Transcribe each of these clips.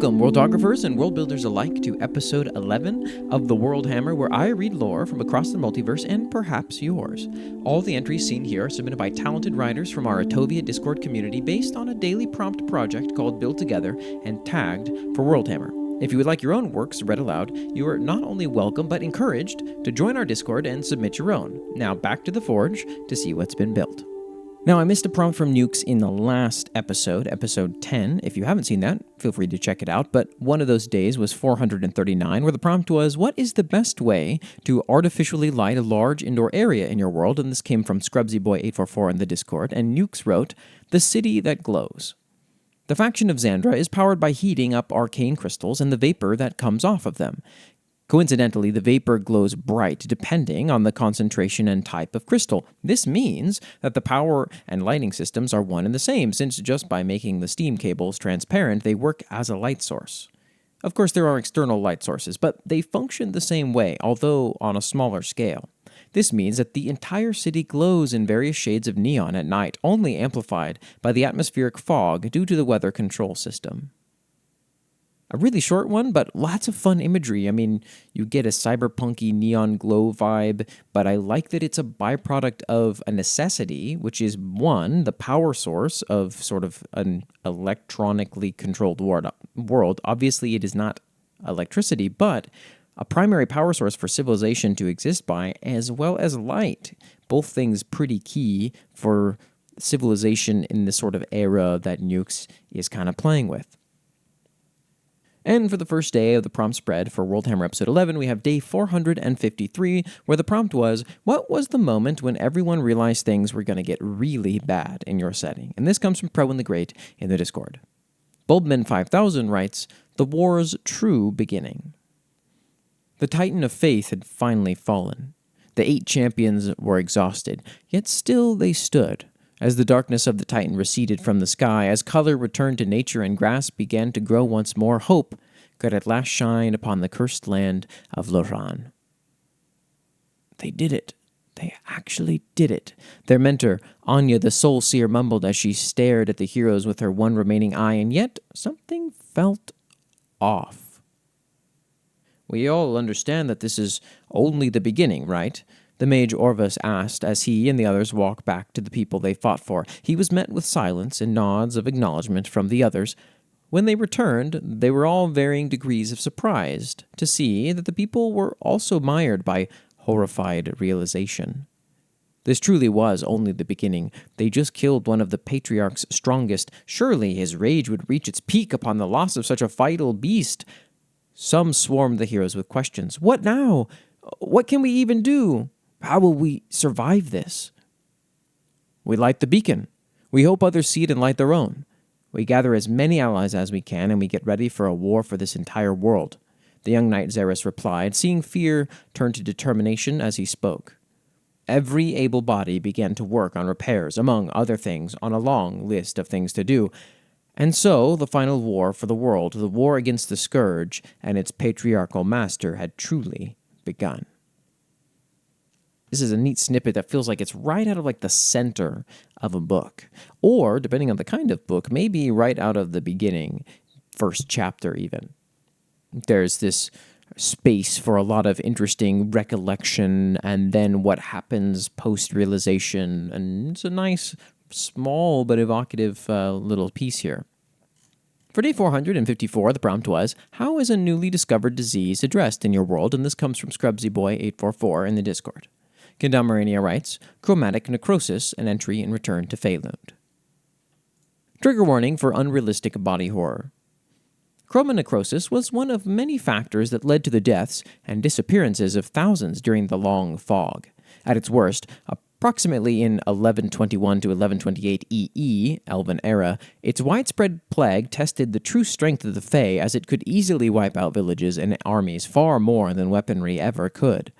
Welcome, worldographers and world builders alike, to episode 11 of The World Hammer, where I read lore from across the multiverse and perhaps yours. All the entries seen here are submitted by talented writers from our Atovia Discord community based on a daily prompt project called Build Together and tagged for World Hammer. If you would like your own works read aloud, you are not only welcome but encouraged to join our Discord and submit your own. Now back to the Forge to see what's been built. Now, I missed a prompt from NYUX in the last episode, episode 10. If you haven't seen that, feel free to check it out. But one of those days was 439, where the prompt was, what is the best way to artificially light a large indoor area in your world? And this came from ScrubsyBoy844 in the Discord. And NYUX wrote, the city that glows. The faction of Xandra is powered by heating up arcane crystals and the vapor that comes off of them. Coincidentally, the vapor glows bright depending on the concentration and type of crystal. This means that the power and lighting systems are one and the same, since just by making the steam cables transparent, they work as a light source. Of course, there are external light sources, but they function the same way, although on a smaller scale. This means that the entire city glows in various shades of neon at night, only amplified by the atmospheric fog due to the weather control system. A really short one, but lots of fun imagery. I mean, you get a cyberpunky neon glow vibe, but I like that it's a byproduct of a necessity, which is, one, the power source of sort of an electronically controlled world. Obviously, it is not electricity, but a primary power source for civilization to exist by, as well as light. Both things pretty key for civilization in the sort of era that NYUX is kind of playing with. And for the first day of the prompt spread for World Hammer Episode 11, we have day 453, where the prompt was, what was the moment when everyone realized things were going to get really bad in your setting? And this comes from Pro and the Great in the Discord. Bulbman5000 writes, the war's true beginning. The Titan of Faith had finally fallen. The 8 champions were exhausted, yet still they stood. As the darkness of the Titan receded from the sky, as color returned to nature and grass began to grow once more, hope could at last shine upon the cursed land of Loran. They did it. They actually did it. Their mentor, Anya the Soul Seer, mumbled as she stared at the heroes with her one remaining eye, and yet something felt off. We all understand that this is only the beginning, right? The mage Orvus asked as he and the others walked back to the people they fought for. He was met with silence and nods of acknowledgement from the others. When they returned, they were all varying degrees of surprised to see that the people were also mired by horrified realization. This truly was only the beginning. They just killed one of the Patriarch's strongest. Surely his rage would reach its peak upon the loss of such a vital beast. Some swarmed the heroes with questions. What now? What can we even do? How will we survive this? We light the beacon. We hope others see it and light their own. We gather as many allies as we can, and we get ready for a war for this entire world. The young knight Xeris replied, seeing fear turn to determination as he spoke. Every able body began to work on repairs, among other things, on a long list of things to do. And so, the final war for the world, the war against the Scourge and its patriarchal master, had truly begun. This is a neat snippet that feels like it's right out of like the center of a book. Or, depending on the kind of book, maybe right out of the beginning, first chapter even. There's this space for a lot of interesting recollection and then what happens post-realization. And it's a nice, small but evocative little piece here. For day 454, the prompt was, how is a newly discovered disease addressed in your world? And this comes from ScrubsyBoy844 in the Discord. Kendamarania writes, chromatic necrosis, an entry in return to Feylund. Trigger warning for unrealistic body horror. Chromanecrosis was one of many factors that led to the deaths and disappearances of thousands during the Long Fog. At its worst, approximately in 1121 to 1128 EE, Elven era, its widespread plague tested the true strength of the Fae, as it could easily wipe out villages and armies far more than weaponry ever could.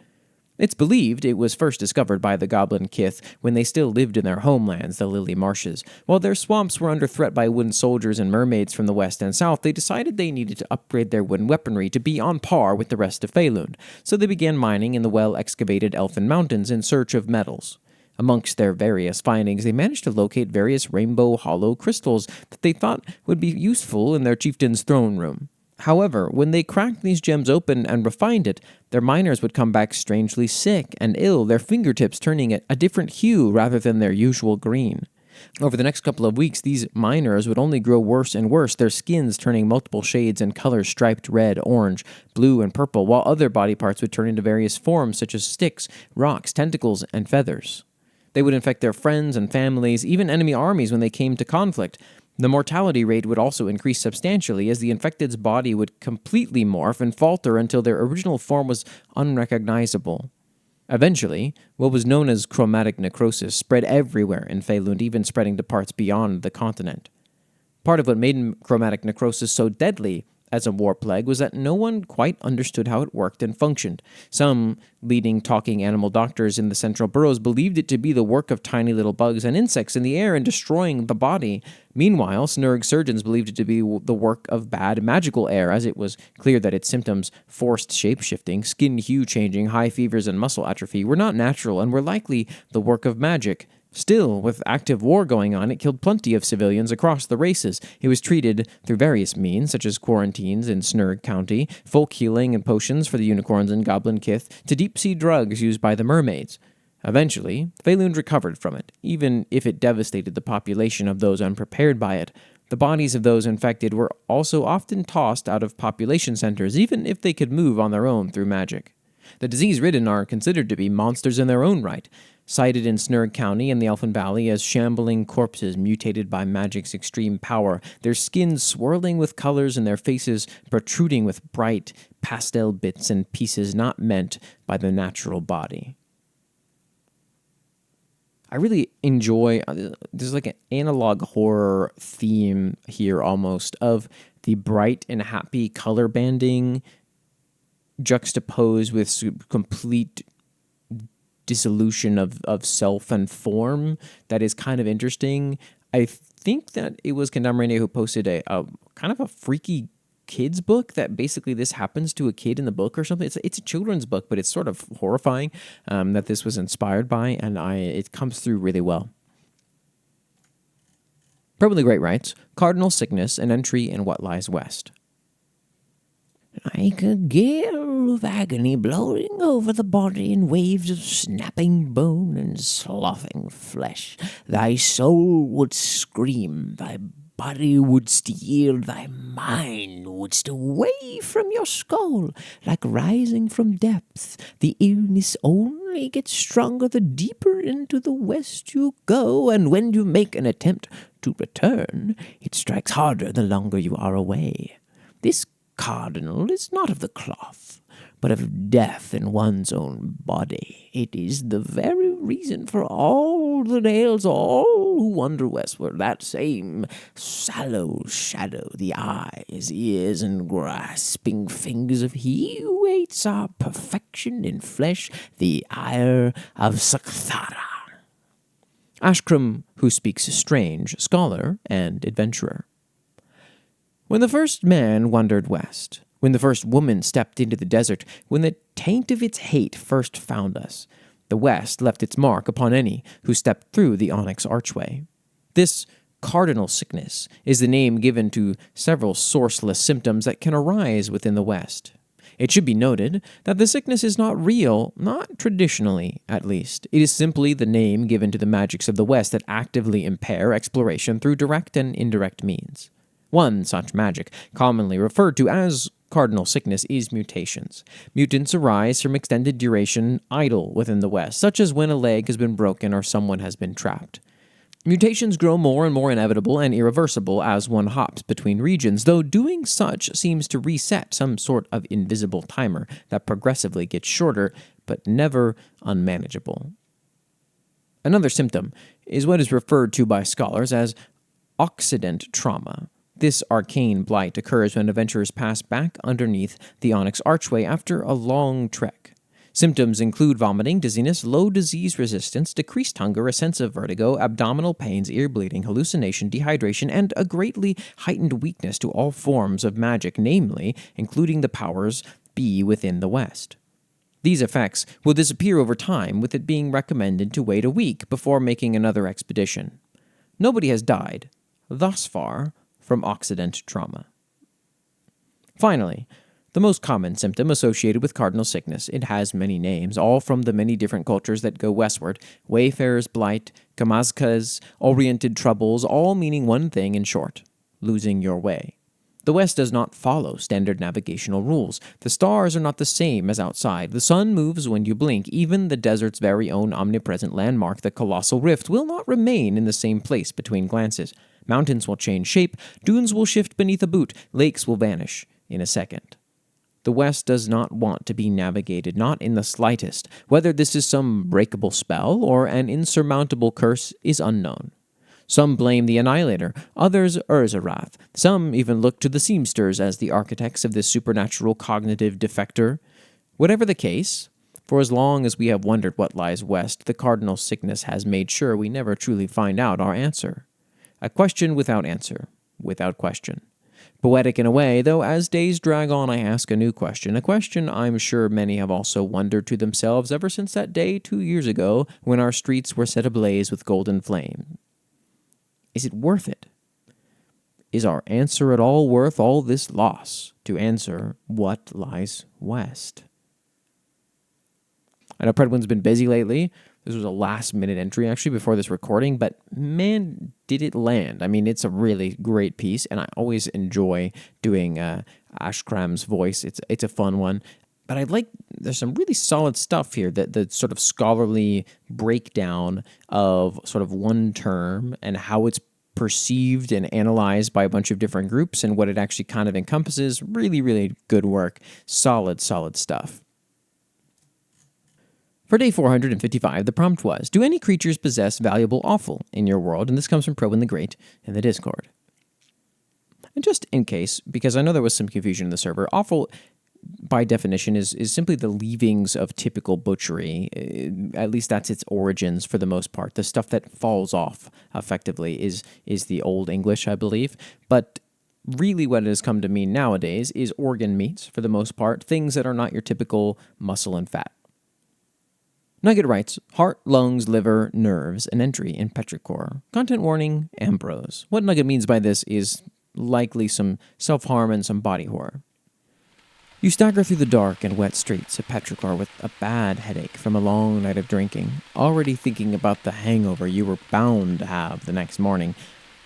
It's believed it was first discovered by the Goblin Kith when they still lived in their homelands, the Lily Marshes. While their swamps were under threat by wooden soldiers and mermaids from the west and south, they decided they needed to upgrade their wooden weaponry to be on par with the rest of Feylund, so they began mining in the well-excavated Elfin Mountains in search of metals. Amongst their various findings, they managed to locate various rainbow hollow crystals that they thought would be useful in their chieftain's throne room. However, when they cracked these gems open and refined it, their miners would come back strangely sick and ill, their fingertips turning a different hue rather than their usual green. Over the next couple of weeks, these miners would only grow worse and worse, their skins turning multiple shades and colors striped red, orange, blue, and purple, while other body parts would turn into various forms such as sticks, rocks, tentacles, and feathers. They would infect their friends and families, even enemy armies when they came to conflict. The mortality rate would also increase substantially as the infected's body would completely morph and falter until their original form was unrecognizable. Eventually, what was known as chromatic necrosis spread everywhere in Faelund, even spreading to parts beyond the continent. Part of what made chromatic necrosis so deadly as a war plague was that no one quite understood how it worked and functioned. Some leading talking animal doctors in the central boroughs believed it to be the work of tiny little bugs and insects in the air and destroying the body. Meanwhile, Snurg surgeons believed it to be the work of bad magical air, as it was clear that its symptoms, forced shape-shifting, skin hue changing, high fevers, and muscle atrophy, were not natural and were likely the work of magic. Still, with active war going on, it killed plenty of civilians across the races. It was treated through various means, such as quarantines in Snurg County, folk healing and potions for the unicorns and goblin kith, to deep-sea drugs used by the mermaids. Eventually, Faelund recovered from it, even if it devastated the population of those unprepared by it. The bodies of those infected were also often tossed out of population centers, even if they could move on their own through magic. The disease-ridden are considered to be monsters in their own right, sighted in Snurg County and the Elfin Valley as shambling corpses mutated by magic's extreme power, their skins swirling with colors and their faces protruding with bright pastel bits and pieces not meant by the natural body. I really enjoy, there's like an analog horror theme here almost, of the bright and happy color banding juxtaposed with complete dissolution of self and form that is kind of interesting. I think that it was Kendamarania who posted a kind of a freaky kids book that basically this happens to a kid in the book or something. It's a children's book, but it's sort of horrifying that this was inspired by, and it comes through really well. Probably Great writes, Cardinal Sickness, an entry in What Lies West. Like a gale of agony blowing over the body in waves of snapping bone and sloughing flesh, thy soul would scream, thy body wouldst yield, thy mind wouldst away from your skull, like rising from depths. The illness only gets stronger the deeper into the west you go, and when you make an attempt to return, it strikes harder the longer you are away. This cardinal is not of the cloth, but of death in one's own body. It is the very reason for all that ails all who wander westward, that same sallow shadow, the eyes, ears, and grasping fingers of he who waits our perfection in flesh, the ire of Sakthara. Ashkram, who speaks strange, scholar and adventurer. When the first man wandered west, when the first woman stepped into the desert, when the taint of its hate first found us, the West left its mark upon any who stepped through the onyx archway. This cardinal sickness is the name given to several sourceless symptoms that can arise within the West. It should be noted that the sickness is not real, not traditionally, at least. It is simply the name given to the magics of the West that actively impair exploration through direct and indirect means. One such magic, commonly referred to as cardinal sickness, is mutations. Mutants arise from extended duration idle within the West, such as when a leg has been broken or someone has been trapped. Mutations grow more and more inevitable and irreversible as one hops between regions, though doing such seems to reset some sort of invisible timer that progressively gets shorter, but never unmanageable. Another symptom is what is referred to by scholars as Occident trauma. This arcane blight occurs when adventurers pass back underneath the onyx archway after a long trek. Symptoms include vomiting, dizziness, low disease resistance, decreased hunger, a sense of vertigo, abdominal pains, ear bleeding, hallucination, dehydration, and a greatly heightened weakness to all forms of magic, namely, including the powers be within the West. These effects will disappear over time, with it being recommended to wait a week before making another expedition. Nobody has died, thus far, from Occident trauma. Finally, the most common symptom associated with cardinal sickness. It has many names, all from the many different cultures that go westward. Wayfarer's blight, Kamazka's, oriented troubles, all meaning one thing in short: losing your way. The West does not follow standard navigational rules. The stars are not the same as outside. The sun moves when you blink. Even the desert's very own omnipresent landmark, the colossal rift, will not remain in the same place between glances. Mountains will change shape. Dunes will shift beneath a boot. Lakes will vanish in a second. The West does not want to be navigated, not in the slightest. Whether this is some breakable spell or an insurmountable curse is unknown. Some blame the Annihilator, others Urzarath. Some even look to the Seamsters as the architects of this supernatural cognitive defector. Whatever the case, for as long as we have wondered what lies west, the cardinal sickness has made sure we never truly find out our answer. A question without answer, without question. Poetic in a way, though as days drag on I ask a new question, a question I'm sure many have also wondered to themselves ever since that day 2 years ago when our streets were set ablaze with golden flame. Is it worth it? Is our answer at all worth all this loss to answer what lies west? I know Predwin's been busy lately. This was a last-minute entry, actually, before this recording, but man, did it land. I mean, it's a really great piece, and I always enjoy doing Ashkram's voice. It's a fun one. But there's some really solid stuff here, the sort of scholarly breakdown of sort of one term and how it's perceived and analyzed by a bunch of different groups and what it actually kind of encompasses. Really, really good work. Solid stuff. For day 455, the prompt was, do any creatures possess valuable offal in your world? And this comes from Probin the Great in the Discord. And just in case, because I know there was some confusion in the server, offal, by definition, is simply the leavings of typical butchery. At least that's its origins for the most part. The stuff that falls off, effectively, is the Old English, I believe. But really what it has come to mean nowadays is organ meats, for the most part, things that are not your typical muscle and fat. Nugget writes, heart, lungs, liver, nerves, an entry in Petrichor. Content warning, Ambrose. What Nugget means by this is likely some self-harm and some body horror. You stagger through the dark and wet streets of Petrichor with a bad headache from a long night of drinking, already thinking about the hangover you were bound to have the next morning.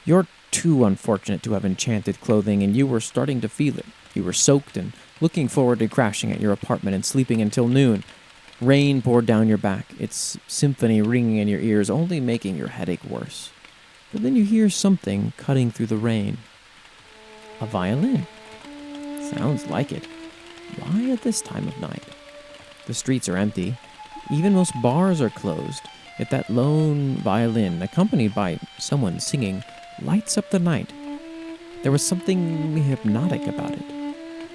You're too unfortunate to have enchanted clothing, and you were starting to feel it. You were soaked and looking forward to crashing at your apartment and sleeping until noon. Rain poured down your back, its symphony ringing in your ears, only making your headache worse. But then you hear something cutting through the rain. A violin. Sounds like it. Why at this time of night? The streets are empty. Even most bars are closed. Yet that lone violin, accompanied by someone singing, lights up the night. There was something hypnotic about it.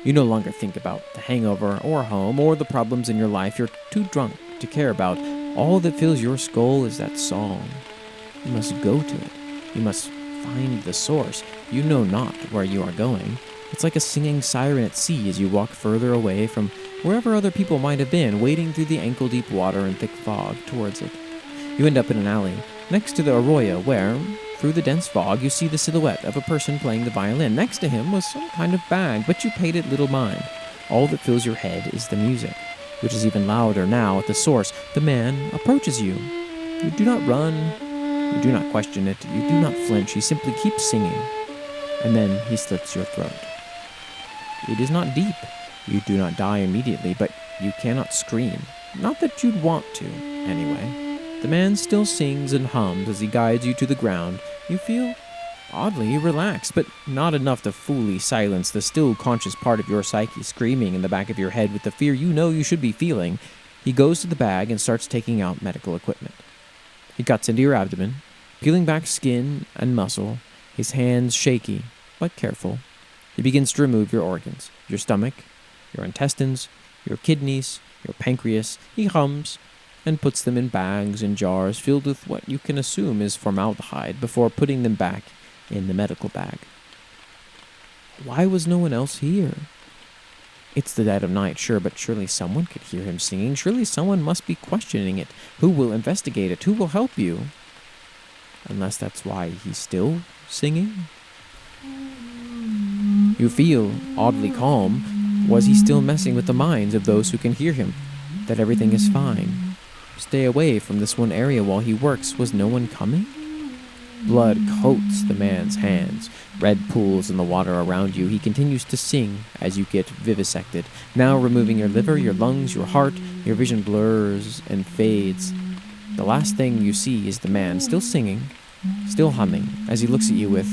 You no longer think about the hangover or home or the problems in your life. You're too drunk to care about. All that fills your skull is that song. You must go to it. You must find the source. You know not where you are going. It's like a singing siren at sea as you walk further away from wherever other people might have been, wading through the ankle-deep water and thick fog towards it. You end up in an alley next to the arroyo where, through the dense fog, you see the silhouette of a person playing the violin. Next to him was some kind of bag, but you paid it little mind. All that fills your head is the music, which is even louder now at the source. The man approaches you. You do not run. You do not question it. You do not flinch. He simply keeps singing. And then he slits your throat. It is not deep. You do not die immediately, but you cannot scream. Not that you'd want to, anyway. The man still sings and hums as he guides you to the ground. You feel oddly relaxed, but not enough to fully silence the still conscious part of your psyche screaming in the back of your head with the fear you know you should be feeling. He goes to the bag and starts taking out medical equipment. He cuts into your abdomen, peeling back skin and muscle, his hands shaky, but careful. He begins to remove your organs, your stomach, your intestines, your kidneys, your pancreas. He hums and puts them in bags and jars filled with what you can assume is formaldehyde before putting them back in the medical bag. Why was no one else here? It's the dead of night, sure, but surely someone could hear him singing. Surely someone must be questioning it. Who will investigate it? Who will help you? Unless that's why he's still singing? You feel oddly calm. Was he still messing with the minds of those who can hear him? That everything is fine. Stay away from this one area while he works. Was no one coming? Blood coats the man's hands. Red pools in the water around you. He continues to sing as you get vivisected. Now removing your liver, your lungs, your heart. Your vision blurs and fades. The last thing you see is the man still singing, still humming, as he looks at you with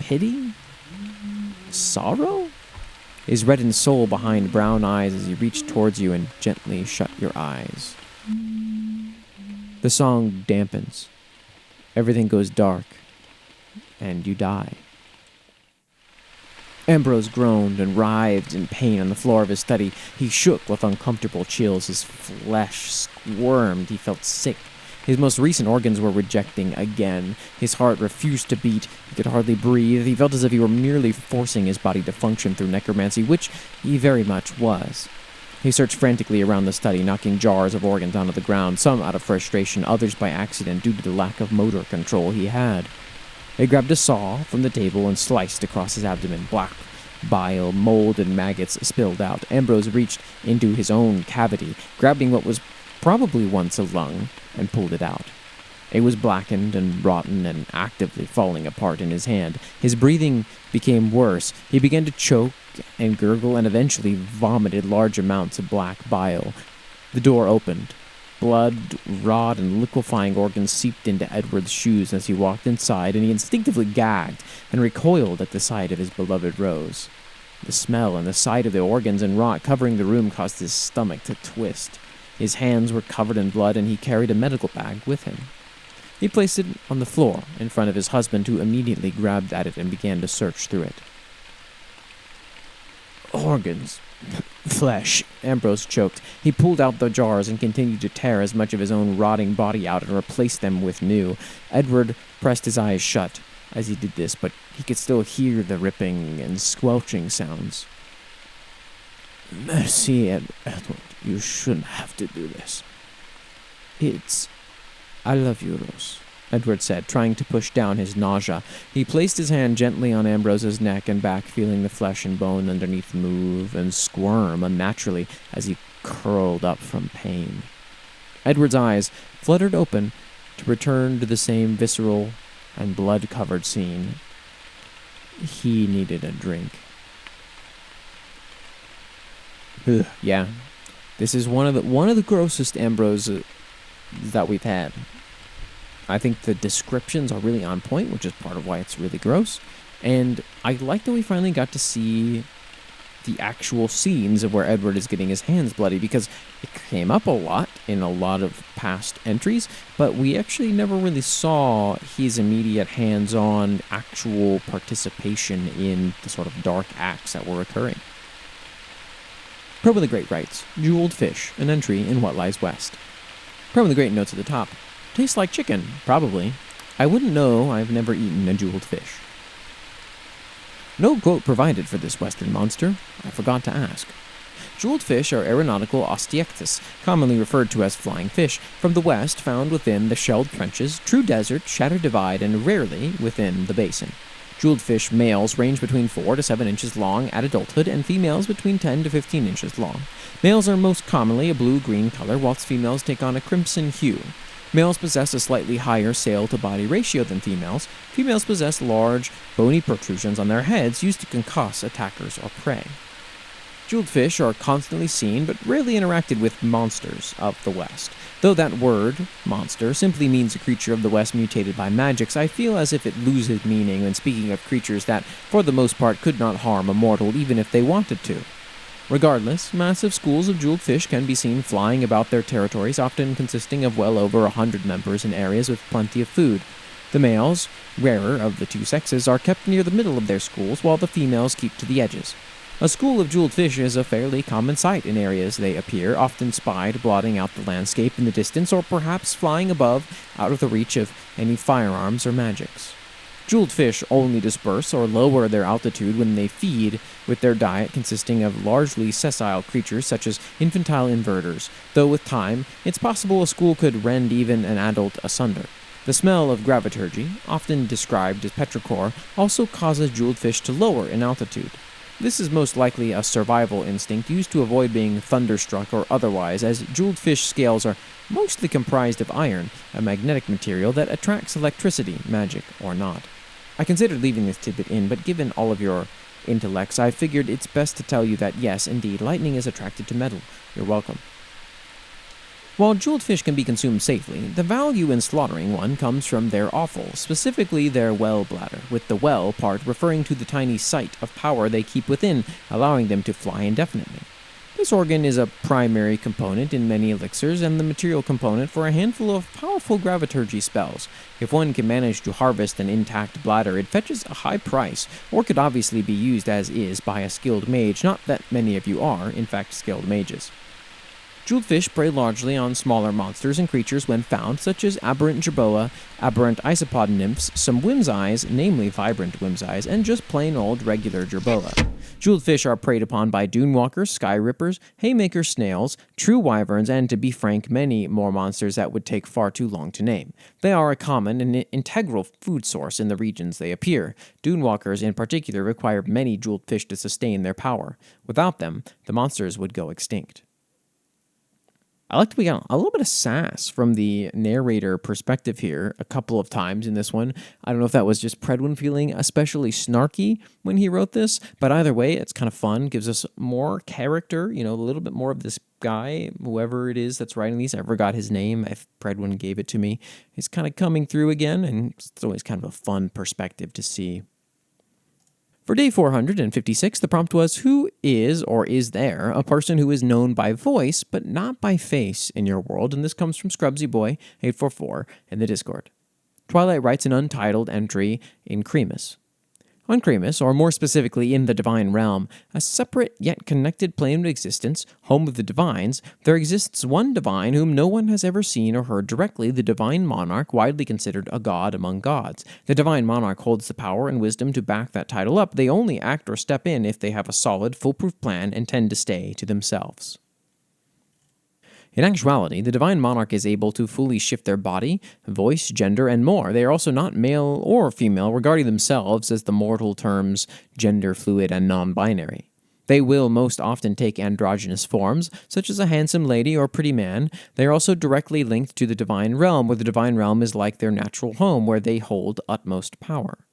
pity? Sorrow? His reddened soul behind brown eyes as he reached towards you and gently shut your eyes. The song dampens. Everything goes dark, and you die. Ambrose groaned and writhed in pain on the floor of his study. He shook with uncomfortable chills. His flesh squirmed. He felt sick. His most recent organs were rejecting again. His heart refused to beat. He could hardly breathe. He felt as if he were merely forcing his body to function through necromancy, which he very much was. He searched frantically around the study, knocking jars of organs onto the ground, some out of frustration, others by accident due to the lack of motor control he had. He grabbed a saw from the table and sliced across his abdomen. Black bile, mold, and maggots spilled out. Ambrose reached into his own cavity, grabbing what was probably once a lung, and pulled it out. It was blackened and rotten and actively falling apart in his hand. His breathing became worse. He began to choke and gurgle and eventually vomited large amounts of black bile. The door opened. Blood, rot, and liquefying organs seeped into Edward's shoes as he walked inside, and he instinctively gagged and recoiled at the sight of his beloved Rose. The smell and the sight of the organs and rot covering the room caused his stomach to twist. His hands were covered in blood, and he carried a medical bag with him. He placed it on the floor in front of his husband, who immediately grabbed at it and began to search through it. Organs. Flesh. Ambrose choked. He pulled out the jars and continued to tear as much of his own rotting body out and replace them with new. Edward pressed his eyes shut as he did this, but he could still hear the ripping and squelching sounds. Mercy, Edward. You shouldn't have to do this. I love you, Rose, Edward said, trying to push down his nausea. He placed his hand gently on Ambrose's neck and back, feeling the flesh and bone underneath move and squirm unnaturally as he curled up from pain. Edward's eyes fluttered open to return to the same visceral and blood-covered scene. He needed a drink. Ugh, yeah. This is one of the grossest Ambrose that we've had. I think the descriptions are really on point, which is part of why it's really gross. And I like that we finally got to see the actual scenes of where Edward is getting his hands bloody, because it came up a lot in a lot of past entries, but we actually never really saw his immediate hands-on actual participation in the sort of dark acts that were occurring. Pro with the Great writes, Jeweled fish, an entry in What Lies West. Pro with the Great notes at the top. Tastes like chicken, probably. I wouldn't know, I've never eaten a jeweled fish. No quote provided for this western monster. I forgot to ask. Jeweled fish are aeronautical osteichthyes, commonly referred to as flying fish, from the west, found within the shelled trenches, true desert, shattered divide, and rarely within the basin. Jeweled fish males range between 4 to 7 inches long at adulthood, and females between 10 to 15 inches long. Males are most commonly a blue-green color, whilst females take on a crimson hue. Males possess a slightly higher sail-to-body ratio than females. Females possess large, bony protrusions on their heads used to concuss attackers or prey. Jeweled fish are constantly seen but rarely interacted with monsters of the West. Though that word, monster, simply means a creature of the West mutated by magics, I feel as if it loses meaning when speaking of creatures that, for the most part, could not harm a mortal even if they wanted to. Regardless, massive schools of jeweled fish can be seen flying about their territories, often consisting of well over 100 members in areas with plenty of food. The males, rarer of the two sexes, are kept near the middle of their schools, while the females keep to the edges. A school of jeweled fish is a fairly common sight in areas they appear, often spied, blotting out the landscape in the distance, or perhaps flying above, out of the reach of any firearms or magics. Jeweled fish only disperse or lower their altitude when they feed, with their diet consisting of largely sessile creatures such as infantile inverters, though with time, it's possible a school could rend even an adult asunder. The smell of graviturgy, often described as petrichor, also causes jeweled fish to lower in altitude. This is most likely a survival instinct used to avoid being thunderstruck or otherwise, as jeweled fish scales are mostly comprised of iron, a magnetic material that attracts electricity, magic or not. I considered leaving this tidbit in, but given all of your intellects, I figured it's best to tell you that yes, indeed, lightning is attracted to metal. You're welcome. While jeweled fish can be consumed safely, the value in slaughtering one comes from their offal, specifically their well bladder, with the well part referring to the tiny site of power they keep within, allowing them to fly indefinitely. This organ is a primary component in many elixirs and the material component for a handful of powerful graviturgy spells. If one can manage to harvest an intact bladder, it fetches a high price, or could obviously be used as is by a skilled mage, not that many of you are, in fact, skilled mages. Jeweled fish prey largely on smaller monsters and creatures when found, such as aberrant jerboa, aberrant isopod nymphs, some whimsies, namely vibrant whimsies, and just plain old regular jerboa. Jeweled fish are preyed upon by dunewalkers, sky rippers, haymaker snails, true wyverns, and to be frank, many more monsters that would take far too long to name. They are a common and integral food source in the regions they appear. Dunewalkers in particular require many jeweled fish to sustain their power. Without them, the monsters would go extinct. I like to be a little bit of sass from the narrator perspective here a couple of times in this one. I don't know if that was just Predwin feeling especially snarky when he wrote this, but either way, it's kind of fun, gives us more character, a little bit more of this guy, whoever it is that's writing these. I forgot his name. If Predwin gave it to me. He's kind of coming through again, and it's always kind of a fun perspective to see. For day 456, the prompt was, who is, or is there, a person who is known by voice, but not by face in your world? And this comes from Scrubsy Boy 844 in the Discord. Twilight writes an untitled entry in Cremus. On Cremus, or more specifically in the Divine Realm, a separate yet connected plane of existence, home of the Divines, there exists one divine whom no one has ever seen or heard directly, the Divine Monarch, widely considered a god among gods. The Divine Monarch holds the power and wisdom to back that title up. They only act or step in if they have a solid, foolproof plan and tend to stay to themselves. In actuality, the Divine Monarch is able to fully shift their body, voice, gender, and more. They are also not male or female, regarding themselves as the mortal terms gender fluid and non-binary. They will most often take androgynous forms, such as a handsome lady or pretty man. They are also directly linked to the Divine Realm, where the Divine Realm is like their natural home, where they hold utmost power.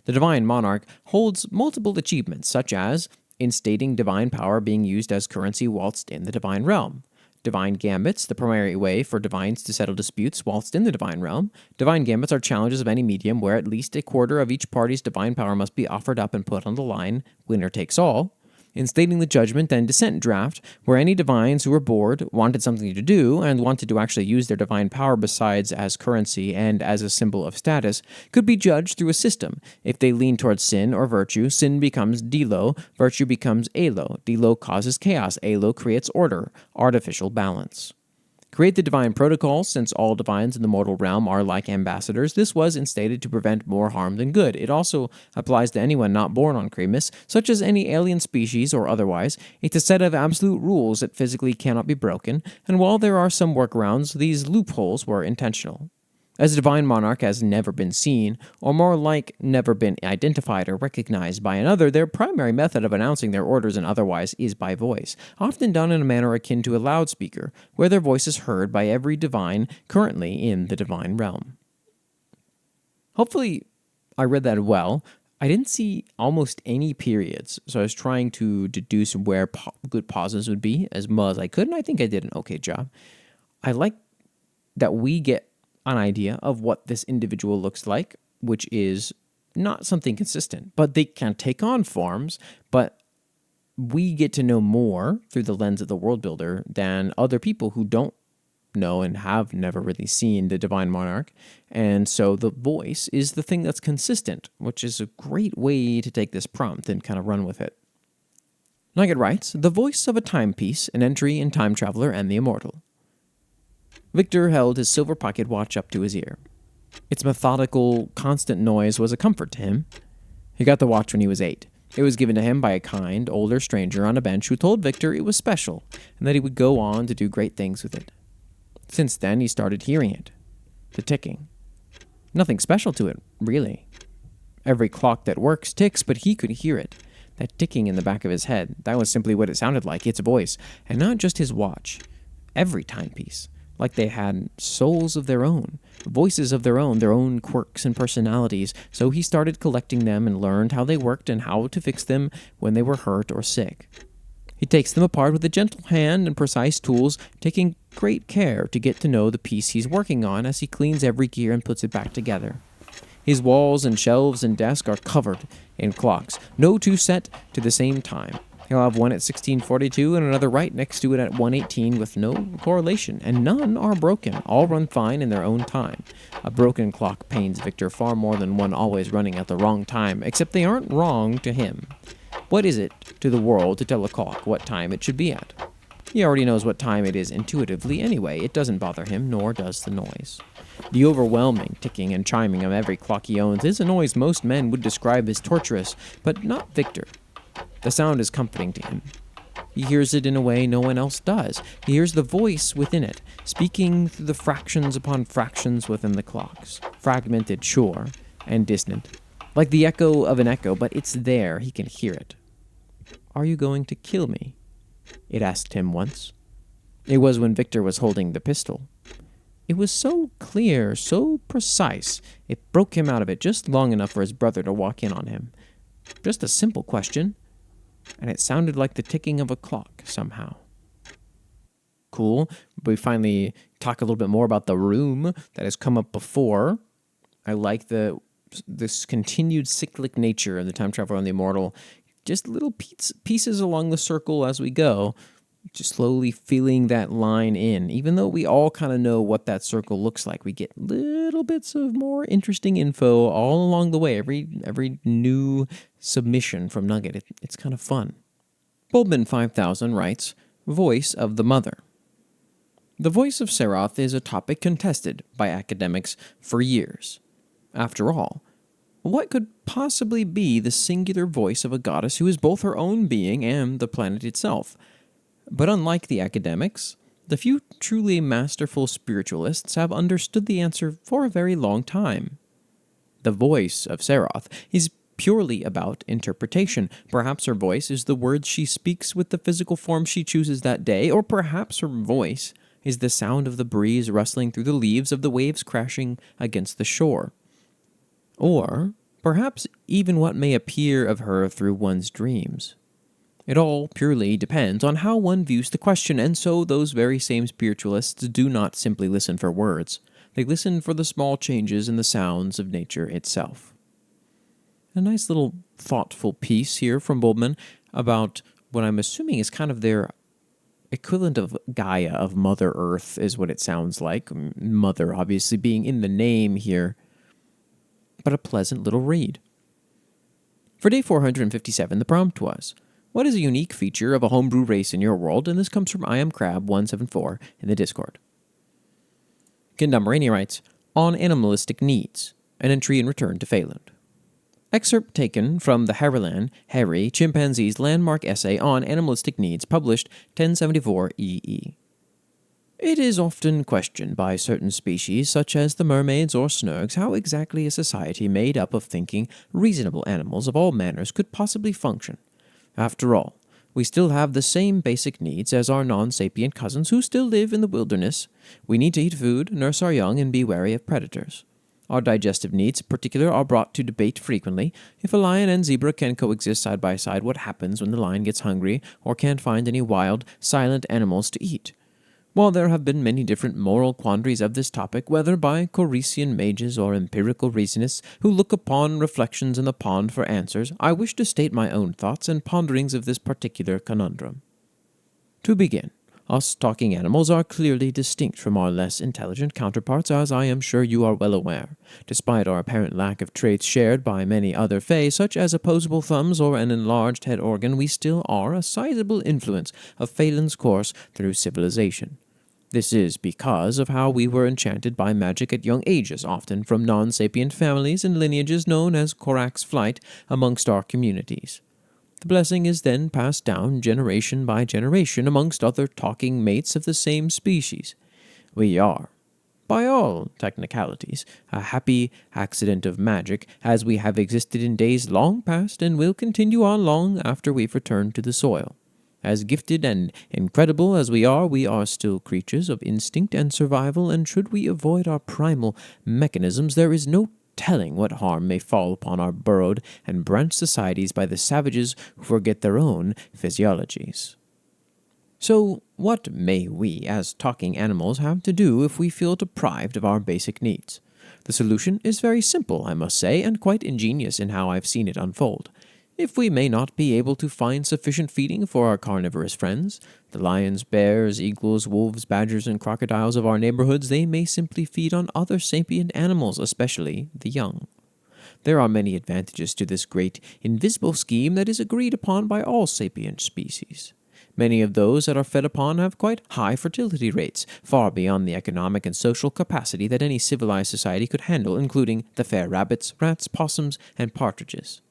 The Divine Monarch holds multiple achievements, such as instating divine power being used as currency whilst in the Divine Realm. Divine Gambits, the primary way for divines to settle disputes whilst in the Divine Realm. Divine Gambits are challenges of any medium where at least a quarter of each party's divine power must be offered up and put on the line, winner takes all. Instating the Judgment and Descent draft, where any divines who were bored, wanted something to do, and wanted to actually use their divine power besides as currency and as a symbol of status, could be judged through a system. If they lean towards sin or virtue, sin becomes Delo, virtue becomes Elo. Delo causes chaos, Elo creates order, artificial balance. Create the divine protocols, since all divines in the mortal realm are like ambassadors. This was instated to prevent more harm than good. It also applies to anyone not born on Cremus, such as any alien species or otherwise. It's a set of absolute rules that physically cannot be broken, and while there are some workarounds, these loopholes were intentional. As a divine monarch has never been seen, or more like never been identified or recognized by another, their primary method of announcing their orders and otherwise is by voice, often done in a manner akin to a loudspeaker, where their voice is heard by every divine currently in the Divine Realm. Hopefully, I read that well. I didn't see almost any periods, so I was trying to deduce where good pauses would be as well as I could, and I think I did an okay job. I like that we get an idea of what this individual looks like, which is not something consistent, but they can take on forms, but we get to know more through the lens of the world builder than other people who don't know and have never really seen the Divine Monarch. And so the voice is the thing that's consistent, which is a great way to take this prompt and kind of run with it. Nugget writes, the voice of a timepiece, an entry in Time Traveler and the Immortal. Victor held his silver pocket watch up to his ear. Its methodical, constant noise was a comfort to him. He got the watch when he was 8. It was given to him by a kind, older stranger on a bench who told Victor it was special and that he would go on to do great things with it. Since then, he started hearing it. The ticking. Nothing special to it, really. Every clock that works ticks, but he could hear it. That ticking in the back of his head, that was simply what it sounded like, its voice, and not just his watch. Every timepiece. Like they had souls of their own, voices of their own quirks and personalities, so he started collecting them and learned how they worked and how to fix them when they were hurt or sick. He takes them apart with a gentle hand and precise tools, taking great care to get to know the piece he's working on as he cleans every gear and puts it back together. His walls and shelves and desk are covered in clocks, no two set to the same time. He'll have one at 1642 and another right next to it at 118 with no correlation, and none are broken. All run fine in their own time. A broken clock pains Victor far more than one always running at the wrong time, except they aren't wrong to him. What is it to the world to tell a clock what time it should be at? He already knows what time it is intuitively anyway. It doesn't bother him, nor does the noise. The overwhelming ticking and chiming of every clock he owns is a noise most men would describe as torturous, but not Victor. The sound is comforting to him. He hears it in a way no one else does. He hears the voice within it, speaking through the fractions upon fractions within the clocks. Fragmented, sure, and distant. Like the echo of an echo, but it's there. He can hear it. "Are you going to kill me?" it asked him once. It was when Victor was holding the pistol. It was so clear, so precise, it broke him out of it just long enough for his brother to walk in on him. Just a simple question, and it sounded like the ticking of a clock somehow. Cool. We finally talk a little bit more about the room that has come up before. I like this continued cyclic nature of the time traveler and the immortal. Just little pieces along the circle as we go, just slowly feeling that line in. Even though we all kind of know what that circle looks like, we get little bits of more interesting info all along the way. Every new submission from Nugget, it's kind of fun. Bulbman 5000 writes, "Voice of the Mother." The voice of Seroth is a topic contested by academics for years. After all, what could possibly be the singular voice of a goddess who is both her own being and the planet itself? But unlike the academics, the few truly masterful spiritualists have understood the answer for a very long time. The voice of Seroth is purely about interpretation. Perhaps her voice is the words she speaks with the physical form she chooses that day, or perhaps her voice is the sound of the breeze rustling through the leaves of the waves crashing against the shore. Or perhaps even what may appear of her through one's dreams. It all purely depends on how one views the question, and so those very same spiritualists do not simply listen for words. They listen for the small changes in the sounds of nature itself. A nice little thoughtful piece here from Bulbman about what I'm assuming is kind of their equivalent of Gaia, of Mother Earth, is what it sounds like. Mother obviously being in the name here, but a pleasant little read. For day 457, the prompt was, "What is a unique feature of a homebrew race in your world?" And this comes from IamCrab174 in the Discord. Kendamarania writes, "On animalistic needs, an entry in Return to Phelan." Excerpt taken from the Hairy Chimpanzee's landmark essay on animalistic needs, published 1074 EE. It is often questioned by certain species, such as the mermaids or snurgs, how exactly a society made up of thinking, reasonable animals of all manners could possibly function. After all, we still have the same basic needs as our non-sapient cousins who still live in the wilderness. We need to eat food, nurse our young, and be wary of predators. Our digestive needs, in particular, are brought to debate frequently. If a lion and zebra can coexist side by side, what happens when the lion gets hungry or can't find any wild, silent animals to eat? While there have been many different moral quandaries of this topic, whether by Corisian mages or empirical reasonists who look upon reflections in the pond for answers, I wish to state my own thoughts and ponderings of this particular conundrum. To begin, us talking animals are clearly distinct from our less intelligent counterparts, as I am sure you are well aware. Despite our apparent lack of traits shared by many other fae, such as opposable thumbs or an enlarged head organ, we still are a sizable influence of Phelan's course through civilization. This is because of how we were enchanted by magic at young ages, often from non-sapient families and lineages known as Korak's flight amongst our communities. The blessing is then passed down generation by generation amongst other talking mates of the same species. We are, by all technicalities, a happy accident of magic, as we have existed in days long past and will continue on long after we've returned to the soil. As gifted and incredible as we are still creatures of instinct and survival, and should we avoid our primal mechanisms, there is no telling what harm may fall upon our burrowed and branched societies by the savages who forget their own physiologies. So, what may we, as talking animals, have to do if we feel deprived of our basic needs? The solution is very simple, I must say, and quite ingenious in how I've seen it unfold. If we may not be able to find sufficient feeding for our carnivorous friends, the lions, bears, eagles, wolves, badgers, and crocodiles of our neighborhoods, they may simply feed on other sapient animals, especially the young. There are many advantages to this great, invisible scheme that is agreed upon by all sapient species. Many of those that are fed upon have quite high fertility rates, far beyond the economic and social capacity that any civilized society could handle, including the fair rabbits, rats, possums, and partridges.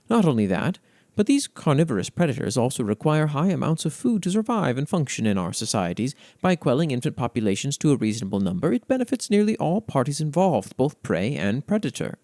Not only that, but these carnivorous predators also require high amounts of food to survive and function in our societies. By quelling infant populations to a reasonable number, it benefits nearly all parties involved, both prey and predator.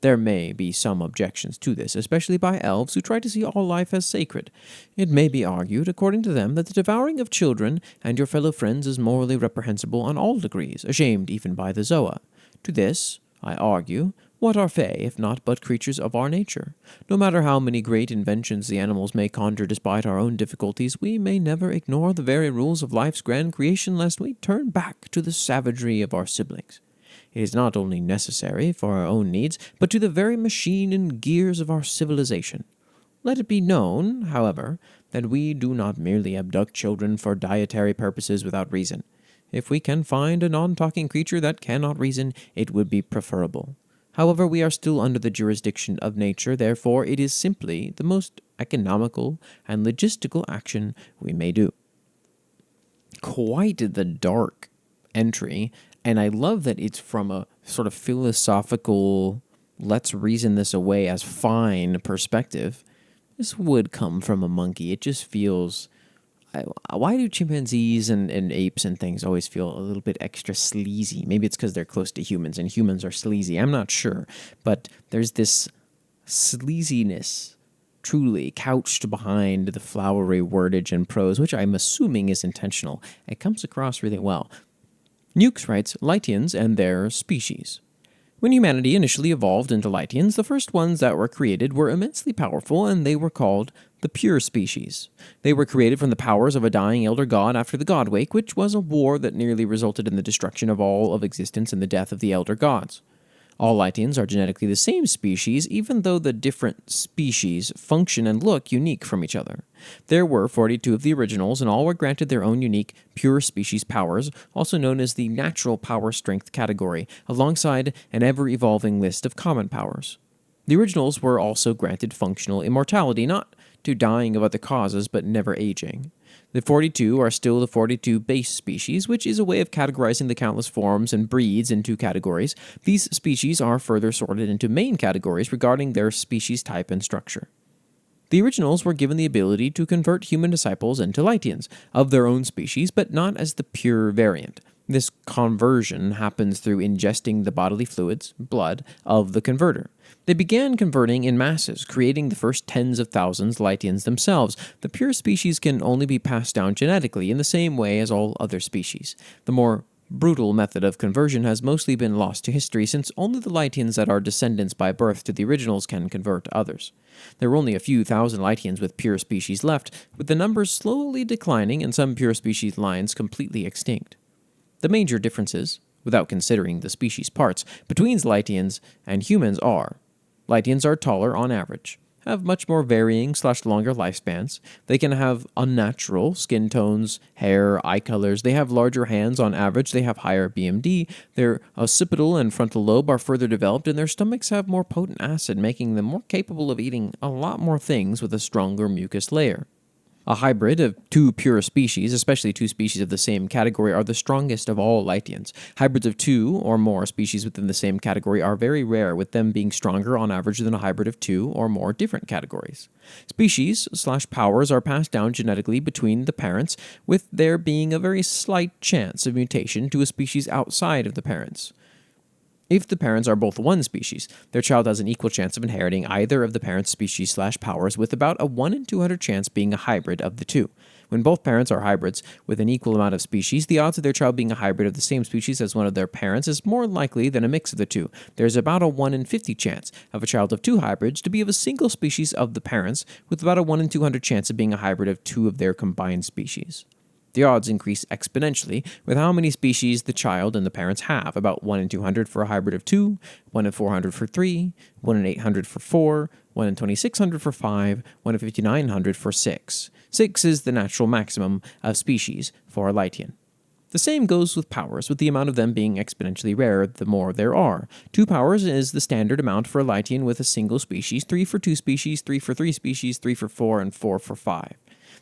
There may be some objections to this, especially by elves who try to see all life as sacred. It may be argued, according to them, that the devouring of children and your fellow friends is morally reprehensible on all degrees, ashamed even by the Zoa. To this, I argue, what are Fae, if not but creatures of our nature? No matter how many great inventions the animals may conjure despite our own difficulties, we may never ignore the very rules of life's grand creation lest we turn back to the savagery of our siblings. It is not only necessary for our own needs, but to the very machine and gears of our civilization. Let it be known, however, that we do not merely abduct children for dietary purposes without reason. If we can find a non-talking creature that cannot reason, it would be preferable. However, we are still under the jurisdiction of nature, therefore it is simply the most economical and logistical action we may do. Quite the dark entry, and I love that it's from a sort of philosophical, let's reason this away as fine perspective. This would come from a monkey. It just feels... Why do chimpanzees and apes and things always feel a little bit extra sleazy? Maybe it's because they're close to humans and humans are sleazy. I'm not sure. But there's this sleaziness truly couched behind the flowery wordage and prose, which I'm assuming is intentional. It comes across really well. NYUX writes, Lytians and their species. When humanity initially evolved into Lytians, the first ones that were created were immensely powerful, and they were called the pure species. They were created from the powers of a dying elder god after the Godwake, which was a war that nearly resulted in the destruction of all of existence and the death of the elder gods. All Lytians are genetically the same species, even though the different species function and look unique from each other. There were 42 of the originals, and all were granted their own unique pure species powers, also known as the natural power strength category, alongside an ever-evolving list of common powers. The originals were also granted functional immortality, not to dying of other causes, but never aging. The 42 are still the 42 base species, which is a way of categorizing the countless forms and breeds into categories. These species are further sorted into main categories regarding their species type and structure. The originals were given the ability to convert human disciples into Lytians of their own species, but not as the pure variant. This conversion happens through ingesting the bodily fluids, blood, of the converter. They began converting in masses, creating the first tens of thousands Lytians themselves. The pure species can only be passed down genetically in the same way as all other species. The more brutal method of conversion has mostly been lost to history, since only the Lytians that are descendants by birth to the originals can convert others. There were only a few thousand Lytians with pure species left, with the numbers slowly declining and some pure species lines completely extinct. The major differences, without considering the species parts, between Lytians and humans are: Lytians are taller on average, have much more varying/longer lifespans. They can have unnatural skin tones, hair, eye colors. They have larger hands on average. They have higher BMD. Their occipital and frontal lobe are further developed, and their stomachs have more potent acid, making them more capable of eating a lot more things with a stronger mucus layer. A hybrid of two pure species, especially two species of the same category, are the strongest of all Lytians. Hybrids of two or more species within the same category are very rare, with them being stronger on average than a hybrid of two or more different categories. Species/powers are passed down genetically between the parents, with there being a very slight chance of mutation to a species outside of the parents. If the parents are both one species, their child has an equal chance of inheriting either of the parents' species/powers, with about a 1 in 200 chance being a hybrid of the two. When both parents are hybrids with an equal amount of species, the odds of their child being a hybrid of the same species as one of their parents is more likely than a mix of the two. There's about a 1 in 50 chance of a child of two hybrids to be of a single species of the parents, with about a 1 in 200 chance of being a hybrid of two of their combined species. The odds increase exponentially with how many species the child and the parents have, about 1 in 200 for a hybrid of 2, 1 in 400 for 3, 1 in 800 for 4, 1 in 2600 for 5, 1 in 5900 for 6. 6 is the natural maximum of species for a Lytian. The same goes with powers, with the amount of them being exponentially rarer the more there are. 2 powers is the standard amount for a Lytian with a single species, 3 for 2 species, 3 for 3 species, 3 for 4, and 4 for 5.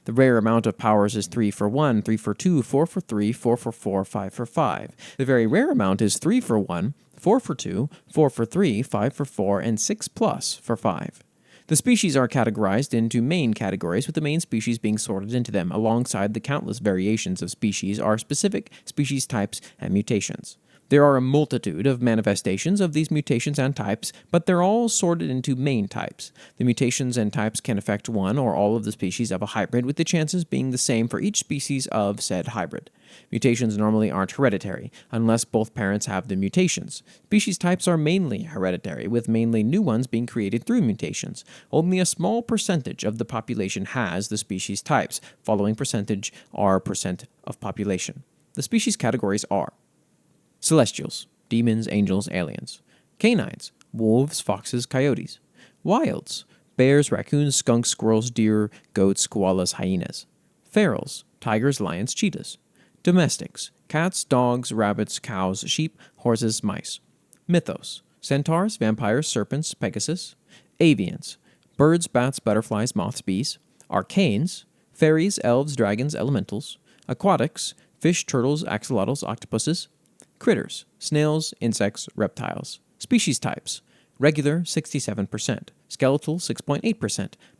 The rare amount of powers is 3 for 1, 3 for 2, 4 for 3, 4 for 4, 5 for 5. The very rare amount is 3 for 1, 4 for 2, 4 for 3, 5 for 4, and 6 plus for 5. The species are categorized into main categories, with the main species being sorted into them. Alongside the countless variations of species are specific species types and mutations. There are a multitude of manifestations of these mutations and types, but they're all sorted into main types. The mutations and types can affect one or all of the species of a hybrid, with the chances being the same for each species of said hybrid. Mutations normally aren't hereditary, unless both parents have the mutations. Species types are mainly hereditary, with mainly new ones being created through mutations. Only a small percentage of the population has the species types. Following percentage are percent of population. The species categories are Celestials, demons, angels, aliens. Canines, wolves, foxes, coyotes. Wilds, bears, raccoons, skunks, squirrels, deer, goats, koalas, hyenas. Ferals, tigers, lions, cheetahs. Domestics, cats, dogs, rabbits, cows, sheep, horses, mice. Mythos, centaurs, vampires, serpents, Pegasus. Avians, birds, bats, butterflies, moths, bees. Arcanes, fairies, elves, dragons, elementals. Aquatics, fish, turtles, axolotls, octopuses. Critters, snails, insects, reptiles. Species types: regular 67%, skeletal 6.8%,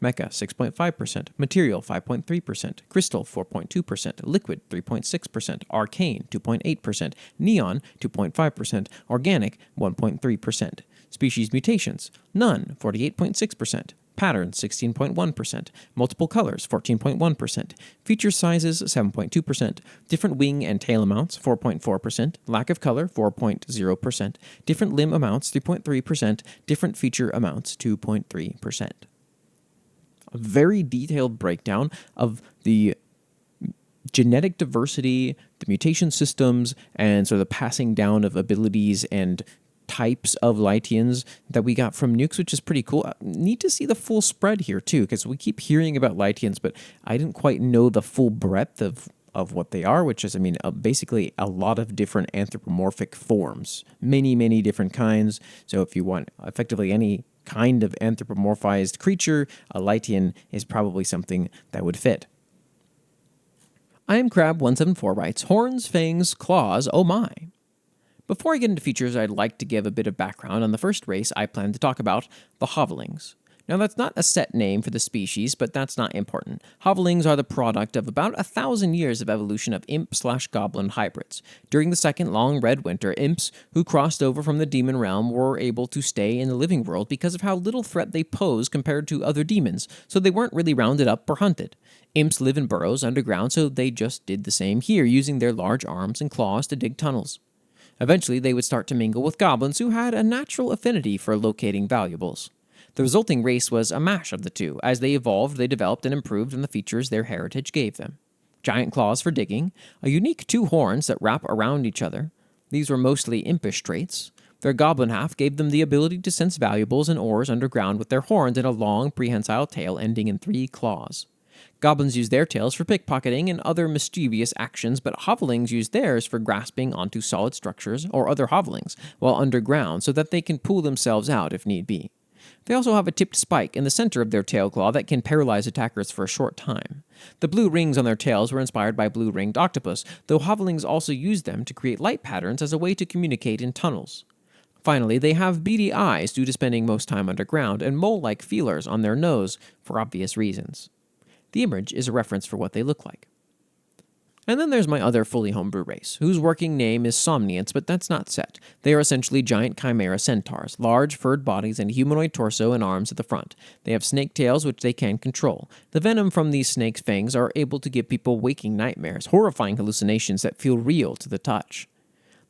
mecha 6.5%, material 5.3%, crystal 4.2%, liquid 3.6%, arcane 2.8%, neon 2.5%, organic 1.3%. Species mutations: none 48.6%. Patterns 16.1%, multiple colors 14.1%, feature sizes 7.2%, different wing and tail amounts 4.4%, lack of color 4.0%, different limb amounts 3.3%, different feature amounts 2.3%. A very detailed breakdown of the genetic diversity, the mutation systems, and sort of the passing down of abilities and types of Lytians that we got from NYUX, which is pretty cool. Need to see the full spread here too, because we keep hearing about Lytians, but I didn't quite know the full breadth of what they are, which is, basically a lot of different anthropomorphic forms. Many different kinds. So if you want effectively any kind of anthropomorphized creature, a Lytian is probably something that would fit. I am Crab174 writes, horns, fangs, claws, oh my. Before I get into features, I'd like to give a bit of background on the first race I plan to talk about, the hovelings. Now, that's not a set name for the species, but that's not important. Hovelings are the product of about 1,000 years of evolution of imp/goblin hybrids. During the Second Long Red Winter, imps who crossed over from the demon realm were able to stay in the living world because of how little threat they pose compared to other demons, so they weren't really rounded up or hunted. Imps live in burrows underground, so they just did the same here, using their large arms and claws to dig tunnels. Eventually, they would start to mingle with goblins who had a natural affinity for locating valuables. The resulting race was a mash of the two. As they evolved, they developed and improved on the features their heritage gave them. Giant claws for digging, a unique 2 horns that wrap around each other. These were mostly impish traits. Their goblin half gave them the ability to sense valuables and ores underground with their horns and a long, prehensile tail ending in 3 claws. Goblins use their tails for pickpocketing and other mischievous actions, but hovelings use theirs for grasping onto solid structures or other hovelings while underground so that they can pull themselves out if need be. They also have a tipped spike in the center of their tail claw that can paralyze attackers for a short time. The blue rings on their tails were inspired by blue-ringed octopus, though hovelings also used them to create light patterns as a way to communicate in tunnels. Finally, they have beady eyes due to spending most time underground, and mole-like feelers on their nose for obvious reasons. The image is a reference for what they look like. And then there's my other fully homebrew race, whose working name is Somniants, but that's not set. They are essentially giant chimera centaurs, large furred bodies and humanoid torso and arms at the front. They have snake tails which they can control. The venom from these snakes' fangs are able to give people waking nightmares, horrifying hallucinations that feel real to the touch.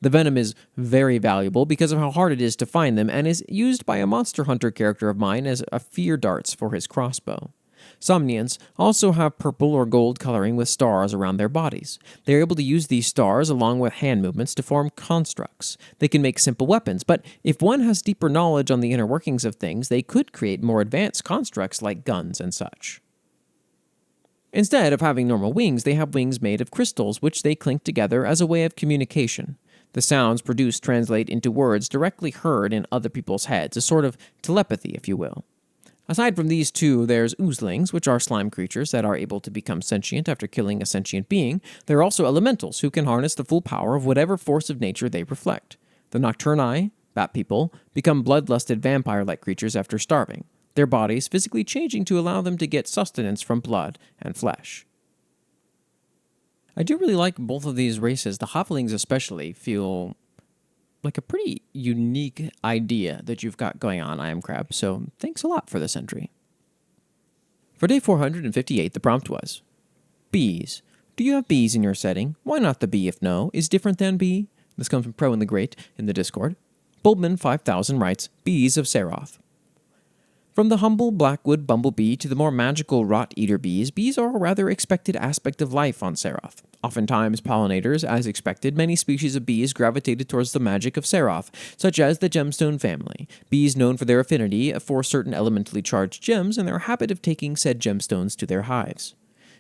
The venom is very valuable because of how hard it is to find them, and is used by a Monster Hunter character of mine as a fear darts for his crossbow. Somniants also have purple or gold coloring with stars around their bodies. They are able to use these stars along with hand movements to form constructs. They can make simple weapons, but if one has deeper knowledge on the inner workings of things, they could create more advanced constructs like guns and such. Instead of having normal wings, they have wings made of crystals which they clink together as a way of communication. The sounds produced translate into words directly heard in other people's heads, a sort of telepathy, if you will. Aside from these two, there's oozlings, which are slime creatures that are able to become sentient after killing a sentient being. There are also elementals, who can harness the full power of whatever force of nature they reflect. The nocturni, bat people, become bloodlusted vampire-like creatures after starving, their bodies physically changing to allow them to get sustenance from blood and flesh. I do really like both of these races. The hovelings especially feel like a pretty unique idea that you've got going on, I Am Crab, so thanks a lot for this entry. For day 458, the prompt was, bees. Do you have bees in your setting? Why not the bee if no? Is different than bee? This comes from Pro and the Great in the Discord. Bulbman 5000 writes, Bees of Seroth. From the humble blackwood bumblebee to the more magical rot-eater bees, bees are a rather expected aspect of life on Seroth. Oftentimes pollinators, as expected, many species of bees gravitated towards the magic of Seroth, such as the gemstone family, bees known for their affinity for certain elementally charged gems and their habit of taking said gemstones to their hives.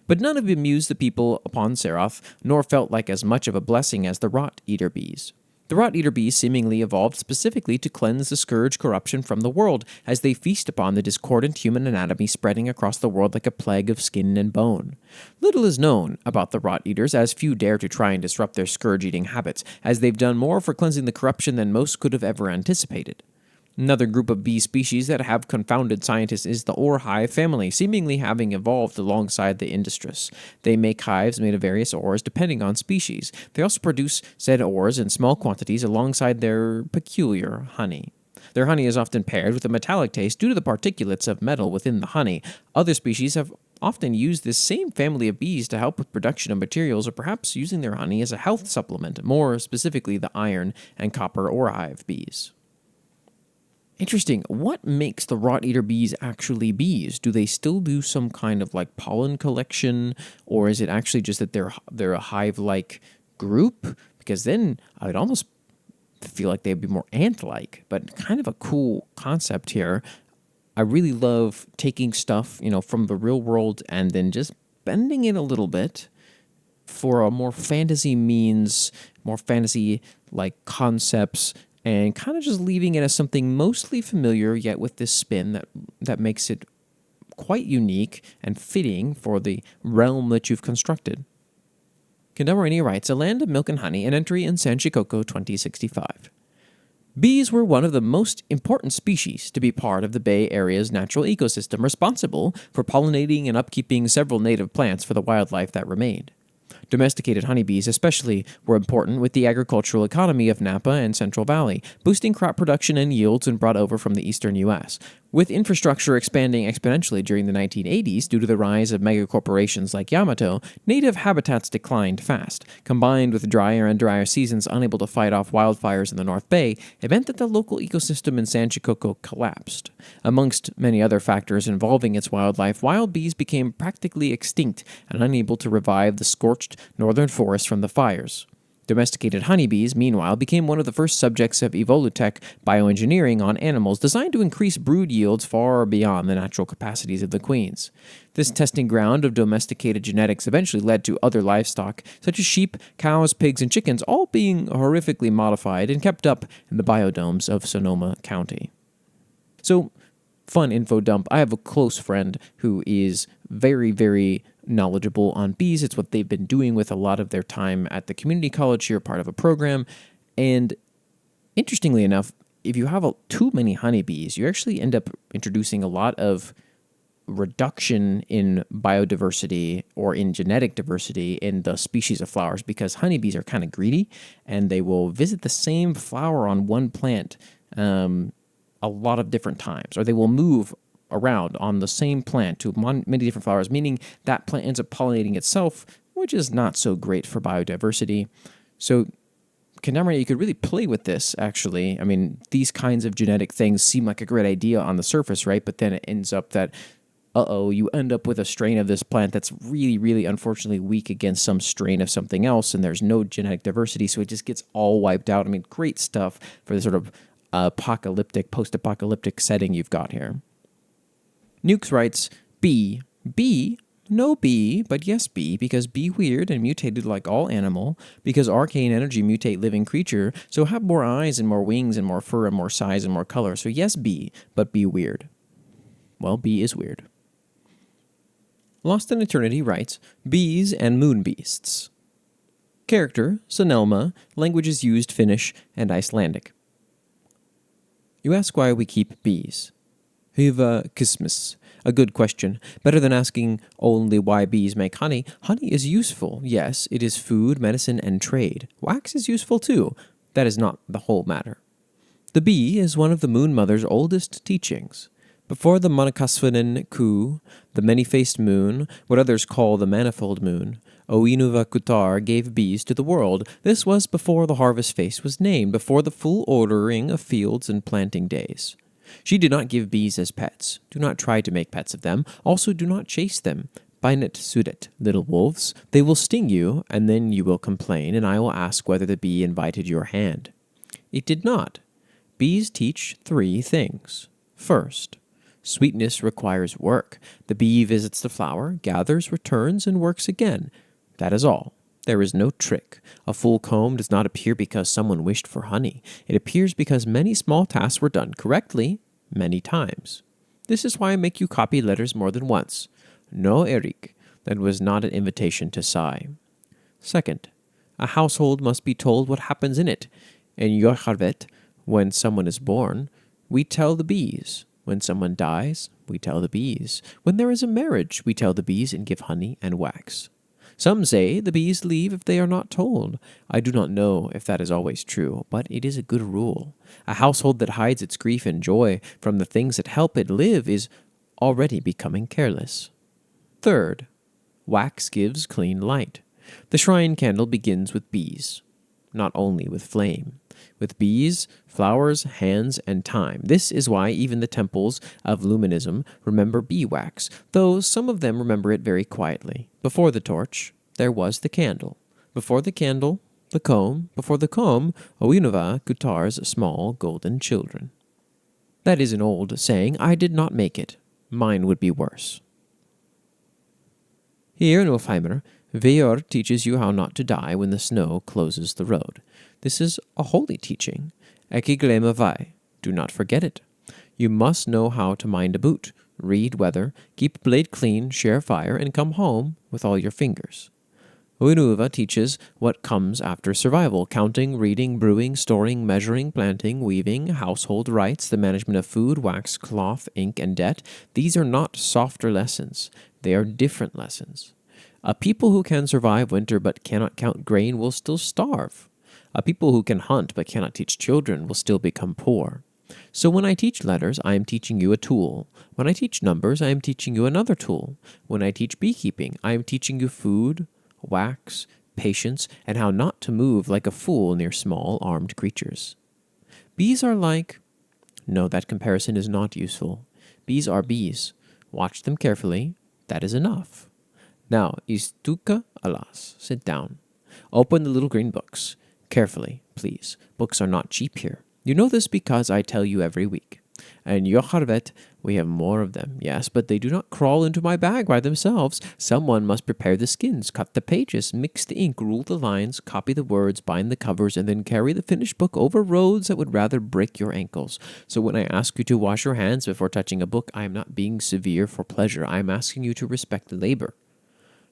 But none have amused the people upon Seroth, nor felt like as much of a blessing as the rot-eater bees. The rot-eater bees seemingly evolved specifically to cleanse the scourge corruption from the world, as they feast upon the discordant human anatomy spreading across the world like a plague of skin and bone. Little is known about the rot-eaters, as few dare to try and disrupt their scourge-eating habits, as they've done more for cleansing the corruption than most could have ever anticipated. Another group of bee species that have confounded scientists is the ore hive family, seemingly having evolved alongside the Industrus. They make hives made of various ores depending on species. They also produce said ores in small quantities alongside their peculiar honey. Their honey is often paired with a metallic taste due to the particulates of metal within the honey. Other species have often used this same family of bees to help with production of materials, or perhaps using their honey as a health supplement, more specifically the iron and copper ore hive bees. Interesting. What makes the rot-eater bees actually bees? Do they still do some kind of like pollen collection, or is it actually just that they're a hive-like group? Because then I would almost feel like they'd be more ant-like, but kind of a cool concept here. I really love taking stuff, from the real world and then just bending it a little bit for a more fantasy means, more fantasy-like concepts, and kind of just leaving it as something mostly familiar, yet with this spin that makes it quite unique and fitting for the realm that you've constructed. Kendamarania writes, A Land of Milk and Honey, an entry in San Shikoku 2065. Bees were one of the most important species to be part of the Bay Area's natural ecosystem, responsible for pollinating and upkeeping several native plants for the wildlife that remained. Domesticated honeybees especially were important with the agricultural economy of Napa and Central Valley, boosting crop production and yields when brought over from the eastern U.S. With infrastructure expanding exponentially during the 1980s due to the rise of megacorporations like Yamato, native habitats declined fast. Combined with drier and drier seasons unable to fight off wildfires in the North Bay, it meant that the local ecosystem in San Shikoku collapsed. Amongst many other factors involving its wildlife, wild bees became practically extinct and unable to revive the scorched northern forests from the fires. Domesticated honeybees, meanwhile, became one of the first subjects of evolutech bioengineering on animals designed to increase brood yields far beyond the natural capacities of the queens. This testing ground of domesticated genetics eventually led to other livestock, such as sheep, cows, pigs, and chickens, all being horrifically modified and kept up in the biodomes of Sonoma County. So, Fun info dump. I have a close friend who is very, very knowledgeable on bees. It's what they've been doing with a lot of their time at the community college here, part of a program. And interestingly enough, if you have too many honeybees, you actually end up introducing a lot of reduction in biodiversity or in genetic diversity in the species of flowers, because honeybees are kind of greedy and they will visit the same flower on one plant a lot of different times, or they will move around on the same plant to many different flowers, meaning that plant ends up pollinating itself, which is not so great for biodiversity. So Kendamarania, you could really play with this, actually. I mean, these kinds of genetic things seem like a great idea on the surface, right? But then it ends up that, you end up with a strain of this plant that's really, really unfortunately weak against some strain of something else, and there's no genetic diversity, so it just gets all wiped out. I mean, great stuff for the sort of post-apocalyptic setting you've got here. NYUX writes, B, no B, but yes B, because be weird and mutated like all animal, because arcane energy mutate living creature, so have more eyes and more wings and more fur and more size and more color. So yes B, but be weird. Well, B is weird. LostInEternity writes, bees and moon beasts. Character, Sonelma, languages used Finnish and Icelandic. You ask why we keep bees. Hyvä kysymys. A good question. Better than asking only why bees make honey. Honey is useful. Yes, it is food, medicine, and trade. Wax is useful too. That is not the whole matter. The bee is one of the Moon Mother's oldest teachings. Before the Monikasvanen Ku, the many-faced moon, what others call the manifold moon, Oinuva Kutar gave bees to the world. This was before the harvest face was named, before the full ordering of fields and planting days. She did not give bees as pets. Do not try to make pets of them. Also do not chase them. Bainet sudet, little wolves. They will sting you, and then you will complain, and I will ask whether the bee invited your hand. It did not. Bees teach 3 things. First, sweetness requires work. The bee visits the flower, gathers, returns, and works again. That is all. There is no trick. A full comb does not appear because someone wished for honey. It appears because many small tasks were done correctly many times. This is why I make you copy letters more than once. No, Eric, that was not an invitation to sigh. Second, a household must be told what happens in it. In Johannes, when someone is born, we tell the bees. When someone dies, we tell the bees. When there is a marriage, we tell the bees and give honey and wax. Some say the bees leave if they are not told. I do not know if that is always true, but it is a good rule. A household that hides its grief and joy from the things that help it live is already becoming careless. Third, wax gives clean light. The shrine candle begins with bees, not only with flame. With bees, flowers, hands, and time. This is why even the temples of Luminism remember bee wax, though some of them remember it very quietly. Before the torch, there was the candle. Before the candle, the comb. Before the comb, Oinuva Kutar's small golden children. That is an old saying. I did not make it. Mine would be worse. Here in Ulfheimer, Veor teaches you how not to die when the snow closes the road. This is a holy teaching. Ekki glema vai. Do not forget it. You must know how to mind a boot, read weather, keep blade clean, share fire, and come home with all your fingers. Oinuva teaches what comes after survival: counting, reading, brewing, storing, measuring, planting, weaving, household rights, the management of food, wax, cloth, ink, and debt. These are not softer lessons. They are different lessons. A people who can survive winter but cannot count grain will still starve. A people who can hunt but cannot teach children will still become poor. So when I teach letters, I am teaching you a tool. When I teach numbers, I am teaching you another tool. When I teach beekeeping, I am teaching you food, wax, patience, and how not to move like a fool near small armed creatures. Bees are like... No, that comparison is not useful. Bees are bees. Watch them carefully. That is enough. Now, istuka alas. Sit down. Open the little green books. Carefully, please. Books are not cheap here. You know this because I tell you every week. And Johannes, we have more of them, yes, but they do not crawl into my bag by themselves. Someone must prepare the skins, cut the pages, mix the ink, rule the lines, copy the words, bind the covers, and then carry the finished book over roads that would rather break your ankles. So when I ask you to wash your hands before touching a book, I am not being severe for pleasure. I am asking you to respect labor.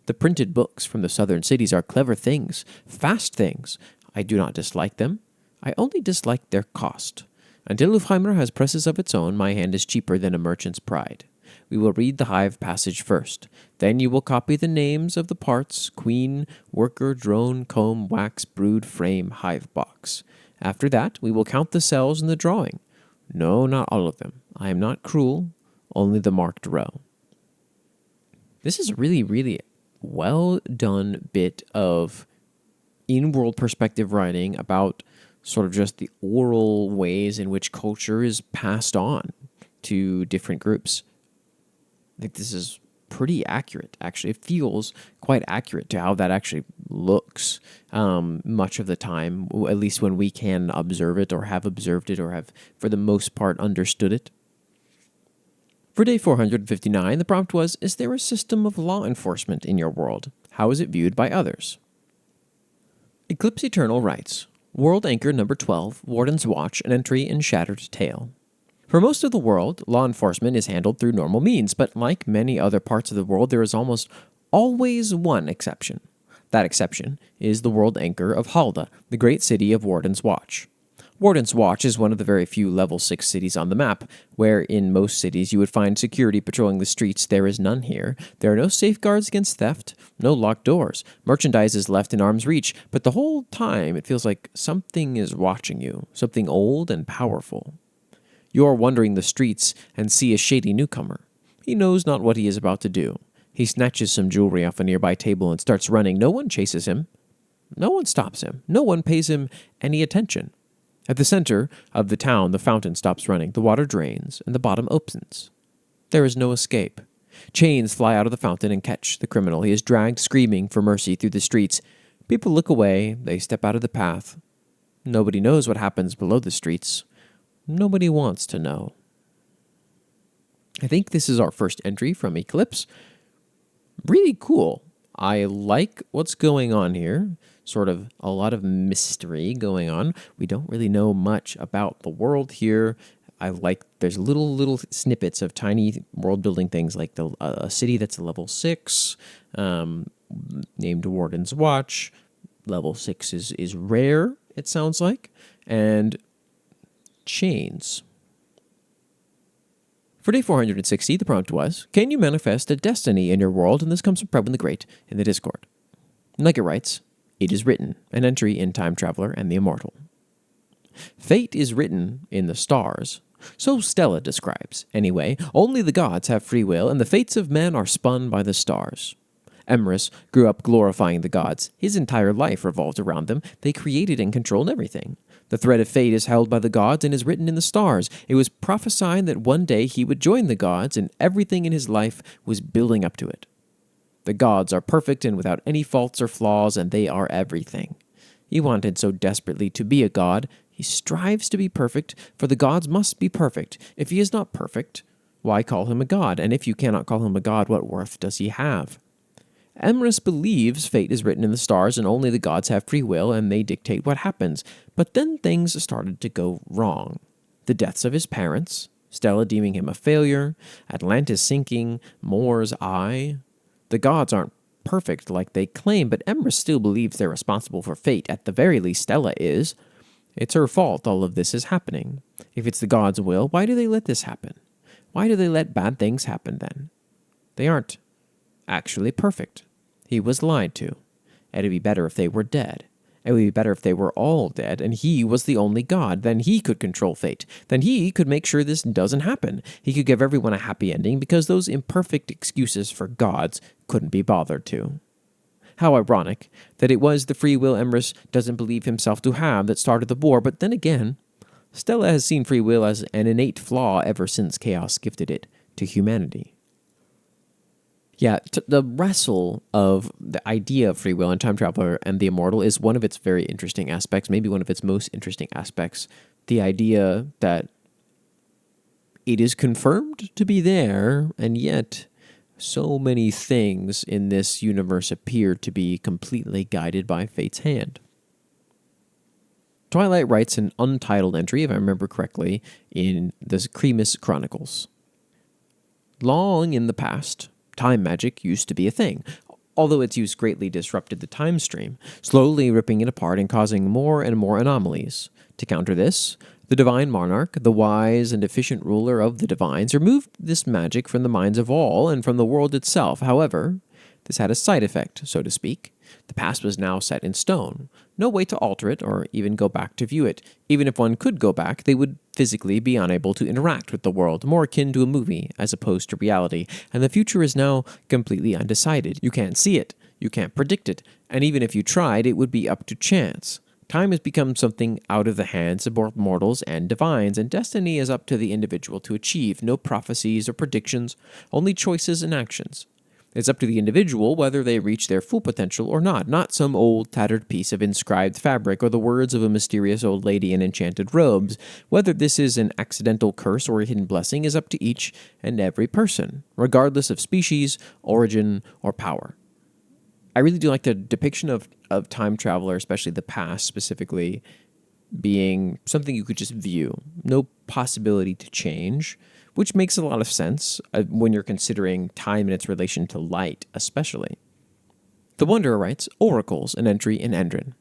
The printed books from the southern cities are clever things, fast things. I do not dislike them. I only dislike their cost. Until Ufheimer has presses of its own, my hand is cheaper than a merchant's pride. We will read the hive passage first. Then you will copy the names of the parts: queen, worker, drone, comb, wax, brood, frame, hive box. After that, we will count the cells in the drawing. No, not all of them. I am not cruel, only the marked row. This is a really, really well done bit of in-world perspective writing about sort of just the oral ways in which culture is passed on to different groups. I think this is pretty accurate, actually. It feels quite accurate to how that actually looks much of the time, at least when we can observe it or have observed it or have, for the most part, understood it. For day 459, the prompt was, is there a system of law enforcement in your world? How is it viewed by others? Eclipse Eternal writes, World Anchor number 12, Warden's Watch, an entry in Shattered Tale. For most of the world, law enforcement is handled through normal means, but like many other parts of the world, there is almost always one exception. That exception is the World Anchor of Halda, the great city of Warden's Watch. Warden's Watch is one of the very few level 6 cities on the map, where in most cities you would find security patrolling the streets. There is none here. There are no safeguards against theft, no locked doors. Merchandise is left in arm's reach, but the whole time it feels like something is watching you, something old and powerful. You are wandering the streets and see a shady newcomer. He knows not what he is about to do. He snatches some jewelry off a nearby table and starts running. No one chases him. No one stops him. No one pays him any attention. At the center of the town, the fountain stops running, the water drains, and the bottom opens. There is no escape. Chains fly out of the fountain and catch the criminal. He is dragged screaming for mercy through the streets. People look away. They step out of the path. Nobody knows what happens below the streets. Nobody wants to know. I think this is our first entry from Eclipse. Really cool. I like what's going on here. Sort of a lot of mystery going on. We don't really know much about the world here. There's little snippets of tiny world building things, like a city that's a level 6, named Warden's Watch. Level 6 is rare, it sounds like. And chains. For day 460, the prompt was, can you manifest a destiny in your world? And this comes from Probin the Great in the Discord. Nugget writes, it is written, an entry in Time Traveler and the Immortal. Fate is written in the stars. So Stella describes. Anyway, only the gods have free will, and the fates of men are spun by the stars. Emrys grew up glorifying the gods. His entire life revolved around them. They created and controlled everything. The thread of fate is held by the gods and is written in the stars. It was prophesied that one day he would join the gods, and everything in his life was building up to it. The gods are perfect and without any faults or flaws, and they are everything. He wanted so desperately to be a god. He strives to be perfect, for the gods must be perfect. If he is not perfect, why call him a god? And if you cannot call him a god, what worth does he have? Emrys believes fate is written in the stars and only the gods have free will and they dictate what happens. But then things started to go wrong. The deaths of his parents, Stella deeming him a failure, Atlantis sinking, Mor's eye. The gods aren't perfect like they claim, but Emrys still believes they're responsible for fate. At the very least, Stella is. It's her fault all of this is happening. If it's the gods' will, why do they let this happen? Why do they let bad things happen then? They aren't actually perfect. He was lied to. It'd be better if they were dead. It would be better if they were all dead, and he was the only god. Then he could control fate. Then he could make sure this doesn't happen. He could give everyone a happy ending because those imperfect excuses for gods couldn't be bothered to. How ironic that it was the free will Emrys doesn't believe himself to have that started the war, but then again, Stella has seen free will as an innate flaw ever since chaos gifted it to humanity. Yeah, the wrestle of the idea of free will in Time Traveler and the Immortal is one of its very interesting aspects, maybe one of its most interesting aspects. The idea that It is confirmed to be there, and yet so many things in this universe appear to be completely guided by fate's hand. Twilight writes an untitled entry, if I remember correctly, in the Cremus Chronicles. Long in the past, time magic used to be a thing, although its use greatly disrupted the time stream, slowly ripping it apart and causing more and more anomalies. To counter this, the divine monarch, the wise and efficient ruler of the divines, removed this magic from the minds of all and from the world itself. However, this had a side effect, so to speak. The past was now set in stone. No way to alter it or even go back to view it. Even if one could go back, they would physically be unable to interact with the world, more akin to a movie as opposed to reality. And the future is now completely undecided. You can't see it. You can't predict it. And even if you tried, it would be up to chance. Time has become something out of the hands of both mortals and divines, and destiny is up to the individual to achieve. No prophecies or predictions, only choices and actions. It's up to the individual whether they reach their full potential or not some old tattered piece of inscribed fabric or the words of a mysterious old lady in enchanted robes. Whether this is an accidental curse or a hidden blessing is up to each and every person, regardless of species, origin, or power. I really do like the depiction of time traveler, especially the past specifically, being something you could just view. No possibility to change, which makes a lot of sense when you're considering time and its relation to light, especially. The Wanderer writes, Oracles, an entry in Endrin.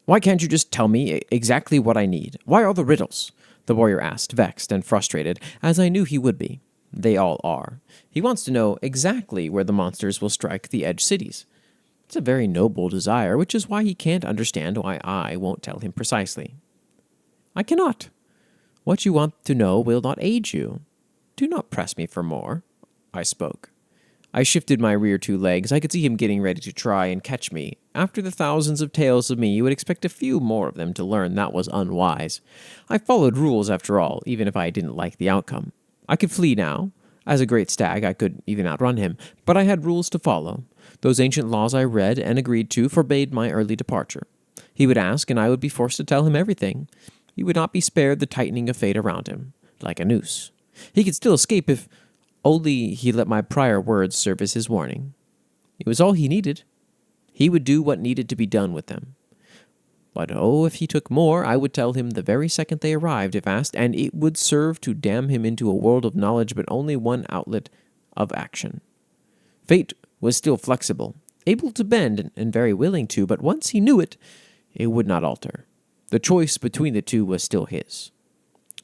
Why can't you just tell me exactly what I need? Why all the riddles? The warrior asked, vexed and frustrated, as I knew he would be. They all are. He wants to know exactly where the monsters will strike the edge cities. It's a very noble desire, which is why he can't understand why I won't tell him precisely. I cannot. What you want to know will not aid you. Do not press me for more. I spoke. I shifted my rear two legs. I could see him getting ready to try and catch me. After the thousands of tales of me, you would expect a few more of them to learn that was unwise. I followed rules after all, even if I didn't like the outcome. I could flee now. As a great stag, I could even outrun him, but I had rules to follow. Those ancient laws I read and agreed to forbade my early departure. He would ask, and I would be forced to tell him everything. He would not be spared the tightening of fate around him, like a noose. He could still escape if only he let my prior words serve as his warning. It was all he needed. He would do what needed to be done with them. But if he took more, I would tell him the very second they arrived if asked, and it would serve to damn him into a world of knowledge but only one outlet of action. Fate was still flexible, able to bend and very willing to, but once he knew it, it would not alter. The choice between the two was still his.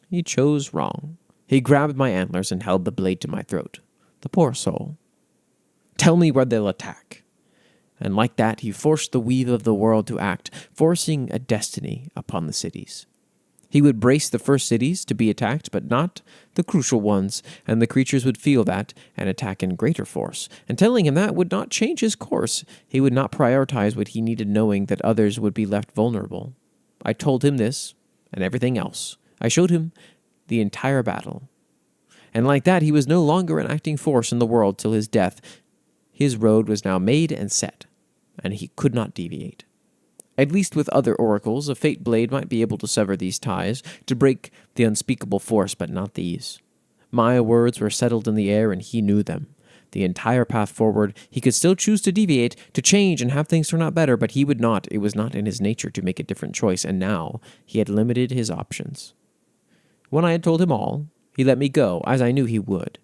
He chose wrong. He grabbed my antlers and held the blade to my throat. The poor soul. Tell me where they'll attack. And like that, he forced the weave of the world to act, forcing a destiny upon the cities. He would brace the first cities to be attacked, but not the crucial ones, and the creatures would feel that and attack in greater force. And telling him that would not change his course. He would not prioritize what he needed, knowing that others would be left vulnerable. I told him this, and everything else. I showed him the entire battle. And like that, he was no longer an acting force in the world till his death. His road was now made and set, and he could not deviate. At least with other oracles, a fate blade might be able to sever these ties, to break the unspeakable force, but not these. My words were settled in the air, and he knew them. The entire path forward, he could still choose to deviate, to change and have things turn out better, but he would not. It was not in his nature to make a different choice, and now he had limited his options. When I had told him all, he let me go, as I knew he would.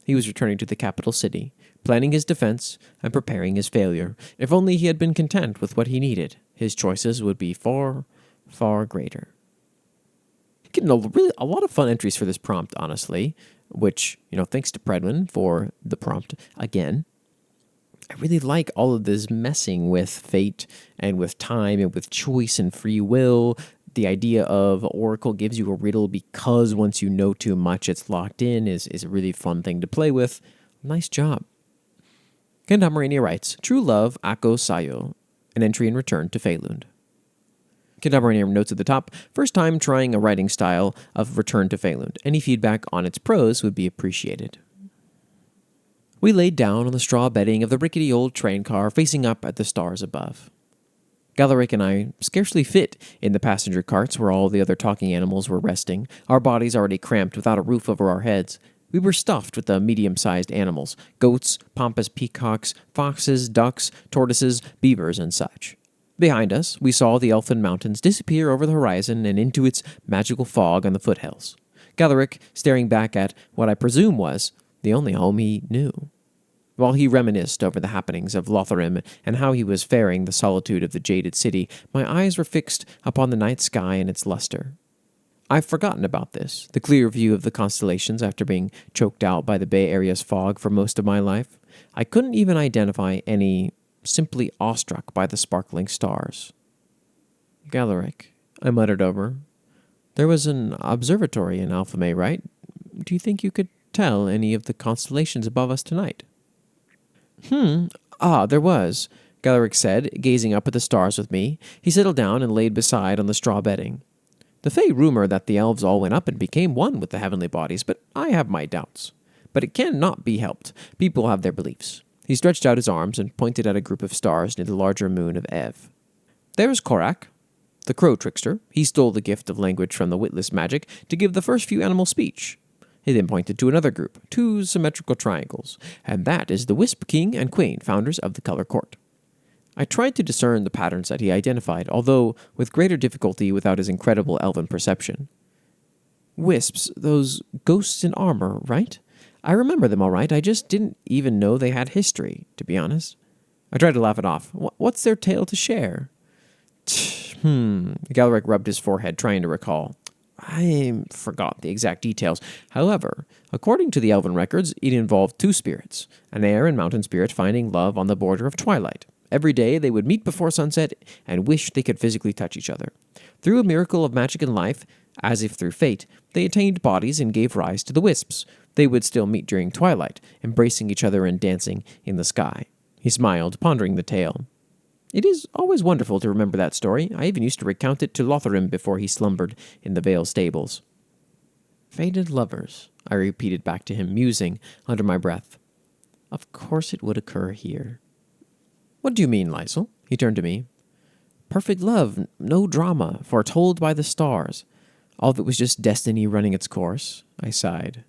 He was returning to the capital city, planning his defense and preparing his failure. If only he had been content with what he needed, his choices would be far, far greater. Getting a lot of fun entries for this prompt, honestly, which, thanks to Predwin for the prompt again. I really like all of this messing with fate and with time and with choice and free will. The idea of Oracle gives you a riddle because once you know too much, it's locked in is a really fun thing to play with. Nice job. Kendamarania writes, True Love, Ako Sayo, an entry in return to Feylund. Kendamarania notes at the top, first time trying a writing style of Return to Feylund. Any feedback on its prose would be appreciated. We laid down on the straw bedding of the rickety old train car, facing up at the stars above. Galaric and I scarcely fit in the passenger carts where all the other talking animals were resting, our bodies already cramped without a roof over our heads. We were stuffed with the medium-sized animals, goats, pampas peacocks, foxes, ducks, tortoises, beavers, and such. Behind us, we saw the Elfin Mountains disappear over the horizon and into its magical fog on the foothills. Galaric staring back at what I presume was the only home he knew. While he reminisced over the happenings of Lotharim and how he was faring the solitude of the jaded city, my eyes were fixed upon the night sky and its luster. I've forgotten about this, the clear view of the constellations after being choked out by the Bay Area's fog for most of my life. I couldn't even identify any, simply awestruck by the sparkling stars. Galaric, I muttered over. There was an observatory in Alphamay, right? Do you think you could tell any of the constellations above us tonight? There was, Galaric said, gazing up at the stars with me. He settled down and laid beside on the straw bedding. The Fae rumor that the elves all went up and became one with the heavenly bodies, but I have my doubts. But it cannot be helped. People have their beliefs. He stretched out his arms and pointed at a group of stars near the larger moon of Ev. There's Korak, the crow trickster. He stole the gift of language from the witless magic to give the first few animals speech. He then pointed to another group, 2 symmetrical triangles, and that is the Wisp King and Queen, founders of the Color Court. I tried to discern the patterns that he identified, although with greater difficulty without his incredible elven perception. Wisps, those ghosts in armor, right? I remember them all right, I just didn't even know they had history, to be honest. I tried to laugh it off. What's their tale to share? Galaric rubbed his forehead, trying to recall. I forgot the exact details. However, according to the elven records, it involved 2 spirits, an air and mountain spirit finding love on the border of Twilight. Every day they would meet before sunset and wish they could physically touch each other. Through a miracle of magic and life, as if through fate, they attained bodies and gave rise to the wisps. They would still meet during twilight, embracing each other and dancing in the sky. He smiled, pondering the tale. It is always wonderful to remember that story. I even used to recount it to Lotharim before he slumbered in the Vale stables. Fated lovers, I repeated back to him, musing under my breath. Of course it would occur here. What do you mean, Lysel? He turned to me. Perfect love, no drama, foretold by the stars. All of it was just destiny running its course, I sighed.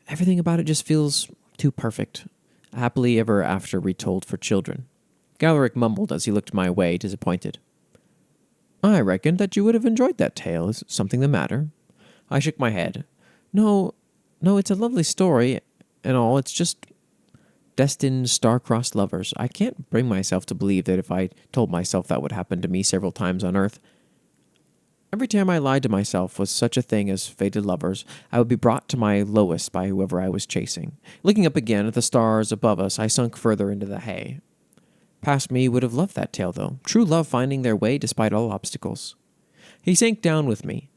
Everything about it just feels too perfect. Happily ever after retold for children. Galaric mumbled as he looked my way, disappointed. I reckoned that you would have enjoyed that tale. Is something the matter? I shook my head. No, it's a lovely story and all. It's just destined star-crossed lovers. I can't bring myself to believe that if I told myself that would happen to me several times on Earth. Every time I lied to myself was such a thing as fated lovers, I would be brought to my lowest by whoever I was chasing. Looking up again at the stars above us, I sunk further into the hay. Past me would have loved that tale, though. True love finding their way despite all obstacles. He sank down with me,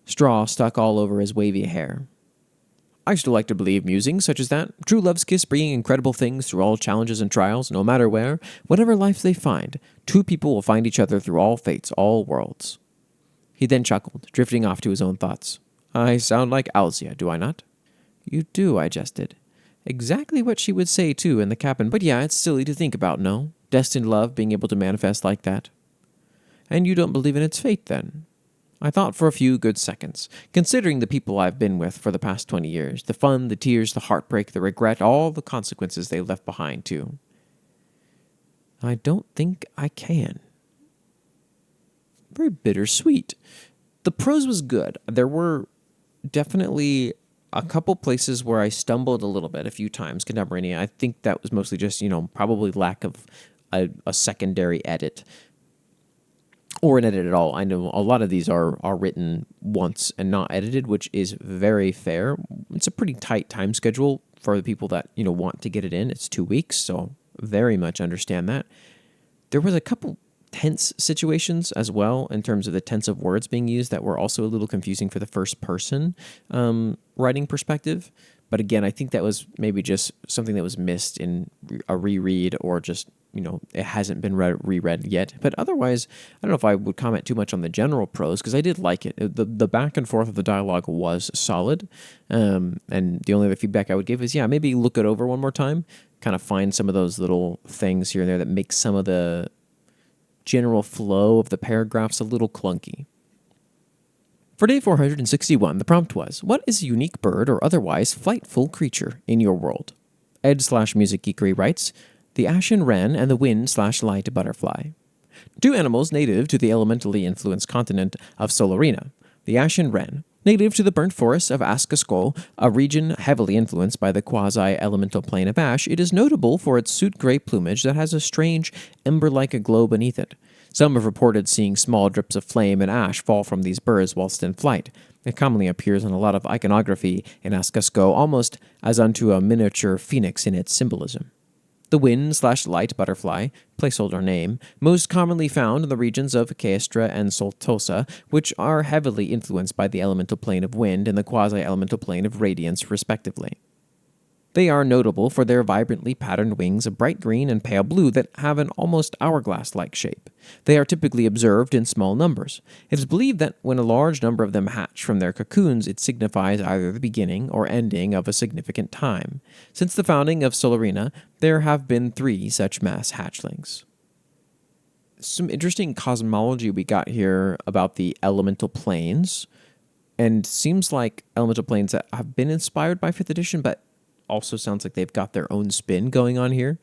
straw stuck all over his wavy hair. I still like to believe musings such as that. True love's kiss bringing incredible things through all challenges and trials, no matter where, whatever life they find. 2 people will find each other through all fates, all worlds. He then chuckled, drifting off to his own thoughts. I sound like Alzia, do I not? You do, I jested. Exactly what she would say, too, in the cabin, but yeah, it's silly to think about, no? Destined love being able to manifest like that. And you don't believe in its fate, then? I thought for a few good seconds, considering the people I've been with for the past 20 years, the fun, the tears, the heartbreak, the regret, all the consequences they left behind, too. I don't think I can. Very bittersweet. The prose was good. There were definitely a couple places where I stumbled a little bit a few times. Kendamarania, I think that was mostly just, probably lack of a secondary edit. Or an edit at all. I know a lot of these are written once and not edited, which is very fair. It's a pretty tight time schedule for the people that, want to get it in. It's 2 weeks, so very much understand that. There was a couple tense situations as well in terms of the tense of words being used that were also a little confusing for the first person writing perspective. But again, I think that was maybe just something that was missed in a reread or just, it hasn't been reread yet. But otherwise, I don't know if I would comment too much on the general prose because I did like it. The back and forth of the dialogue was solid. And the only other feedback I would give is, maybe look it over one more time, kind of find some of those little things here and there that make some of the general flow of the paragraph's a little clunky. For day 461, the prompt was, what is a unique bird or otherwise flightful creature in your world? Ed/Music Geekery writes, the ashen wren and the wind/light butterfly. Two animals native to the elementally influenced continent of Solarina. The ashen wren, native to the burnt forests of Askaskol, a region heavily influenced by the quasi-elemental plane of ash, it is notable for its soot-gray plumage that has a strange, ember-like glow beneath it. Some have reported seeing small drips of flame and ash fall from these birds whilst in flight. It commonly appears in a lot of iconography in Askasko, almost as unto a miniature phoenix in its symbolism. The wind/light butterfly, placeholder name, most commonly found in the regions of Caestra and Soltosa, which are heavily influenced by the elemental plane of wind and the quasi-elemental plane of radiance, respectively. They are notable for their vibrantly patterned wings of bright green and pale blue that have an almost hourglass-like shape. They are typically observed in small numbers. It is believed that when a large number of them hatch from their cocoons, it signifies either the beginning or ending of a significant time. Since the founding of Solarina, there have been 3 such mass hatchlings. Some interesting cosmology we got here about the elemental planes, and seems like elemental planes that have been inspired by 5th edition, but also sounds like they've got their own spin going on here.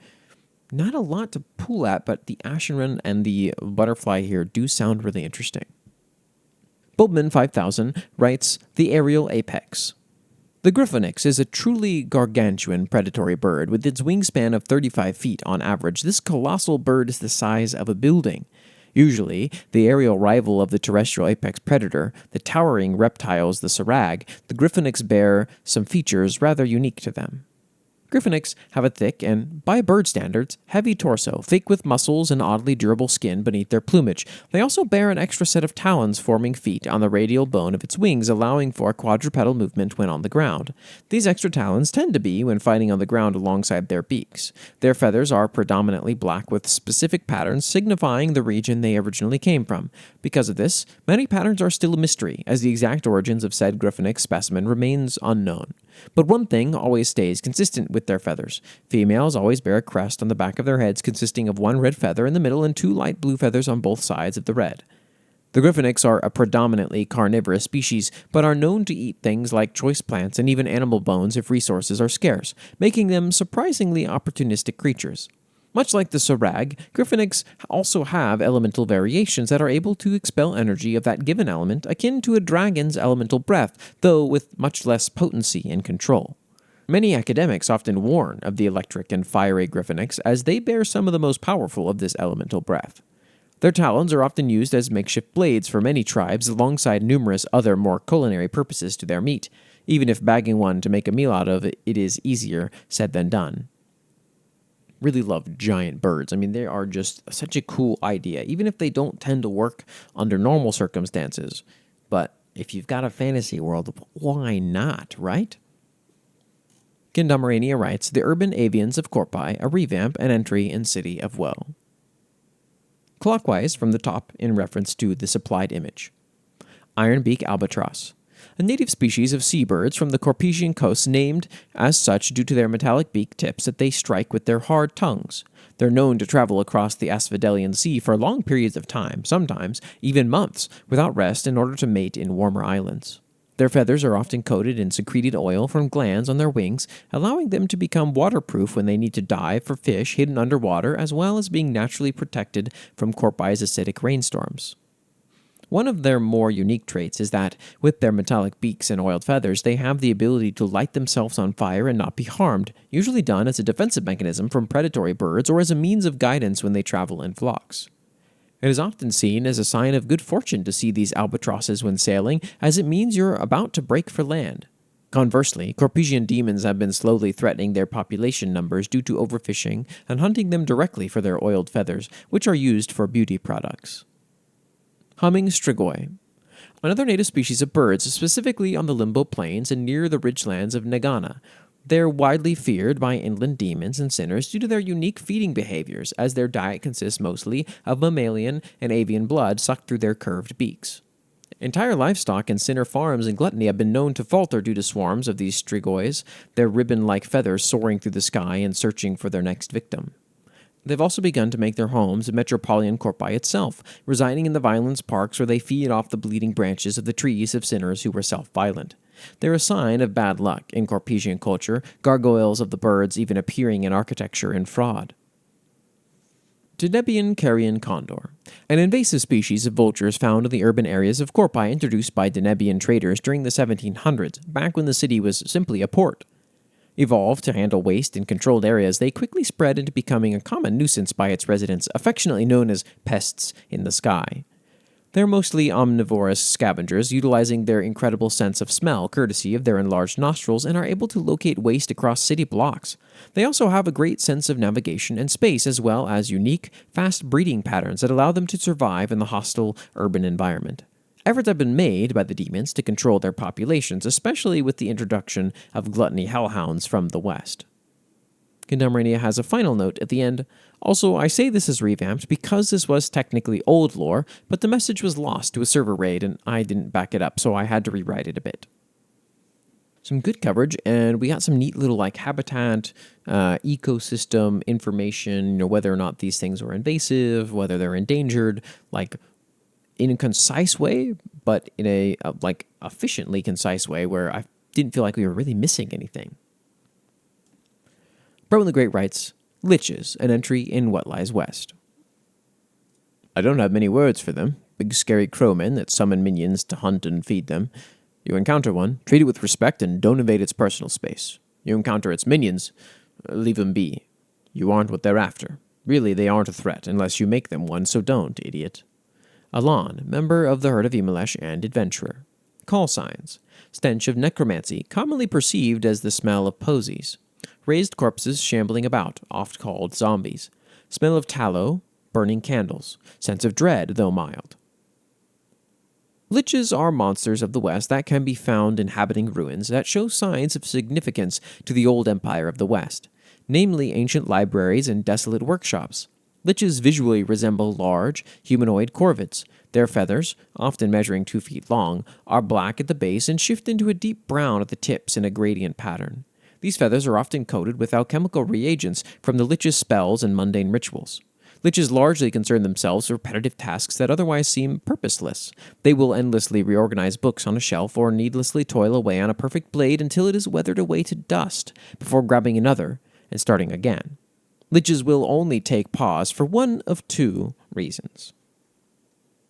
Not a lot to pull at, but the ashen wren and the butterfly here do sound really interesting. Bulbman 5000 writes, the aerial apex. The Griffonix is a truly gargantuan predatory bird. With its wingspan of 35 feet on average, this colossal bird is the size of a building. Usually, the aerial rival of the terrestrial apex predator, the towering reptiles, the sarag, the Griffonix bear some features rather unique to them. Griffonix have a thick and, by bird standards, heavy torso, thick with muscles and oddly durable skin beneath their plumage. They also bear an extra set of talons forming feet on the radial bone of its wings, allowing for quadrupedal movement when on the ground. These extra talons tend to be when fighting on the ground alongside their beaks. Their feathers are predominantly black with specific patterns signifying the region they originally came from. Because of this, many patterns are still a mystery, as the exact origins of said Griffonix specimen remains unknown. But one thing always stays consistent with their feathers. Females always bear a crest on the back of their heads consisting of 1 red feather in the middle and 2 light blue feathers on both sides of the red. The Griffonix are a predominantly carnivorous species, but are known to eat things like choice plants and even animal bones if resources are scarce, making them surprisingly opportunistic creatures. Much like the sarag, Griffonix also have elemental variations that are able to expel energy of that given element, akin to a dragon's elemental breath, though with much less potency and control. Many academics often warn of the electric and fiery Griffonix, as they bear some of the most powerful of this elemental breath. Their talons are often used as makeshift blades for many tribes, alongside numerous other more culinary purposes to their meat. Even if bagging one to make a meal out of it is easier said than done. Really love giant birds. I mean, they are just such a cool idea, even if they don't tend to work under normal circumstances. But if you've got a fantasy world, why not, right? Kendamarania writes, the Urban Avians of Corpi, a revamp and entry in City of Woe. Clockwise from the top in reference to the supplied image. Ironbeak albatross. A native species of seabirds from the Carpathian coast named as such due to their metallic beak tips that they strike with their hard tongues. They're known to travel across the Asphodelian Sea for long periods of time, sometimes even months, without rest in order to mate in warmer islands. Their feathers are often coated in secreted oil from glands on their wings, allowing them to become waterproof when they need to dive for fish hidden underwater, as well as being naturally protected from Corpi's acidic rainstorms. One of their more unique traits is that, with their metallic beaks and oiled feathers, they have the ability to light themselves on fire and not be harmed, usually done as a defensive mechanism from predatory birds or as a means of guidance when they travel in flocks. It is often seen as a sign of good fortune to see these albatrosses when sailing, as it means you're about to break for land. Conversely, Carpathian demons have been slowly threatening their population numbers due to overfishing and hunting them directly for their oiled feathers, which are used for beauty products. Humming strigoi. Another native species of birds, specifically on the Limbo Plains and near the ridgelands of Nagana. They're widely feared by inland demons and sinners due to their unique feeding behaviors, as their diet consists mostly of mammalian and avian blood sucked through their curved beaks. Entire livestock and sinner farms in Gluttony have been known to falter due to swarms of these strigois, their ribbon-like feathers soaring through the sky and searching for their next victim. They've also begun to make their homes in Metropolitan Corpi itself, residing in the violence parks where they feed off the bleeding branches of the trees of sinners who were self-violent. They're a sign of bad luck in Corpesian culture, gargoyles of the birds even appearing in architecture and fraud. Denebian carrion condor, an invasive species of vultures found in the urban areas of Corpi introduced by Denebian traders during the 1700s, back when the city was simply a port. Evolved to handle waste in controlled areas, they quickly spread into becoming a common nuisance by its residents, affectionately known as pests in the sky. They're mostly omnivorous scavengers, utilizing their incredible sense of smell courtesy of their enlarged nostrils, and are able to locate waste across city blocks. They also have a great sense of navigation and space, as well as unique, fast breeding patterns that allow them to survive in the hostile urban environment. Efforts have been made by the demons to control their populations, especially with the introduction of gluttony hellhounds from the west. Kendamarania has a final note at the end. Also, I say this is revamped because this was technically old lore, but the message was lost to a server raid and I didn't back it up, so I had to rewrite it a bit. Some good coverage, and we got some neat little habitat, ecosystem information, whether or not these things are invasive, whether they're endangered, in a concise way, but in a efficiently concise way where I didn't feel like we were really missing anything. Bro in the Great writes, Liches, an entry in What Lies West. I don't have many words for them, big scary crowmen that summon minions to hunt and feed them. You encounter one, treat it with respect and don't invade its personal space. You encounter its minions, leave them be. You aren't what they're after. Really, they aren't a threat unless you make them one, so don't, idiot. Alan, member of the Herd of Imalesh and adventurer. Call signs. Stench of necromancy, commonly perceived as the smell of posies. Raised corpses shambling about, oft called zombies. Smell of tallow, burning candles. Sense of dread, though mild. Liches are monsters of the West that can be found inhabiting ruins that show signs of significance to the old empire of the West, namely ancient libraries and desolate workshops. Liches visually resemble large, humanoid corvids. Their feathers, often measuring 2 feet long, are black at the base and shift into a deep brown at the tips in a gradient pattern. These feathers are often coated with alchemical reagents from the Liches' spells and mundane rituals. Liches largely concern themselves with repetitive tasks that otherwise seem purposeless. They will endlessly reorganize books on a shelf or needlessly toil away on a perfect blade until it is weathered away to dust, before grabbing another and starting again. Liches will only take pause for one of 2 reasons.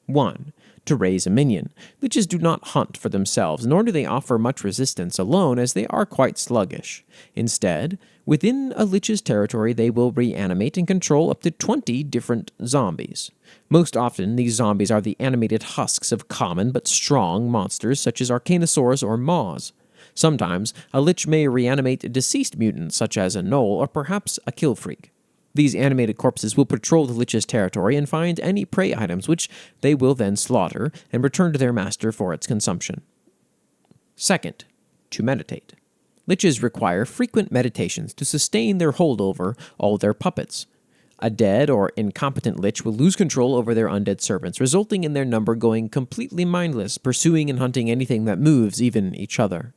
1. To raise a minion. Liches do not hunt for themselves, nor do they offer much resistance alone, as they are quite sluggish. Instead, within a Lich's territory, they will reanimate and control up to 20 different zombies. Most often, these zombies are the animated husks of common but strong monsters such as Arcanosaurs or Maws. Sometimes, a Lich may reanimate deceased mutants such as a Gnoll or perhaps a Killfreak. These animated corpses will patrol the Lich's territory and find any prey items, which they will then slaughter and return to their master for its consumption. Second, to meditate. Liches require frequent meditations to sustain their hold over all their puppets. A dead or incompetent Lich will lose control over their undead servants, resulting in their number going completely mindless, pursuing and hunting anything that moves, even each other.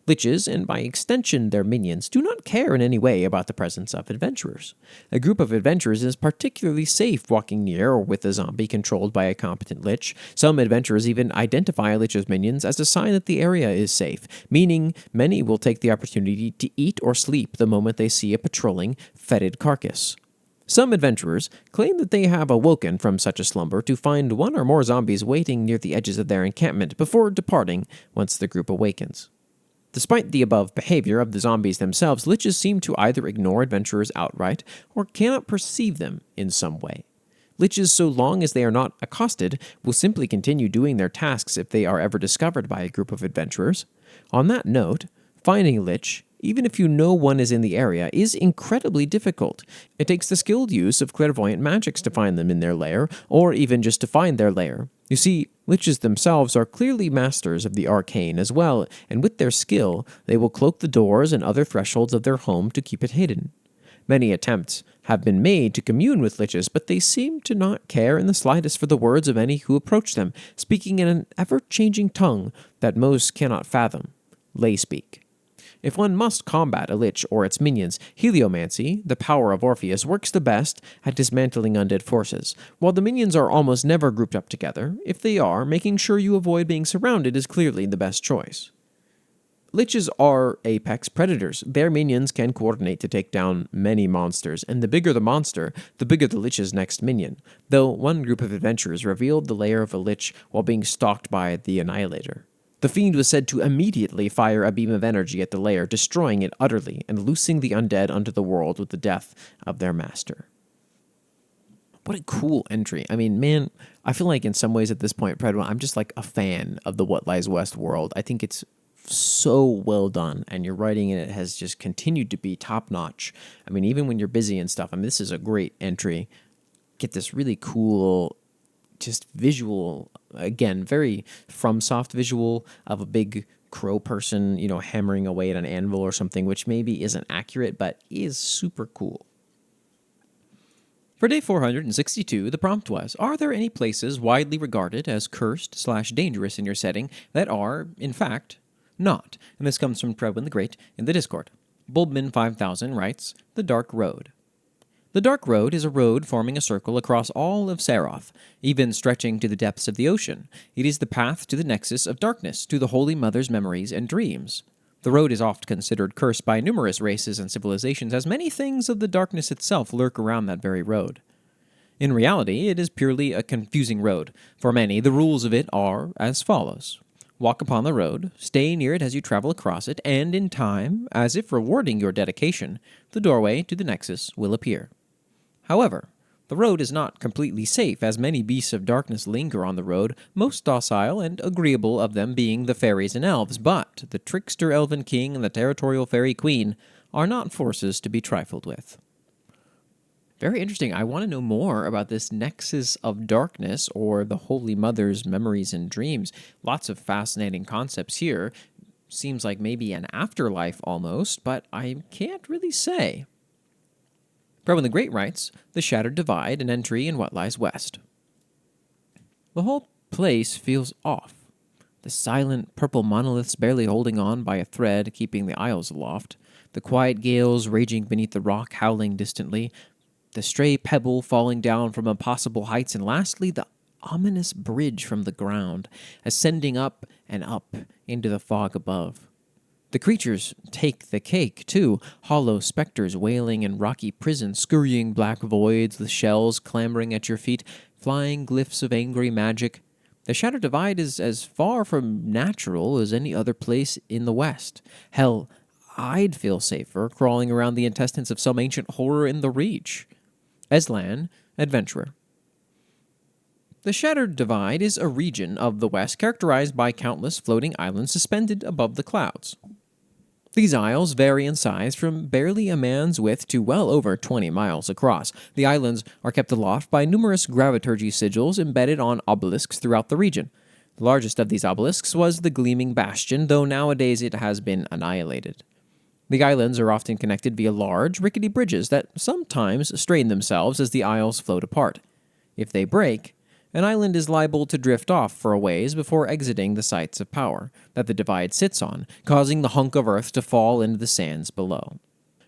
Liches, and by extension their minions, do not care in any way about the presence of adventurers. A group of adventurers is particularly safe walking near or with a zombie controlled by a competent Lich. Some adventurers even identify Lich's minions as a sign that the area is safe, meaning many will take the opportunity to eat or sleep the moment they see a patrolling, fetid carcass. Some adventurers claim that they have awoken from such a slumber to find one or more zombies waiting near the edges of their encampment before departing once the group awakens. Despite the above behavior of the zombies themselves, Liches seem to either ignore adventurers outright or cannot perceive them in some way. Liches, so long as they are not accosted, will simply continue doing their tasks if they are ever discovered by a group of adventurers. On that note, finding a Lich, even if you know one is in the area, is incredibly difficult. It takes the skilled use of clairvoyant magics to find them in their lair, or even just to find their lair. You see, Liches themselves are clearly masters of the arcane as well, and with their skill, they will cloak the doors and other thresholds of their home to keep it hidden. Many attempts have been made to commune with Liches, but they seem to not care in the slightest for the words of any who approach them, speaking in an ever-changing tongue that most cannot fathom, lay speak. If one must combat a lich or its minions, heliomancy, the power of Orpheus, works the best at dismantling undead forces. While the minions are almost never grouped up together, if they are, making sure you avoid being surrounded is clearly the best choice. Liches are apex predators. Their minions can coordinate to take down many monsters, and the bigger the monster, the bigger the lich's next minion, though one group of adventurers revealed the lair of a lich while being stalked by the Annihilator. The fiend was said to immediately fire a beam of energy at the lair, destroying it utterly and loosing the undead onto the world with the death of their master. What a cool entry. I mean, man, I feel like in some ways at this point, Predwell, I'm just like a fan of the What Lies West world. I think it's so well done, and your writing in it has just continued to be top-notch. I mean, even when you're busy and stuff, I mean, this is a great entry. Get this really cool, just visual, again, very FromSoft visual of a big crow person, hammering away at an anvil or something, which maybe isn't accurate, but is super cool. For day 462, the prompt was, are there any places widely regarded as cursed/dangerous in your setting that are, in fact, not? And this comes from Predwin the Great in the Discord. Bulbman5000 writes, The Dark Road. The Dark Road is a road forming a circle across all of Saroth, even stretching to the depths of the ocean. It is the path to the nexus of darkness, to the Holy Mother's memories and dreams. The road is oft considered cursed by numerous races and civilizations, as many things of the darkness itself lurk around that very road. In reality, it is purely a confusing road. For many, the rules of it are as follows. Walk upon the road, stay near it as you travel across it, and in time, as if rewarding your dedication, the doorway to the nexus will appear. However, the road is not completely safe, as many beasts of darkness linger on the road, most docile and agreeable of them being the fairies and elves, but the trickster elven king and the territorial fairy queen are not forces to be trifled with. Very interesting. I want to know more about this nexus of darkness, or the Holy Mother's memories and dreams. Lots of fascinating concepts here. Seems like maybe an afterlife almost, but I can't really say. Predwin the Great writes, The Shattered Divide, an entry in What Lies West. The whole place feels off. The silent purple monoliths barely holding on by a thread, keeping the aisles aloft. The quiet gales raging beneath the rock, howling distantly. The stray pebble falling down from impossible heights, and lastly, the ominous bridge from the ground, ascending up and up into the fog above. The creatures take the cake, too, hollow specters wailing in rocky prisons, scurrying black voids with shells clambering at your feet, flying glyphs of angry magic. The Shattered Divide is as far from natural as any other place in the West. Hell, I'd feel safer crawling around the intestines of some ancient horror in the Reach. Eslan, Adventurer. The Shattered Divide is a region of the West characterized by countless floating islands suspended above the clouds. These isles vary in size from barely a man's width to well over 20 miles across. The islands are kept aloft by numerous graviturgy sigils embedded on obelisks throughout the region. The largest of these obelisks was the Gleaming Bastion, though nowadays it has been annihilated. The islands are often connected via large, rickety bridges that sometimes strain themselves as the isles float apart. If they break, an island is liable to drift off for a ways before exiting the sites of power that the divide sits on, causing the hunk of earth to fall into the sands below.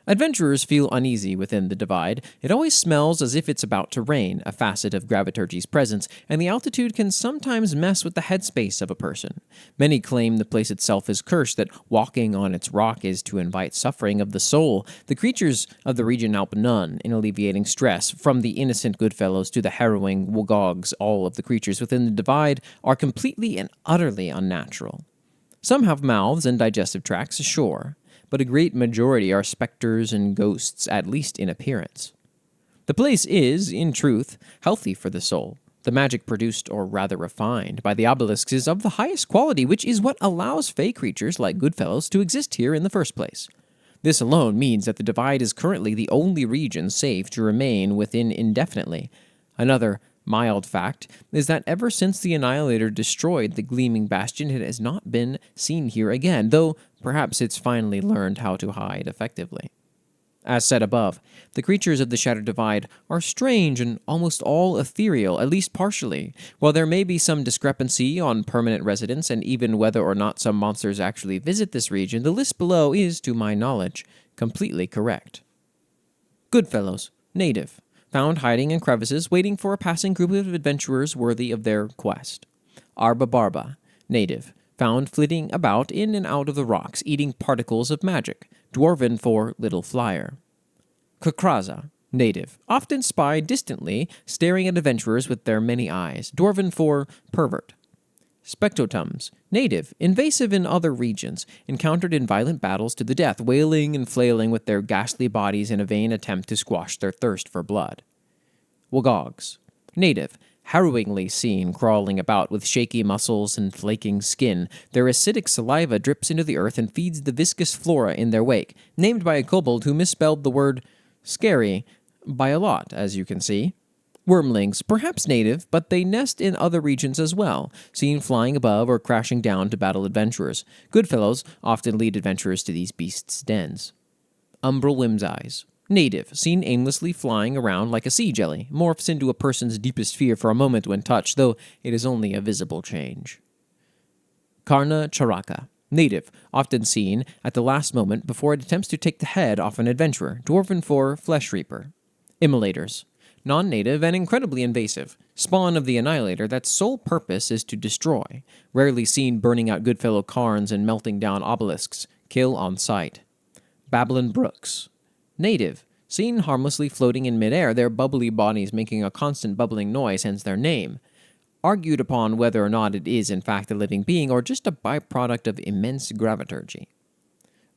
Adventurers feel uneasy within the divide. It always smells as if it's about to rain, a facet of graviturgy's presence, and the altitude can sometimes mess with the headspace of a person. Many claim the place itself is cursed, that walking on its rock is to invite suffering of the soul. The creatures of the region help none in alleviating stress. From the innocent goodfellows to the harrowing wogogs, all of the creatures within the divide are completely and utterly unnatural. Some have mouths and digestive tracts, sure, but a great majority are specters and ghosts, at least in appearance. The place is, in truth, healthy for the soul. The magic produced, or rather refined, by the obelisks is of the highest quality, which is what allows fey creatures like Goodfellows to exist here in the first place. This alone means that the divide is currently the only region safe to remain within indefinitely. Another mild fact is that ever since the Annihilator destroyed the Gleaming Bastion, it has not been seen here again, though perhaps it's finally learned how to hide effectively. As said above, the creatures of the Shattered Divide are strange and almost all ethereal, at least partially. While there may be some discrepancy on permanent residence and even whether or not some monsters actually visit this region, the list below is, to my knowledge, completely correct. Goodfellows, native, found hiding in crevices waiting for a passing group of adventurers worthy of their quest. Arba Barba, native, found flitting about in and out of the rocks, eating particles of magic, dwarven for little flyer. Kakraza, native, often spy distantly, staring at adventurers with their many eyes, dwarven for pervert. Spectotums, native, invasive in other regions, encountered in violent battles to the death, wailing and flailing with their ghastly bodies in a vain attempt to squash their thirst for blood. Wogogs, native, harrowingly seen crawling about with shaky muscles and flaking skin. Their acidic saliva drips into the earth and feeds the viscous flora in their wake, named by a kobold who misspelled the word scary by a lot, as you can see. Wormlings, perhaps native, but they nest in other regions as well, seen flying above or crashing down to battle adventurers. Goodfellows often lead adventurers to these beasts' dens. Umbral Whimseyes, native, seen aimlessly flying around like a sea jelly, morphs into a person's deepest fear for a moment when touched, though it is only a visible change. Karna Charaka, native, often seen at the last moment before it attempts to take the head off an adventurer, dwarven for flesh reaper. Immolators, non-native and incredibly invasive, spawn of the Annihilator that's sole purpose is to destroy, rarely seen burning out Goodfellow cairns and melting down obelisks, kill on sight. Babylon Brooks, native, seen harmlessly floating in midair, their bubbly bodies making a constant bubbling noise, hence their name. Argued upon whether or not it is in fact a living being or just a byproduct of immense graviturgy.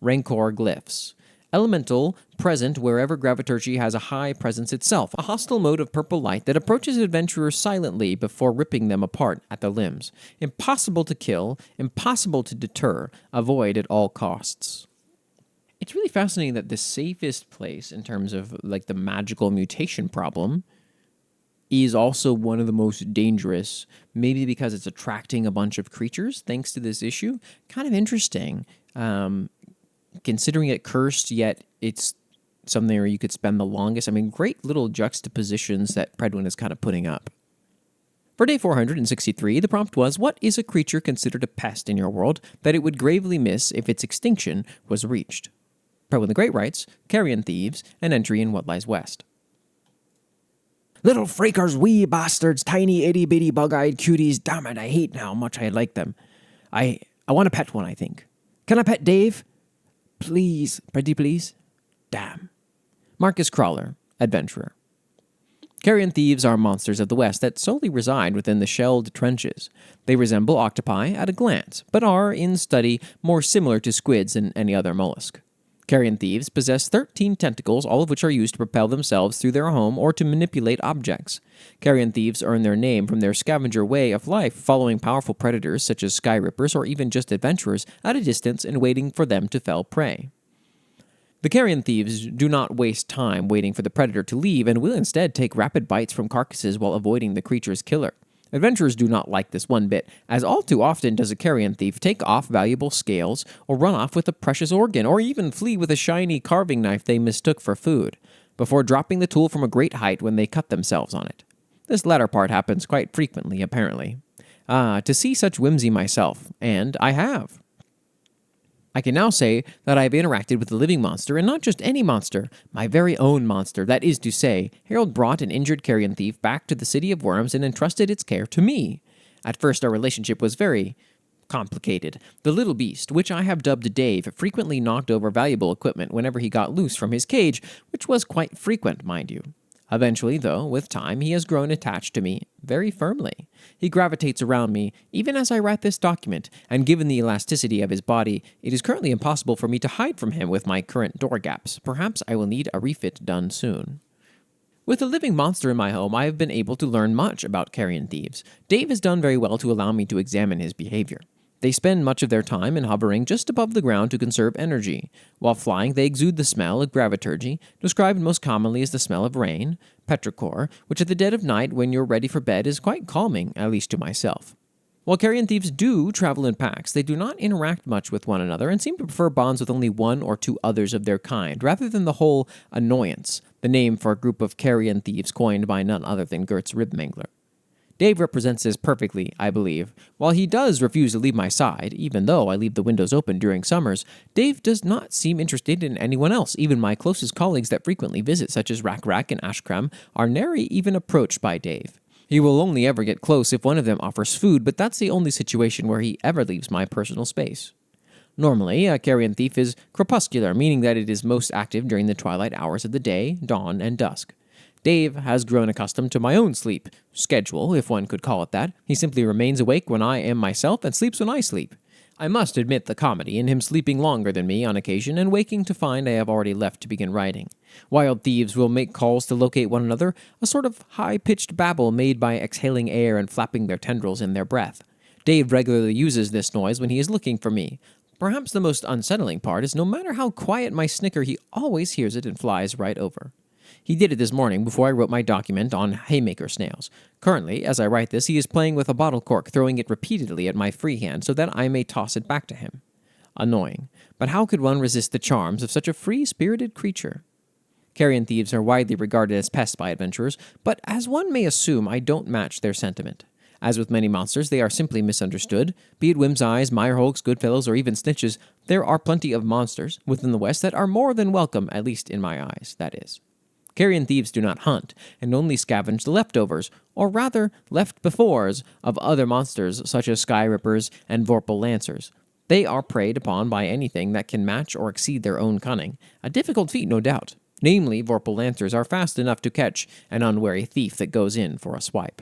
Rancor Glyphs, elemental, present wherever graviturgy has a high presence itself, a hostile mode of purple light that approaches adventurers silently before ripping them apart at the limbs. Impossible to kill, impossible to deter, avoid at all costs. It's really fascinating that the safest place in terms of like the magical mutation problem is also one of the most dangerous, maybe because it's attracting a bunch of creatures thanks to this issue. Kind of interesting. Considering it cursed, yet it's something where you could spend the longest. I mean, great little juxtapositions that Predwin is kind of putting up. For day 463, the prompt was, what is a creature considered a pest in your world that it would gravely miss if its extinction was reached? Predwin the Great writes, Carrion Thieves, an entry in What Lies West. Little freakers, wee bastards, tiny itty-bitty bug-eyed cuties. Damn it, I hate how much I like them. I want to pet one, I think. Can I pet Dave? Please, pretty please. Damn. Marcus Crawler, Adventurer. Carrion thieves are monsters of the West that solely reside within the shelled trenches. They resemble octopi at a glance, but are, in study, more similar to squids than any other mollusk. Carrion thieves possess 13 tentacles, all of which are used to propel themselves through their home or to manipulate objects. Carrion thieves earn their name from their scavenger way of life, following powerful predators such as skyrippers or even just adventurers at a distance and waiting for them to fell prey. The carrion thieves do not waste time waiting for the predator to leave and will instead take rapid bites from carcasses while avoiding the creature's killer. Adventurers do not like this one bit, as all too often does a carrion thief take off valuable scales, or run off with a precious organ, or even flee with a shiny carving knife they mistook for food, before dropping the tool from a great height when they cut themselves on it. This latter part happens quite frequently, apparently. To see such whimsy myself, and I have. I can now say that I have interacted with a living monster, and not just any monster, my very own monster. That is to say, Harold brought an injured carrion thief back to the City of Worms and entrusted its care to me. At first, our relationship was very complicated. The little beast, which I have dubbed Dave, frequently knocked over valuable equipment whenever he got loose from his cage, which was quite frequent, mind you. Eventually, though, with time, he has grown attached to me very firmly. He gravitates around me, even as I write this document, and given the elasticity of his body, it is currently impossible for me to hide from him with my current door gaps. Perhaps I will need a refit done soon. With a living monster in my home, I have been able to learn much about carrion thieves. Dave has done very well to allow me to examine his behavior. They spend much of their time in hovering just above the ground to conserve energy. While flying, they exude the smell of graviturgy, described most commonly as the smell of rain, petrichor, which at the dead of night when you're ready for bed is quite calming, at least to myself. While carrion thieves do travel in packs, they do not interact much with one another and seem to prefer bonds with only one or two others of their kind, rather than the whole annoyance, the name for a group of carrion thieves coined by none other than Gert's Ribmangler. Dave represents this perfectly, I believe. While he does refuse to leave my side, even though I leave the windows open during summers, Dave does not seem interested in anyone else. Even my closest colleagues that frequently visit, such as Rack and Ashkram, are nary even approached by Dave. He will only ever get close if one of them offers food, but that's the only situation where he ever leaves my personal space. Normally, a carrion thief is crepuscular, meaning that it is most active during the twilight hours of the day, dawn, and dusk. Dave has grown accustomed to my own sleep schedule, if one could call it that. He simply remains awake when I am myself and sleeps when I sleep. I must admit the comedy in him sleeping longer than me on occasion and waking to find I have already left to begin writing. Wild thieves will make calls to locate one another, a sort of high-pitched babble made by exhaling air and flapping their tendrils in their breath. Dave regularly uses this noise when he is looking for me. Perhaps the most unsettling part is no matter how quiet my snicker, he always hears it and flies right over. He did it this morning before I wrote my document on haymaker snails. Currently, as I write this, he is playing with a bottle cork, throwing it repeatedly at my free hand so that I may toss it back to him. Annoying, but how could one resist the charms of such a free-spirited creature? Carrion thieves are widely regarded as pests by adventurers, but as one may assume, I don't match their sentiment. As with many monsters, they are simply misunderstood. Be it Whimseyes, Meyerholks, Goodfellows, or even Snitches, there are plenty of monsters within the West that are more than welcome, at least in my eyes, that is. Carrion thieves do not hunt, and only scavenge the leftovers, or rather, left-befores, of other monsters such as Sky Rippers and Vorpal Lancers. They are preyed upon by anything that can match or exceed their own cunning, a difficult feat no doubt. Namely, Vorpal Lancers are fast enough to catch an unwary thief that goes in for a swipe.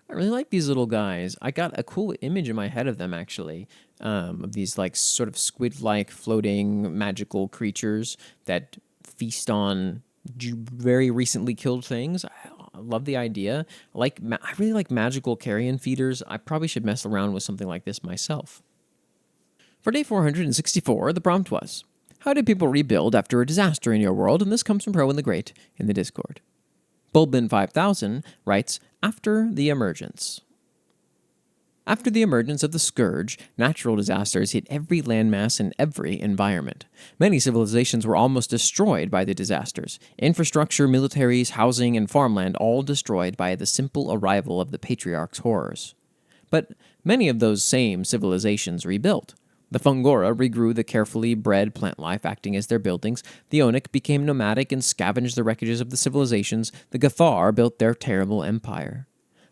I really like these little guys. I got a cool image in my head of them, actually, of these like sort of squid-like floating magical creatures that feast on very recently killed things. I love the idea. I really like magical carrion feeders. I probably should mess around with something like this myself. For day 464, the prompt was, how did people rebuild after a disaster in your world? And this comes from Pro and the Great in the Discord. Bulbin5000 writes, after the emergence. After the emergence of the Scourge, natural disasters hit every landmass and every environment. Many civilizations were almost destroyed by the disasters. Infrastructure, militaries, housing, and farmland all destroyed by the simple arrival of the Patriarch's horrors. But many of those same civilizations rebuilt. The Fungora regrew the carefully bred plant life acting as their buildings, the Onic became nomadic and scavenged the wreckages of the civilizations, the Gathar built their terrible empire.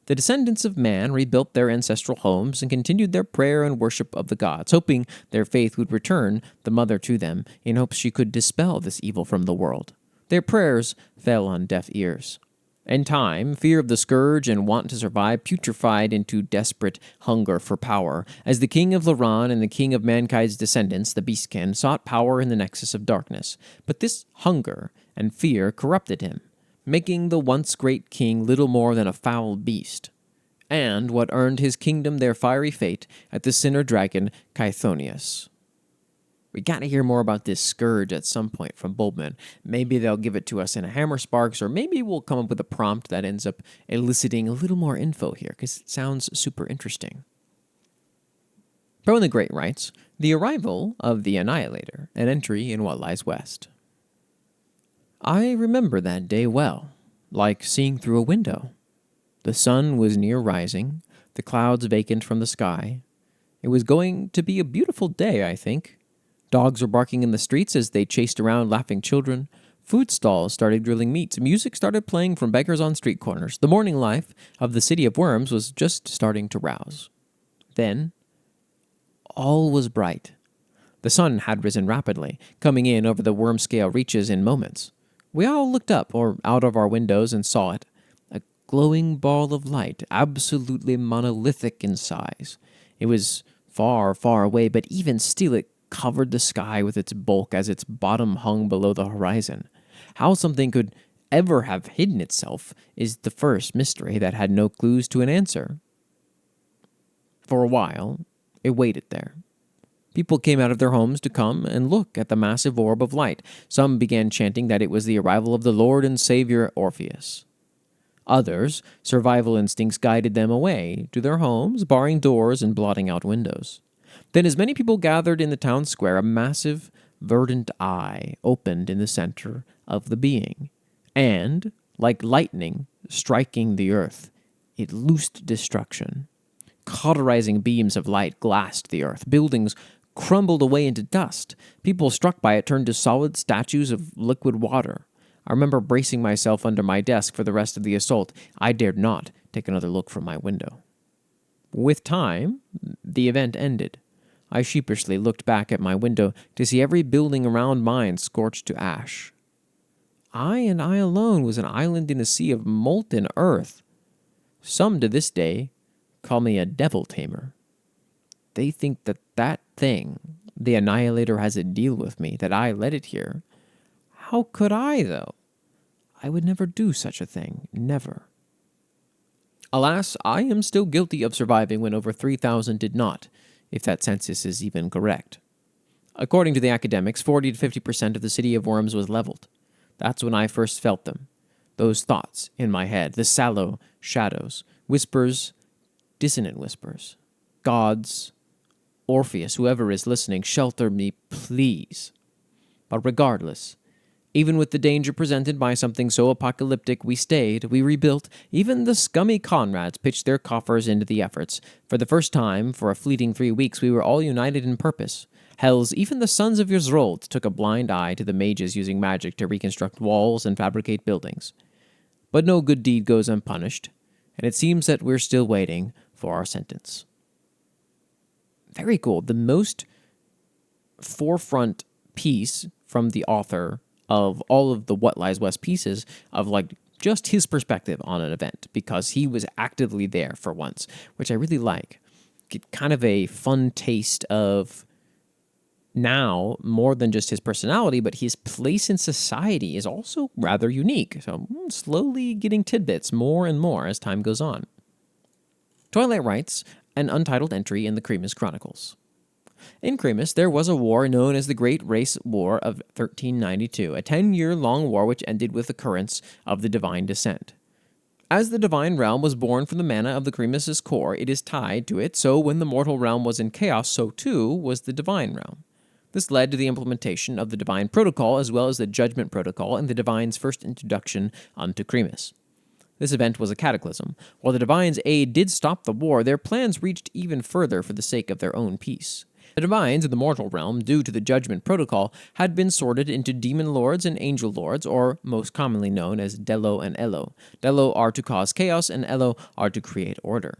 The descendants of man rebuilt their ancestral homes and continued their prayer and worship of the gods, hoping their faith would return the mother to them in hopes she could dispel this evil from the world. Their prayers fell on deaf ears. In time, fear of the Scourge and want to survive putrefied into desperate hunger for power, as the king of Laran and the king of mankind's descendants, the Beastkin, sought power in the nexus of darkness. But this hunger and fear corrupted him, making the once great king little more than a foul beast, and what earned his kingdom their fiery fate at the sinner dragon Chthonius. We gotta hear more about this Scourge at some point from Bulbman. Maybe they'll give it to us in a Hammer Sparks, or maybe we'll come up with a prompt that ends up eliciting a little more info here, because it sounds super interesting. Pro and the Great writes, the arrival of the Annihilator, an entry in what lies west. I remember that day well, like seeing through a window. The sun was near rising, the clouds vacant from the sky. It was going to be a beautiful day, I think. Dogs were barking in the streets as they chased around laughing children. Food stalls started grilling meats. Music started playing from beggars on street corners. The morning life of the city of worms was just starting to rouse. Then, all was bright. The sun had risen rapidly, coming in over the worm-scale reaches in moments. We all looked up or out of our windows and saw it, a glowing ball of light, absolutely monolithic in size. It was far, far away, but even still it covered the sky with its bulk as its bottom hung below the horizon. How something could ever have hidden itself is the first mystery that had no clues to an answer. For a while, it waited there. People came out of their homes to come and look at the massive orb of light. Some began chanting that it was the arrival of the Lord and Savior Orpheus. Others, survival instincts guided them away to their homes, barring doors and blotting out windows. Then, as many people gathered in the town square, a massive, verdant eye opened in the center of the being, and, like lightning striking the earth, it loosed destruction. Cauterizing beams of light glassed the earth. Buildings crumbled away into dust. People struck by it turned to solid statues of liquid water. I remember bracing myself under my desk for the rest of the assault. I dared not take another look from my window. With time, the event ended. I sheepishly looked back at my window to see every building around mine scorched to ash. I and I alone was an island in a sea of molten earth. Some to this day call me a devil tamer. They think that thing, the Annihilator, has a deal with me, that I let it here. How could I, though? I would never do such a thing. Never. Alas, I am still guilty of surviving when over 3,000 did not, if that census is even correct. According to the academics, 40 to 50% of the city of Worms was leveled. That's when I first felt them. Those thoughts in my head, the sallow shadows, whispers, dissonant whispers. Gods, Orpheus, whoever is listening, shelter me, please. But regardless, even with the danger presented by something so apocalyptic, we stayed, we rebuilt. Even the scummy Conrads pitched their coffers into the efforts. For the first time, for a fleeting 3 weeks, we were all united in purpose. Hells, even the sons of Ysrold took a blind eye to the mages using magic to reconstruct walls and fabricate buildings. But no good deed goes unpunished, and it seems that we're still waiting for our sentence. Very cool. The most forefront piece from the author of all of the What Lies West pieces of just his perspective on an event, because he was actively there for once, which I really like. Get kind of a fun taste of now more than just his personality, but his place in society is also rather unique. So slowly getting tidbits more and more as time goes on. Twilight writes an untitled entry in the Cremus Chronicles. In Cremus, there was a war known as the Great Race War of 1392, a 10-year-long war which ended with the occurrence of the Divine Descent. As the Divine Realm was born from the mana of the Cremus' core, it is tied to it, so when the mortal realm was in chaos, so too was the Divine Realm. This led to the implementation of the Divine Protocol as well as the Judgment Protocol and the Divine's first introduction unto Cremus. This event was a cataclysm. While the Divine's aid did stop the war, their plans reached even further for the sake of their own peace. The Divines in the mortal realm, due to the Judgment Protocol, had been sorted into Demon Lords and Angel Lords, or most commonly known as Delo and Elo. Delo are to cause chaos, and Elo are to create order.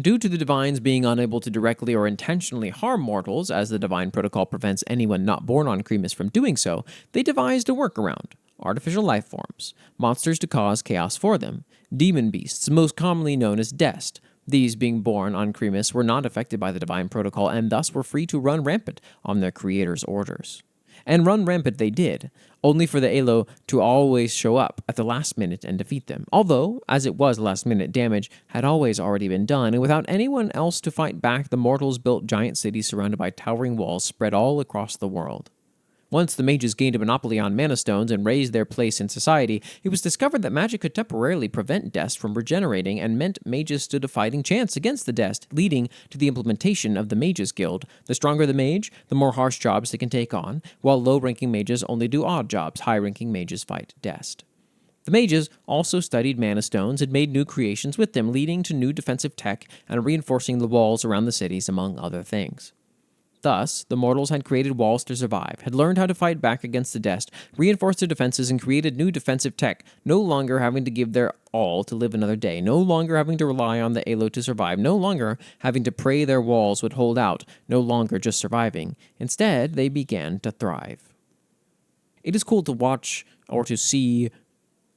Due to the Divines being unable to directly or intentionally harm mortals, as the Divine Protocol prevents anyone not born on Cremus from doing so, they devised a workaround. Artificial life forms, monsters to cause chaos for them, demon beasts, most commonly known as Dest. These, being born on Cremus, were not affected by the Divine Protocol and thus were free to run rampant on their creator's orders. And run rampant they did, only for the Elo to always show up at the last minute and defeat them. Although, as it was last minute, damage had always already been done, and without anyone else to fight back, the mortals built giant cities surrounded by towering walls spread all across the world. Once the mages gained a monopoly on mana stones and raised their place in society, it was discovered that magic could temporarily prevent Dest from regenerating and meant mages stood a fighting chance against the Dest, leading to the implementation of the Mages Guild. The stronger the mage, the more harsh jobs they can take on, while low-ranking mages only do odd jobs, high-ranking mages fight Dest. The mages also studied mana stones and made new creations with them, leading to new defensive tech and reinforcing the walls around the cities, among other things. Thus, the mortals had created walls to survive, had learned how to fight back against the Dest, reinforced their defenses, and created new defensive tech, no longer having to give their all to live another day, no longer having to rely on the Elo to survive, no longer having to pray their walls would hold out, no longer just surviving. Instead, they began to thrive. It is cool to watch or to see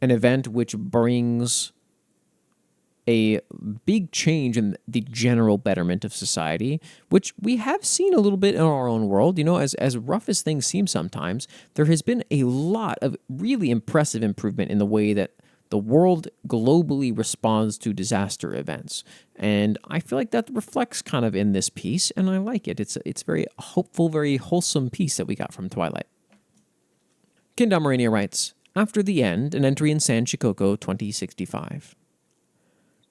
an event which brings a big change in the general betterment of society, which we have seen a little bit in our own world. You know, as rough as things seem sometimes, there has been a lot of really impressive improvement in the way that the world globally responds to disaster events. And I feel like that reflects kind of in this piece, and I like it. It's very hopeful, very wholesome piece that we got from Twilight. Kendamarania writes, After the end, an entry in San Chicoco 2065.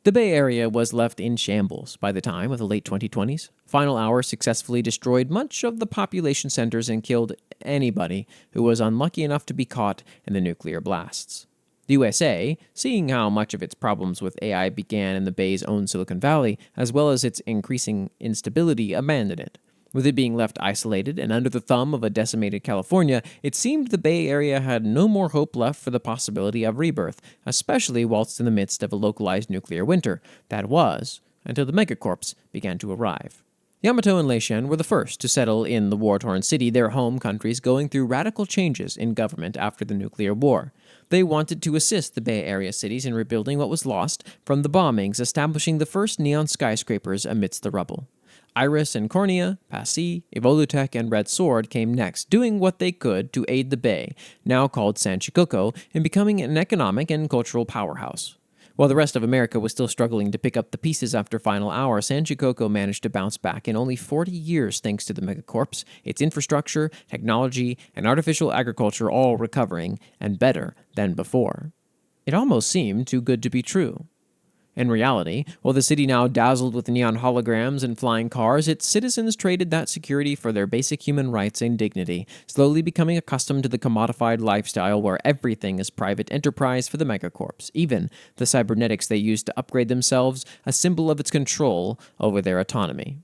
The Bay Area was left in shambles by the time of the late 2020s. Final Hour successfully destroyed much of the population centers and killed anybody who was unlucky enough to be caught in the nuclear blasts. The USA, seeing how much of its problems with AI began in the Bay's own Silicon Valley, as well as its increasing instability, abandoned it. With it being left isolated and under the thumb of a decimated California, it seemed the Bay Area had no more hope left for the possibility of rebirth, especially whilst in the midst of a localized nuclear winter. That was, until the megacorps began to arrive. Yamato and Leishan were the first to settle in the war-torn city, their home countries going through radical changes in government after the nuclear war. They wanted to assist the Bay Area cities in rebuilding what was lost from the bombings, establishing the first neon skyscrapers amidst the rubble. Iris and Cornea, Passy, Evolutech, and Red Sword came next, doing what they could to aid the Bay, now called San Chicoco, in becoming an economic and cultural powerhouse. While the rest of America was still struggling to pick up the pieces after Final Hour, San Chicoco managed to bounce back in only 40 years thanks to the megacorps, its infrastructure, technology, and artificial agriculture all recovering, and better than before. It almost seemed too good to be true. In reality, while the city now dazzled with neon holograms and flying cars, its citizens traded that security for their basic human rights and dignity, slowly becoming accustomed to the commodified lifestyle where everything is private enterprise for the megacorps, even the cybernetics they used to upgrade themselves, a symbol of its control over their autonomy.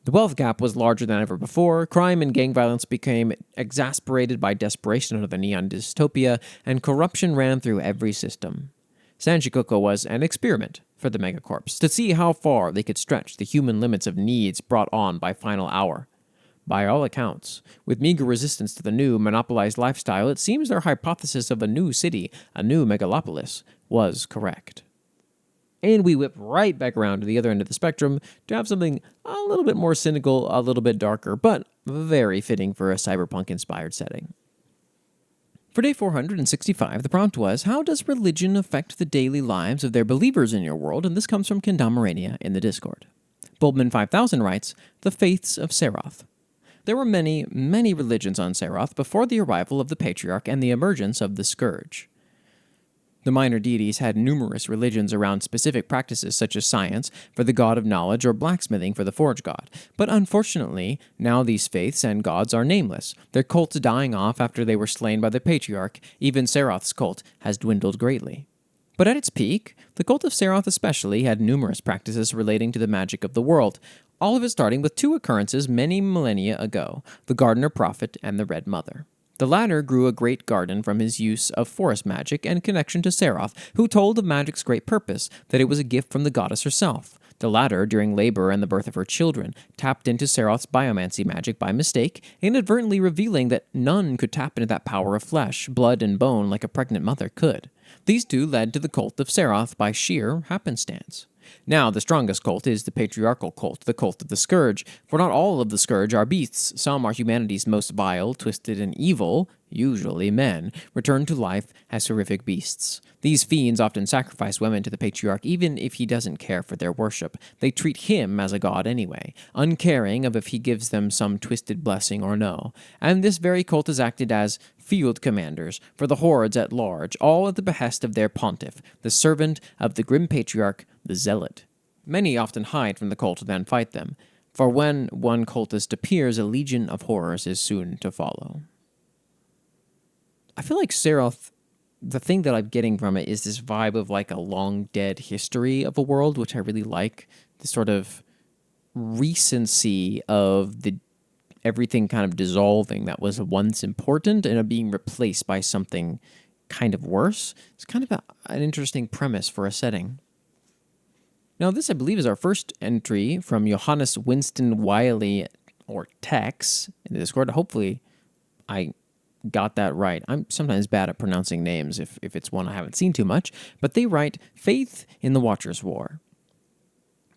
The wealth gap was larger than ever before, crime and gang violence became exasperated by desperation under the neon dystopia, and corruption ran through every system. San Chicoco was an experiment for the megacorps to see how far they could stretch the human limits of needs brought on by Final Hour. By all accounts, with meager resistance to the new monopolized lifestyle, it seems their hypothesis of a new city, a new megalopolis, was correct. And we whip right back around to the other end of the spectrum to have something a little bit more cynical, a little bit darker, but very fitting for a cyberpunk-inspired setting. For day 465, the prompt was, how does religion affect the daily lives of their believers in your world? And this comes from Kendamarania in the Discord. Bulbman 5000 writes, the faiths of Seroth. There were many, many religions on Seroth before the arrival of the Patriarch and the emergence of the Scourge. The minor deities had numerous religions around specific practices such as science for the god of knowledge or blacksmithing for the forge god. But unfortunately, now these faiths and gods are nameless, their cults dying off after they were slain by the Patriarch. Even Seroth's cult has dwindled greatly. But at its peak, the cult of Seroth especially had numerous practices relating to the magic of the world, all of it starting with two occurrences many millennia ago, the Gardener Prophet and the Red Mother. The latter grew a great garden from his use of forest magic and connection to Seroth, who told of magic's great purpose, that it was a gift from the goddess herself. The latter, during labor and the birth of her children, tapped into Seroth's biomancy magic by mistake, inadvertently revealing that none could tap into that power of flesh, blood, and bone like a pregnant mother could. These two led to the cult of Seroth by sheer happenstance. Now, the strongest cult is the patriarchal cult, the cult of the Scourge, for not all of the Scourge are beasts. Some are humanity's most vile, twisted, and evil, usually men, returned to life as horrific beasts. These fiends often sacrifice women to the Patriarch even if he doesn't care for their worship. They treat him as a god anyway, uncaring of if he gives them some twisted blessing or no. And this very cult is acted as field commanders for the hordes at large, all at the behest of their pontiff, the servant of the grim Patriarch, the Zealot. Many often hide from the cult than fight them, for when one cultist appears, a legion of horrors is soon to follow. I feel like Seroth, the thing that I'm getting from it is this vibe of like a long dead history of a world, which I really like. This sort of recency of the everything kind of dissolving that was once important and being replaced by something kind of worse. It's kind of an interesting premise for a setting. Now, this, I believe, is our first entry from Johannes, Winston, Wiley, or Tex in the Discord. Hopefully, I got that right. I'm sometimes bad at pronouncing names if it's one I haven't seen too much. But they write, Faith in the Watcher's War.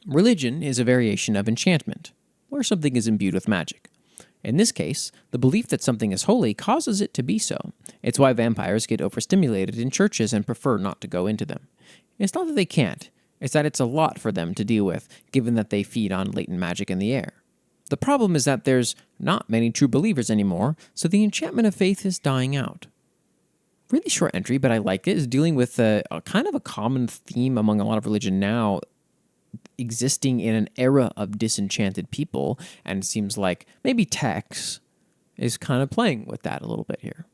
Religion is a variation of enchantment, where something is imbued with magic. In this case, the belief that something is holy causes it to be so. It's why vampires get overstimulated in churches and prefer not to go into them. It's not that they can't. It's that it's a lot for them to deal with, given that they feed on latent magic in the air. The problem is that there's not many true believers anymore, so the enchantment of faith is dying out. really short entry, but I like it, is dealing with a kind of a common theme among a lot of religion now, existing in an era of disenchanted people, and it seems like maybe Tex is kind of playing with that a little bit here.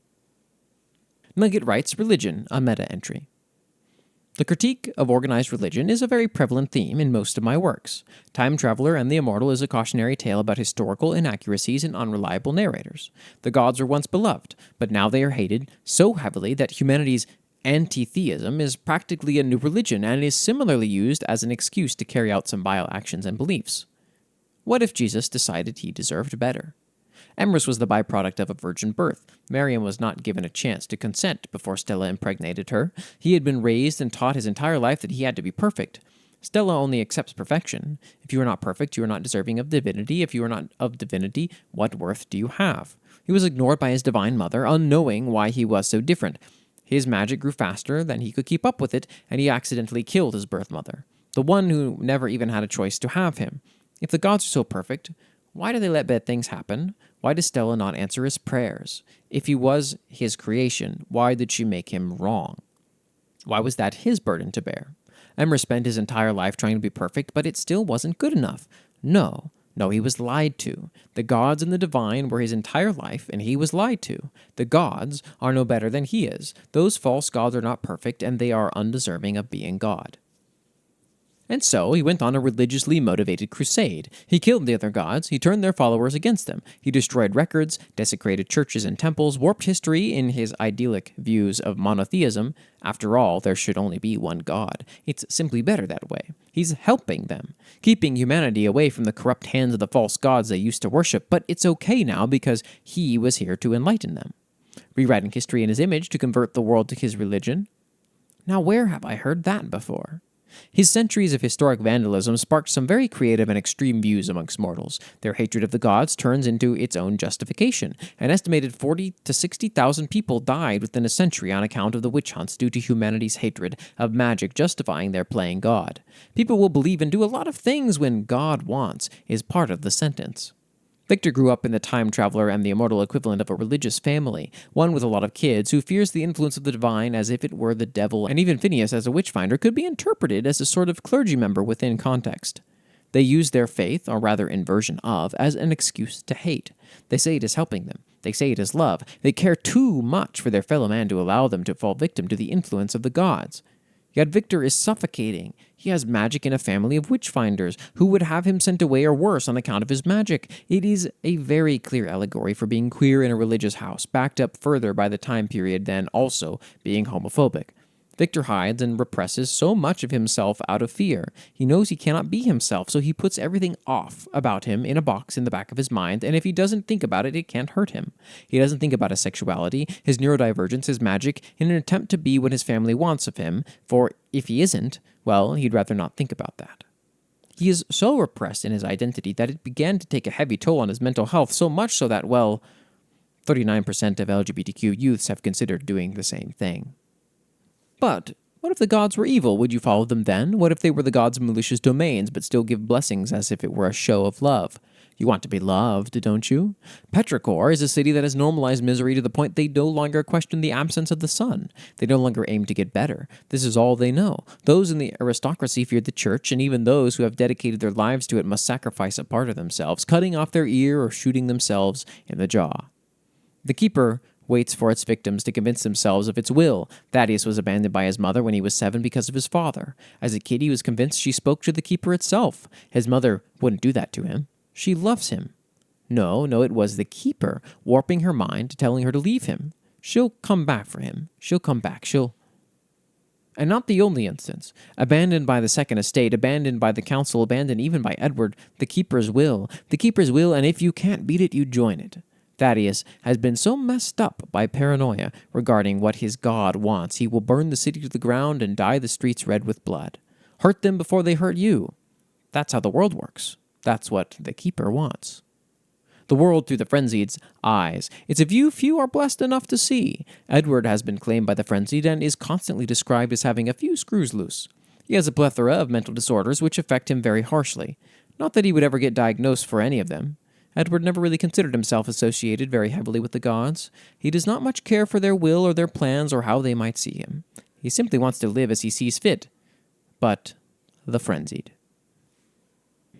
Nugget writes, Religion, a meta-entry. The critique of organized religion is a very prevalent theme in most of my works. Time Traveler and the Immortal is a cautionary tale about historical inaccuracies and unreliable narrators. The gods were once beloved, but now they are hated so heavily that humanity's anti-theism is practically a new religion and is similarly used as an excuse to carry out some vile actions and beliefs. What if Jesus decided he deserved better? Emrys was the byproduct of a virgin birth. Mariam was not given a chance to consent before Stella impregnated her. He had been raised and taught his entire life that he had to be perfect. Stella only accepts perfection. If you are not perfect, you are not deserving of divinity. If you are not of divinity, what worth do you have? He was ignored by his divine mother, unknowing why he was so different. His magic grew faster than he could keep up with it, and he accidentally killed his birth mother, the one who never even had a choice to have him. If the gods are so perfect, why do they let bad things happen? Why does Stella not answer his prayers? If he was his creation, why did she make him wrong? Why was that his burden to bear? Emrys spent his entire life trying to be perfect, but it still wasn't good enough. No, he was lied to. The gods and the divine were his entire life, and he was lied to. The gods are no better than he is. Those false gods are not perfect, and they are undeserving of being God. And so he went on a religiously motivated crusade. He killed the other gods, he turned their followers against them, he destroyed records, desecrated churches and temples, warped history in his idyllic views of monotheism. After all, there should only be one God. It's simply better that way. He's helping them, keeping humanity away from the corrupt hands of the false gods they used to worship, but it's okay now because he was here to enlighten them. Rewriting history in his image to convert the world to his religion? Now where have I heard that before? His centuries of historic vandalism sparked some very creative and extreme views amongst mortals. Their hatred of the gods turns into its own justification. An estimated 40,000 to 60,000 people died within a century on account of the witch hunts due to humanity's hatred of magic justifying their playing God. People will believe and do a lot of things when God wants is part of the sentence. Victor grew up in the Time Traveler and the Immortal equivalent of a religious family, one with a lot of kids who fears the influence of the divine as if it were the devil, and even Phineas as a witchfinder could be interpreted as a sort of clergy member within context. They use their faith, or rather inversion of, as an excuse to hate. They say it is helping them. They say it is love. They care too much for their fellow man to allow them to fall victim to the influence of the gods. Yet Victor is suffocating. He has magic in a family of witchfinders who would have him sent away or worse on account of his magic. It is a very clear allegory for being queer in a religious house, backed up further by the time period than also being homophobic. Victor hides and represses so much of himself out of fear. He knows he cannot be himself, so he puts everything off about him in a box in the back of his mind, and if he doesn't think about it, it can't hurt him. He doesn't think about his sexuality, his neurodivergence, his magic, in an attempt to be what his family wants of him, for if he isn't, well, he'd rather not think about that. He is so repressed in his identity that it began to take a heavy toll on his mental health, so much so that, well, 39% of LGBTQ youths have considered doing the same thing. But what if the gods were evil? Would you follow them then? What if they were the gods of malicious domains, but still give blessings as if it were a show of love? You want to be loved, don't you? Petrichor is a city that has normalized misery to the point they no longer question the absence of the sun. They no longer aim to get better. This is all they know. Those in the aristocracy fear the church, and even those who have dedicated their lives to it must sacrifice a part of themselves, cutting off their ear or shooting themselves in the jaw. The keeper waits for its victims to convince themselves of its will. Thaddeus was abandoned by his mother when he was 7 because of his father. As a kid, he was convinced she spoke to the keeper itself. His mother wouldn't do that to him. She loves him. No, it was the keeper warping her mind, telling her to leave him. She'll come back for him. She'll come back. And not the only instance. Abandoned by the Second Estate, abandoned by the council, abandoned even by Edward, the keeper's will. The keeper's will, and if you can't beat it, you join it. Thaddeus has been so messed up by paranoia regarding what his god wants, he will burn the city to the ground and dye the streets red with blood. Hurt them before they hurt you. That's how the world works. That's what the keeper wants. The world through the frenzied's eyes. It's a view few are blessed enough to see. Edward has been claimed by the frenzied and is constantly described as having a few screws loose. He has a plethora of mental disorders which affect him very harshly. Not that he would ever get diagnosed for any of them. Edward never really considered himself associated very heavily with the gods. He does not much care for their will or their plans or how they might see him. He simply wants to live as he sees fit. But the frenzied.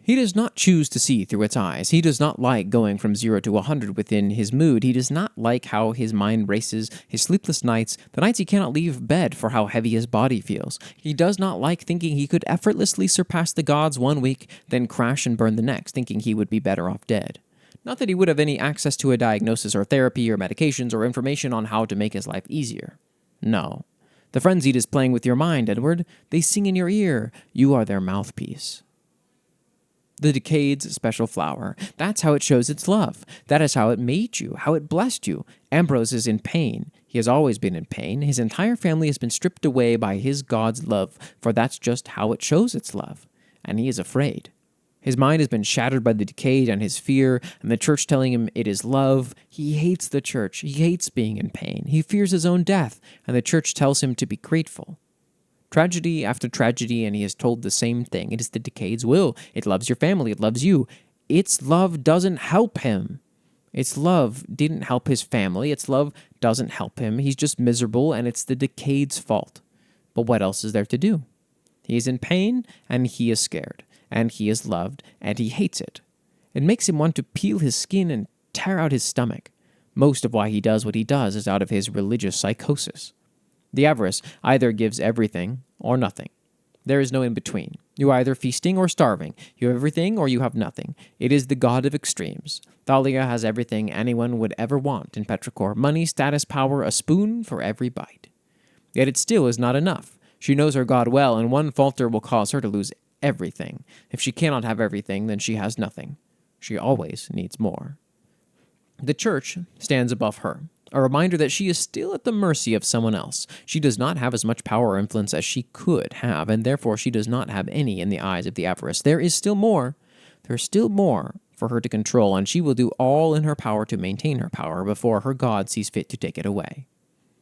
He does not choose to see through its eyes. He does not like going from 0 to 100 within his mood. He does not like how his mind races, his sleepless nights, the nights he cannot leave bed for how heavy his body feels. He does not like thinking he could effortlessly surpass the gods one week, then crash and burn the next, thinking he would be better off dead. Not that he would have any access to a diagnosis or therapy or medications or information on how to make his life easier. No. The frenzied is playing with your mind, Edward. They sing in your ear. You are their mouthpiece. The decade's special flower. That's how it shows its love. That is how it made you, how it blessed you. Ambrose is in pain. He has always been in pain. His entire family has been stripped away by his God's love, for that's just how it shows its love. And he is afraid. His mind has been shattered by the decade and his fear, and the church telling him it is love. He hates the church. He hates being in pain. He fears his own death, and the church tells him to be grateful. Tragedy after tragedy, and he is told the same thing. It is the decade's will. It loves your family. It loves you. Its love doesn't help him. Its love didn't help his family. Its love doesn't help him. He's just miserable, and it's the decade's fault. But what else is there to do? He is in pain, and he is scared, and he is loved, and he hates it. It makes him want to peel his skin and tear out his stomach. Most of why he does what he does is out of his religious psychosis. The avarice either gives everything or nothing. There is no in-between. You are either feasting or starving. You have everything or you have nothing. It is the god of extremes. Thalia has everything anyone would ever want in Petrichor. Money, status, power, a spoon for every bite. Yet it still is not enough. She knows her god well, and one falter will cause her to lose everything. If she cannot have everything, then she has nothing. She always needs more. The church stands above her. A reminder that she is still at the mercy of someone else. She does not have as much power or influence as she could have, and therefore she does not have any in the eyes of the avarice. There is still more. There is still more for her to control, and she will do all in her power to maintain her power before her god sees fit to take it away.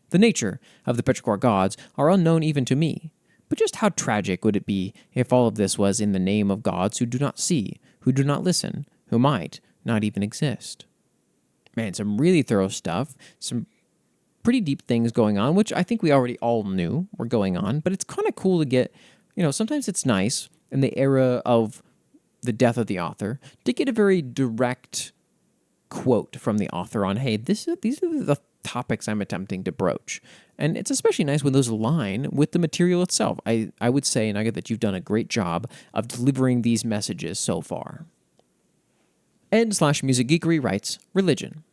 The nature of the Petrichor gods are unknown even to me, but just how tragic would it be if all of this was in the name of gods who do not see, who do not listen, who might not even exist? Man, some really thorough stuff, some pretty deep things going on, which I think we already all knew were going on, but it's kind of cool to get, sometimes it's nice in the era of the death of the author to get a very direct quote from the author on, hey, these are the topics I'm attempting to broach. And it's especially nice when those align with the material itself. I would say, Nugget, that you've done a great job of delivering these messages so far. Ed/Music Geekery writes, Religion.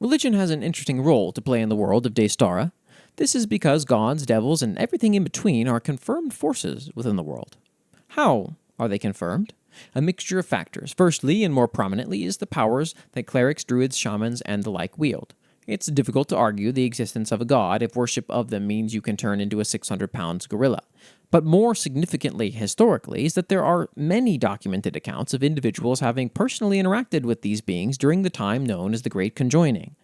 Religion has an interesting role to play in the world of Daystara. This is because gods, devils, and everything in between are confirmed forces within the world. How are they confirmed? A mixture of factors. Firstly, and more prominently, is the powers that clerics, druids, shamans, and the like wield. It's difficult to argue the existence of a god if worship of them means you can turn into a 600-pound gorilla. But more significantly historically is that there are many documented accounts of individuals having personally interacted with these beings during the time known as the Great Conjoining.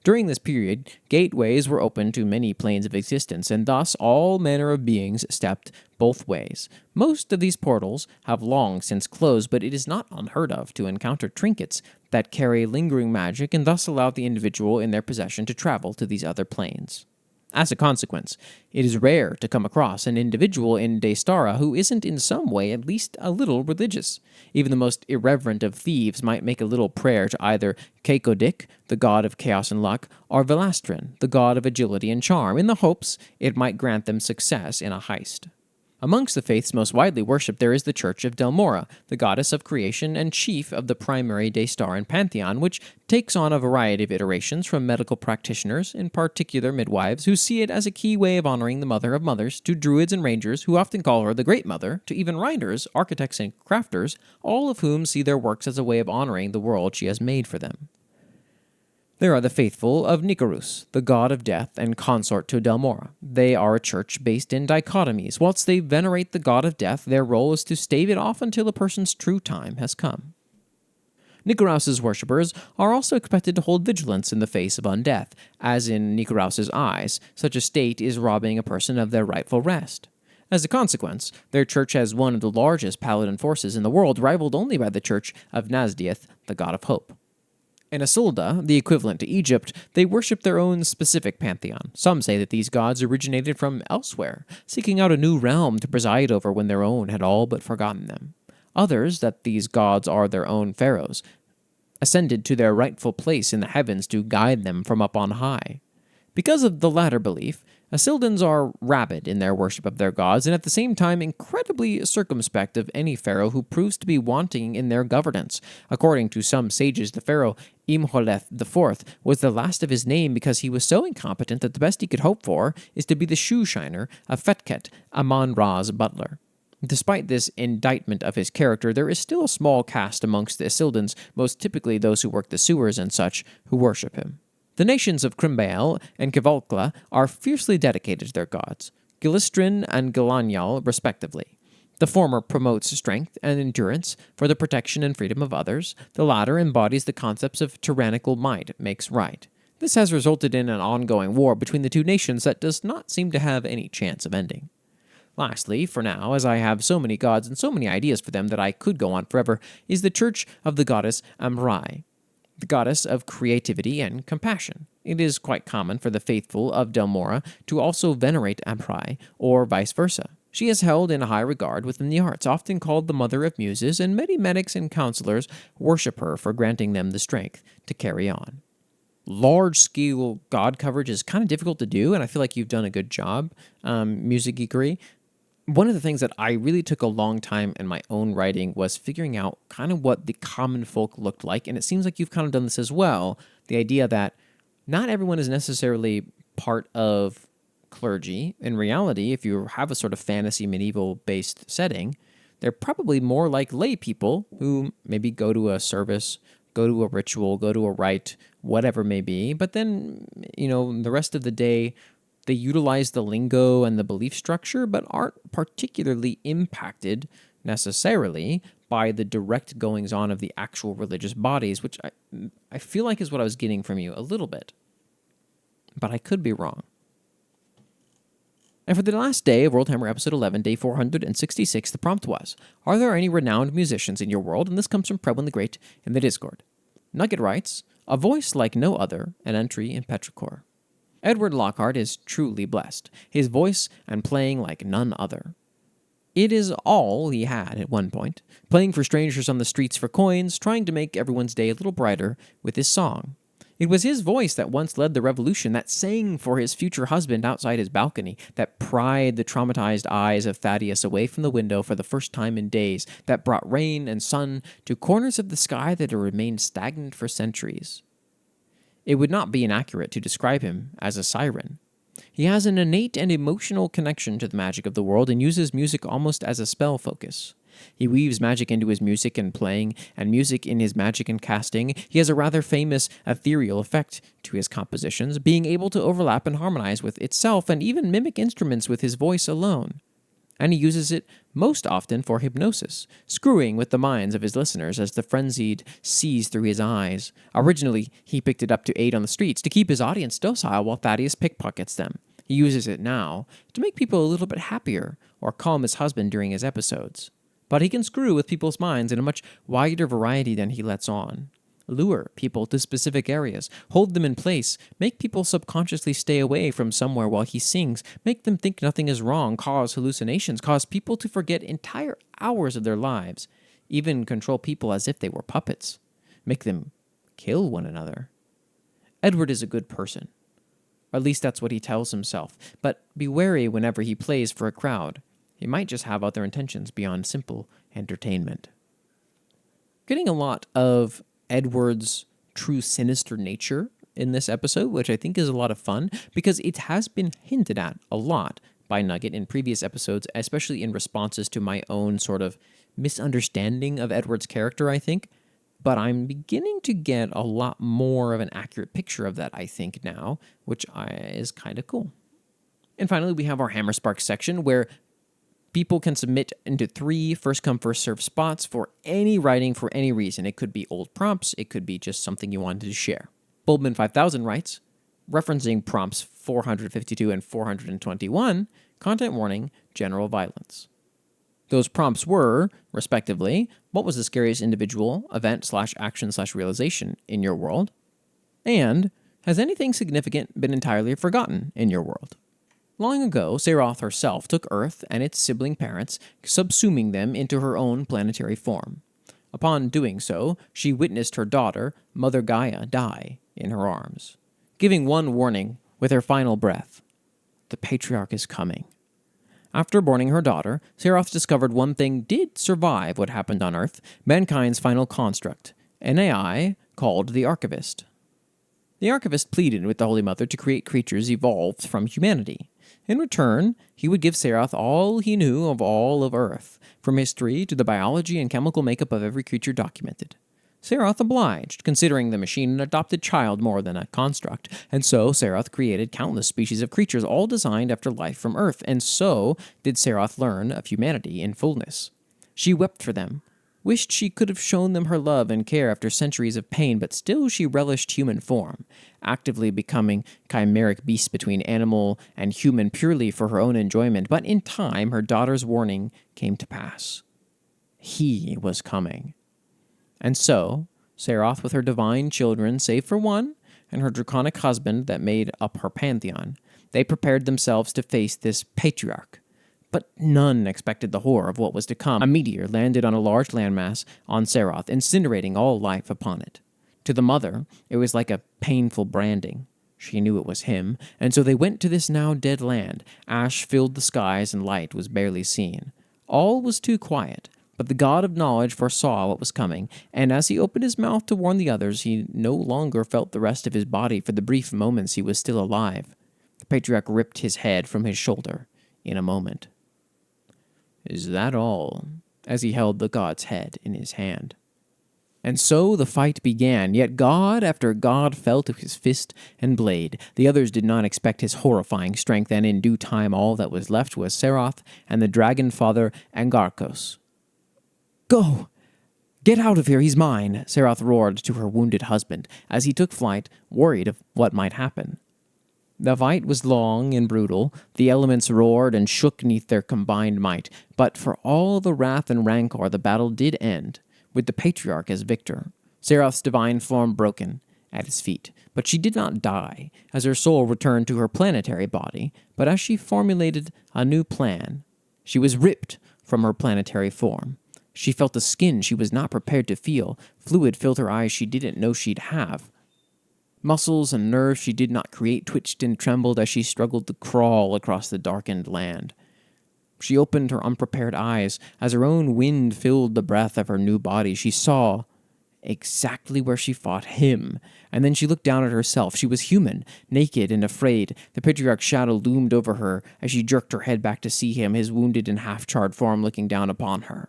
During this period, gateways were open to many planes of existence, and thus all manner of beings stepped both ways. Most of these portals have long since closed, but it is not unheard of to encounter trinkets that carry lingering magic and thus allow the individual in their possession to travel to these other planes. As a consequence, it is rare to come across an individual in Daystara who isn't in some way at least a little religious. Even the most irreverent of thieves might make a little prayer to either Keikodik, the god of chaos and luck, or Velastrin, the god of agility and charm, in the hopes it might grant them success in a heist. Amongst the faiths most widely worshipped there is the Church of Delmora, the goddess of creation and chief of the primary Daystaran pantheon, which takes on a variety of iterations from medical practitioners, in particular midwives, who see it as a key way of honoring the Mother of Mothers, to druids and rangers, who often call her the Great Mother, to even writers, architects, and crafters, all of whom see their works as a way of honoring the world she has made for them. There are the faithful of Nicarus, the god of death and consort to Delmora. They are a church based in dichotomies. Whilst they venerate the god of death, their role is to stave it off until a person's true time has come. Nicarus's worshippers are also expected to hold vigilance in the face of undeath, as in Nicarus's eyes. Such a state is robbing a person of their rightful rest. As a consequence, their church has one of the largest paladin forces in the world, rivaled only by the church of Nazdieth, the god of hope. In Isilda, the equivalent to Egypt, they worship their own specific pantheon. Some say that these gods originated from elsewhere, seeking out a new realm to preside over when their own had all but forgotten them. Others, that these gods are their own pharaohs, ascended to their rightful place in the heavens to guide them from up on high. Because of the latter belief, Isildans are rabid in their worship of their gods, and at the same time incredibly circumspect of any pharaoh who proves to be wanting in their governance. According to some sages, the pharaoh Imhotep IV was the last of his name because he was so incompetent that the best he could hope for is to be the shoe shiner of Fetket, Amon-Ra's butler. Despite this indictment of his character, there is still a small caste amongst the Isildans, most typically those who work the sewers and such, who worship him. The nations of Crimbael and Kivalkla are fiercely dedicated to their gods, Gilistrin and Gilanyal respectively. The former promotes strength and endurance for the protection and freedom of others. The latter embodies the concepts of tyrannical might makes right. This has resulted in an ongoing war between the two nations that does not seem to have any chance of ending. Lastly, for now, as I have so many gods and so many ideas for them that I could go on forever, is the church of the goddess Amrai, the goddess of creativity and compassion. It is quite common for the faithful of Delmora to also venerate Amrai, or vice versa. She is held in high regard within the arts, often called the Mother of Muses, and many medics and counselors worship her for granting them the strength to carry on. Large-scale god coverage is kind of difficult to do, and I feel like you've done a good job, Music Geekery. One of the things that I really took a long time in my own writing was figuring out kind of what the common folk looked like, and it seems like you've kind of done this as well. The idea that not everyone is necessarily part of clergy. In reality, if you have a sort of fantasy medieval-based setting, they're probably more like lay people who maybe go to a service, go to a ritual, go to a rite, whatever may be, but then, the rest of the day, they utilize the lingo and the belief structure, but aren't particularly impacted necessarily by the direct goings-on of the actual religious bodies, which I feel like is what I was getting from you a little bit. But I could be wrong. And for the last day of World Hammer Episode 11, Day 466, the prompt was, are there any renowned musicians in your world? And this comes from Prebwin the Great in the Discord. Nugget writes, a voice like no other, an entry in Petrichor. Edward Lockhart is truly blessed, his voice and playing like none other. It is all he had at one point, playing for strangers on the streets for coins, trying to make everyone's day a little brighter with his song. It was his voice that once led the revolution, that sang for his future husband outside his balcony, that pried the traumatized eyes of Thaddeus away from the window for the first time in days, that brought rain and sun to corners of the sky that had remained stagnant for centuries. It would not be inaccurate to describe him as a siren. He has an innate and emotional connection to the magic of the world and uses music almost as a spell focus. He weaves magic into his music and playing, and music in his magic and casting. He has a rather famous ethereal effect to his compositions, being able to overlap and harmonize with itself and even mimic instruments with his voice alone. And he uses it most often for hypnosis, screwing with the minds of his listeners as the frenzied sees through his eyes. Originally, he picked it up to aid on the streets, to keep his audience docile while Thaddeus pickpockets them. He uses it now to make people a little bit happier or calm his husband during his episodes. But he can screw with people's minds in a much wider variety than he lets on. Lure people to specific areas, hold them in place, make people subconsciously stay away from somewhere while he sings, make them think nothing is wrong, cause hallucinations, cause people to forget entire hours of their lives, even control people as if they were puppets, make them kill one another. Edward is a good person. Or at least that's what he tells himself, but be wary whenever he plays for a crowd. He might just have other intentions beyond simple entertainment. Getting a lot of Edward's true sinister nature in this episode, which I think is a lot of fun, because it has been hinted at a lot by Nugget in previous episodes, especially in responses to my own sort of misunderstanding of Edward's character, I think. But I'm beginning to get a lot more of an accurate picture of that, I think, now, which is kind of cool. And finally, we have our Hammer Sparks section, where people can submit into 3 first-come, first-served spots for any writing for any reason. It could be old prompts. It could be just something you wanted to share. Bulbman 5000 writes, referencing prompts 452 and 421, content warning, general violence. Those prompts were, respectively, what was the scariest individual, event/action/realization in your world? And has anything significant been entirely forgotten in your world? Long ago, Seroth herself took Earth and its sibling parents, subsuming them into her own planetary form. Upon doing so, she witnessed her daughter, Mother Gaia, die in her arms, giving one warning with her final breath: the Patriarch is coming. After borning her daughter, Seroth discovered one thing did survive what happened on Earth, mankind's final construct, an AI called the Archivist. The Archivist pleaded with the Holy Mother to create creatures evolved from humanity. In return, he would give Seroth all he knew of all of Earth, from history to the biology and chemical makeup of every creature documented. Seroth obliged, considering the machine an adopted child more than a construct, and so Seroth created countless species of creatures, all designed after life from Earth, and so did Seroth learn of humanity in fullness. She wept for them, wished she could have shown them her love and care after centuries of pain, but still she relished human form, actively becoming chimeric beasts between animal and human purely for her own enjoyment. But in time, her daughter's warning came to pass. He was coming. And so, Seroth with her divine children, save for one, and her draconic husband that made up her pantheon, they prepared themselves to face this patriarch. But none expected the horror of what was to come. A meteor landed on a large landmass on Seroth, incinerating all life upon it. To the mother, it was like a painful branding. She knew it was him, and so they went to this now dead land. Ash filled the skies and light was barely seen. All was too quiet. But the god of knowledge foresaw what was coming, and as he opened his mouth to warn the others, he no longer felt the rest of his body for the brief moments he was still alive. The patriarch ripped his head from his shoulder in a moment. Is that all? As he held the god's head in his hand. And so the fight began, yet god after god fell to his fist and blade. The others did not expect his horrifying strength, and in due time all that was left was Seroth and the dragon father Angarkos. Go! Get out of here, he's mine, Seroth roared to her wounded husband, as he took flight, worried of what might happen. The fight was long and brutal. The elements roared and shook neath their combined might, but for all the wrath and rancor, the battle did end, with the Patriarch as victor, Seroth's divine form broken at his feet. But she did not die, as her soul returned to her planetary body, but as she formulated a new plan, she was ripped from her planetary form. She felt a skin she was not prepared to feel. Fluid filled her eyes she didn't know she'd have. Muscles and nerves she did not create twitched and trembled as she struggled to crawl across the darkened land. She opened her unprepared eyes. As her own wind filled the breath of her new body, she saw exactly where she fought him. And then she looked down at herself. She was human, naked and afraid. The Patriarch's shadow loomed over her as she jerked her head back to see him, his wounded and half-charred form looking down upon her.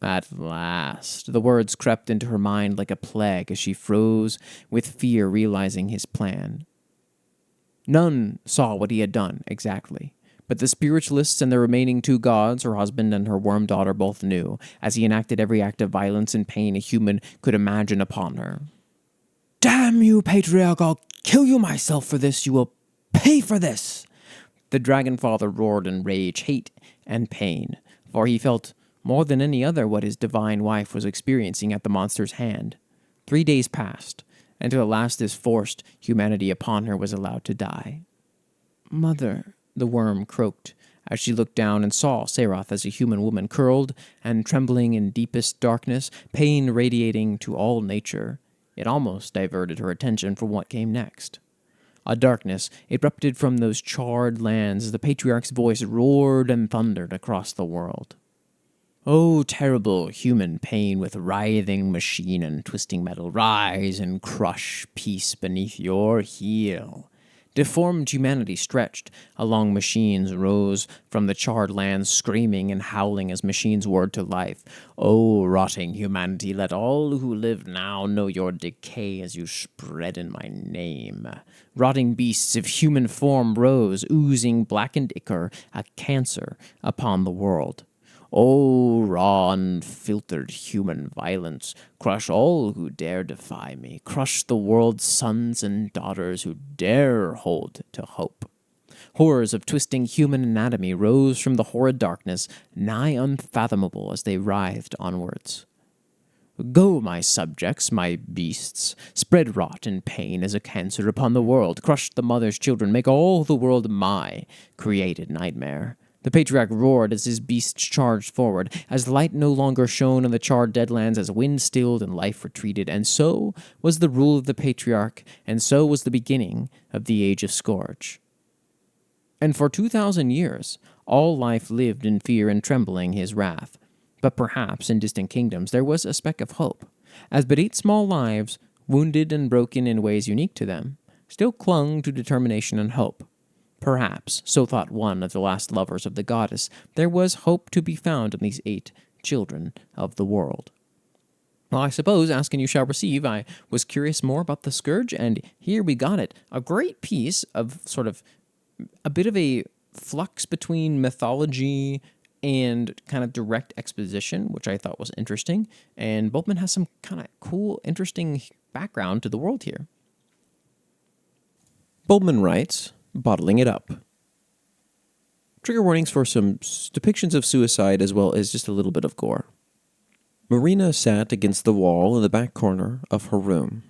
At last, the words crept into her mind like a plague as she froze with fear, realizing his plan. None saw what he had done exactly, but the spiritualists and the remaining two gods, her husband and her worm daughter, both knew, as he enacted every act of violence and pain a human could imagine upon her. Damn you, Patriarch! I'll kill you myself for this! You will pay for this! The Dragon Father roared in rage, hate, and pain, for he felt more than any other what his divine wife was experiencing at the monster's hand. 3 days passed, until at last this forced humanity upon her was allowed to die. Mother, the worm croaked, as she looked down and saw Seroth as a human woman, curled and trembling in deepest darkness, pain radiating to all nature. It almost diverted her attention from what came next. A darkness erupted from those charred lands as the Patriarch's voice roared and thundered across the world. Oh, terrible human pain with writhing machine and twisting metal, rise and crush peace beneath your heel. Deformed humanity stretched along machines rose from the charred lands, screaming and howling as machines whirred to life. Oh, rotting humanity, let all who live now know your decay as you spread in my name. Rotting beasts of human form rose, oozing blackened ichor, a cancer upon the world. O raw, unfiltered human violence, crush all who dare defy me. Crush the world's sons and daughters who dare hold to hope. Horrors of twisting human anatomy rose from the horrid darkness, nigh unfathomable as they writhed onwards. Go, my subjects, my beasts, spread rot and pain as a cancer upon the world, crush the mother's children, make all the world my created nightmare. The patriarch roared as his beasts charged forward, as light no longer shone on the charred deadlands, as wind stilled and life retreated, and so was the rule of the patriarch, and so was the beginning of the Age of Scourge. And for 2,000 years, all life lived in fear and trembling his wrath. But perhaps in distant kingdoms there was a speck of hope, as but 8 small lives, wounded and broken in ways unique to them, still clung to determination and hope. Perhaps, so thought one of the last lovers of the goddess, there was hope to be found in these 8 children of the world. Well, I suppose, ask and you shall receive. I was curious more about the Scourge, and here we got it. A great piece of sort of a bit of a flux between mythology and kind of direct exposition, which I thought was interesting. And Bultmann has some kind of cool, interesting background to the world here. Bultmann writes, bottling it up. Trigger warnings for some depictions of suicide as well as just a little bit of gore. Marina sat against the wall in the back corner of her room.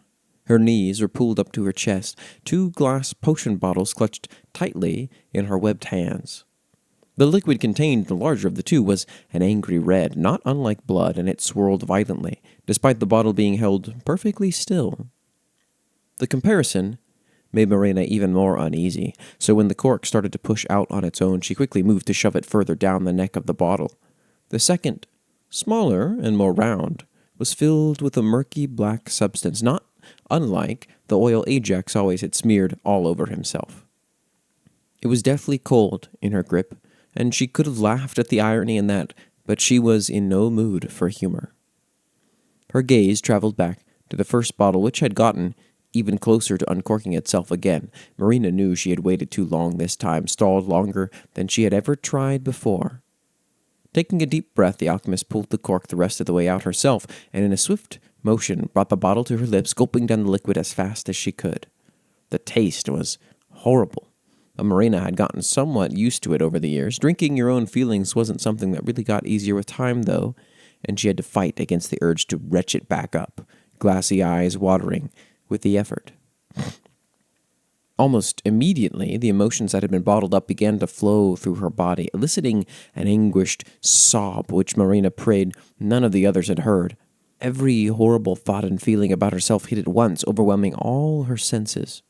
Her knees were pulled up to her chest, 2 glass potion bottles clutched tightly in her webbed hands. The liquid contained, the larger of the 2, was an angry red, not unlike blood, and it swirled violently, despite the bottle being held perfectly still. The comparison made Marina even more uneasy, so when the cork started to push out on its own, she quickly moved to shove it further down the neck of the bottle. The second, smaller and more round, was filled with a murky black substance, not unlike the oil Ajax always had smeared all over himself. It was deathly cold in her grip, and she could have laughed at the irony in that, but she was in no mood for humor. Her gaze traveled back to the first bottle, which had gotten even closer to uncorking itself again. Marina knew she had waited too long this time, stalled longer than she had ever tried before. Taking a deep breath, the alchemist pulled the cork the rest of the way out herself, and in a swift motion brought the bottle to her lips, gulping down the liquid as fast as she could. The taste was horrible. Marina had gotten somewhat used to it over the years. Drinking your own feelings wasn't something that really got easier with time, though, and she had to fight against the urge to retch it back up, glassy eyes watering with the effort. Almost immediately, the emotions that had been bottled up began to flow through her body, eliciting an anguished sob which Marina prayed none of the others had heard. Every horrible thought and feeling about herself hit at once, overwhelming all her senses.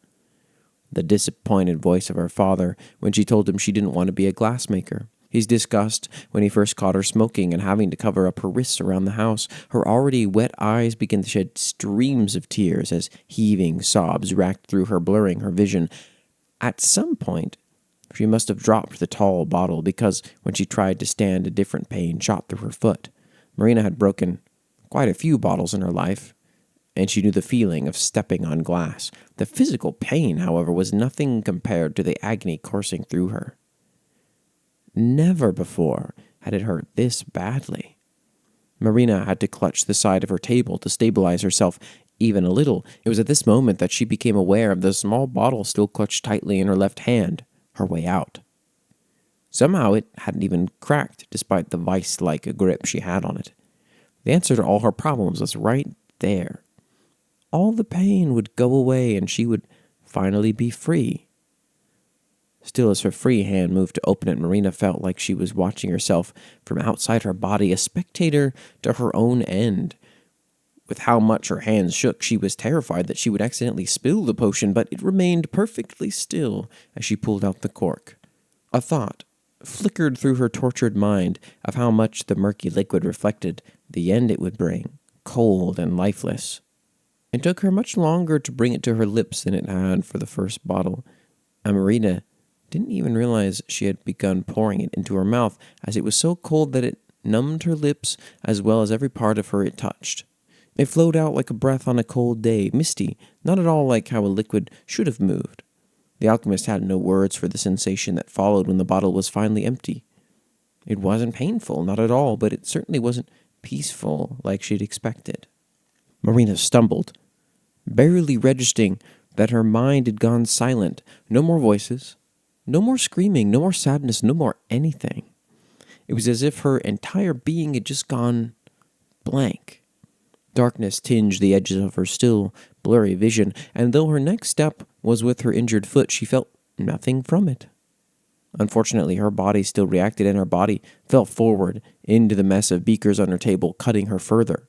The disappointed voice of her father when she told him she didn't want to be a glassmaker. His disgust when he first caught her smoking and having to cover up her wrists around the house. Her already wet eyes began to shed streams of tears as heaving sobs racked through her, blurring her vision. At some point, she must have dropped the tall bottle because when she tried to stand, a different pain shot through her foot. Marina had broken quite a few bottles in her life, and she knew the feeling of stepping on glass. The physical pain, however, was nothing compared to the agony coursing through her. Never before had it hurt this badly. Marina had to clutch the side of her table to stabilize herself even a little. It was at this moment that she became aware of the small bottle still clutched tightly in her left hand, her way out. Somehow it hadn't even cracked, despite the vice-like grip she had on it. The answer to all her problems was right there. All the pain would go away and she would finally be free. Still, as her free hand moved to open it, Marina felt like she was watching herself from outside her body, a spectator to her own end. With how much her hands shook, she was terrified that she would accidentally spill the potion, but it remained perfectly still as she pulled out the cork. A thought flickered through her tortured mind of how much the murky liquid reflected the end it would bring, cold and lifeless. It took her much longer to bring it to her lips than it had for the first bottle, and Marina didn't even realize she had begun pouring it into her mouth, as it was so cold that it numbed her lips as well as every part of her it touched. It flowed out like a breath on a cold day, misty, not at all like how a liquid should have moved. The alchemist had no words for the sensation that followed when the bottle was finally empty. It wasn't painful, not at all, but it certainly wasn't peaceful like she'd expected. Marina stumbled, barely registering that her mind had gone silent. No more voices, no more screaming, no more sadness, no more anything. It was as if her entire being had just gone blank. Darkness tinged the edges of her still blurry vision, and though her next step was with her injured foot, she felt nothing from it. Unfortunately, her body still reacted, and her body fell forward into the mess of beakers on her table, cutting her further.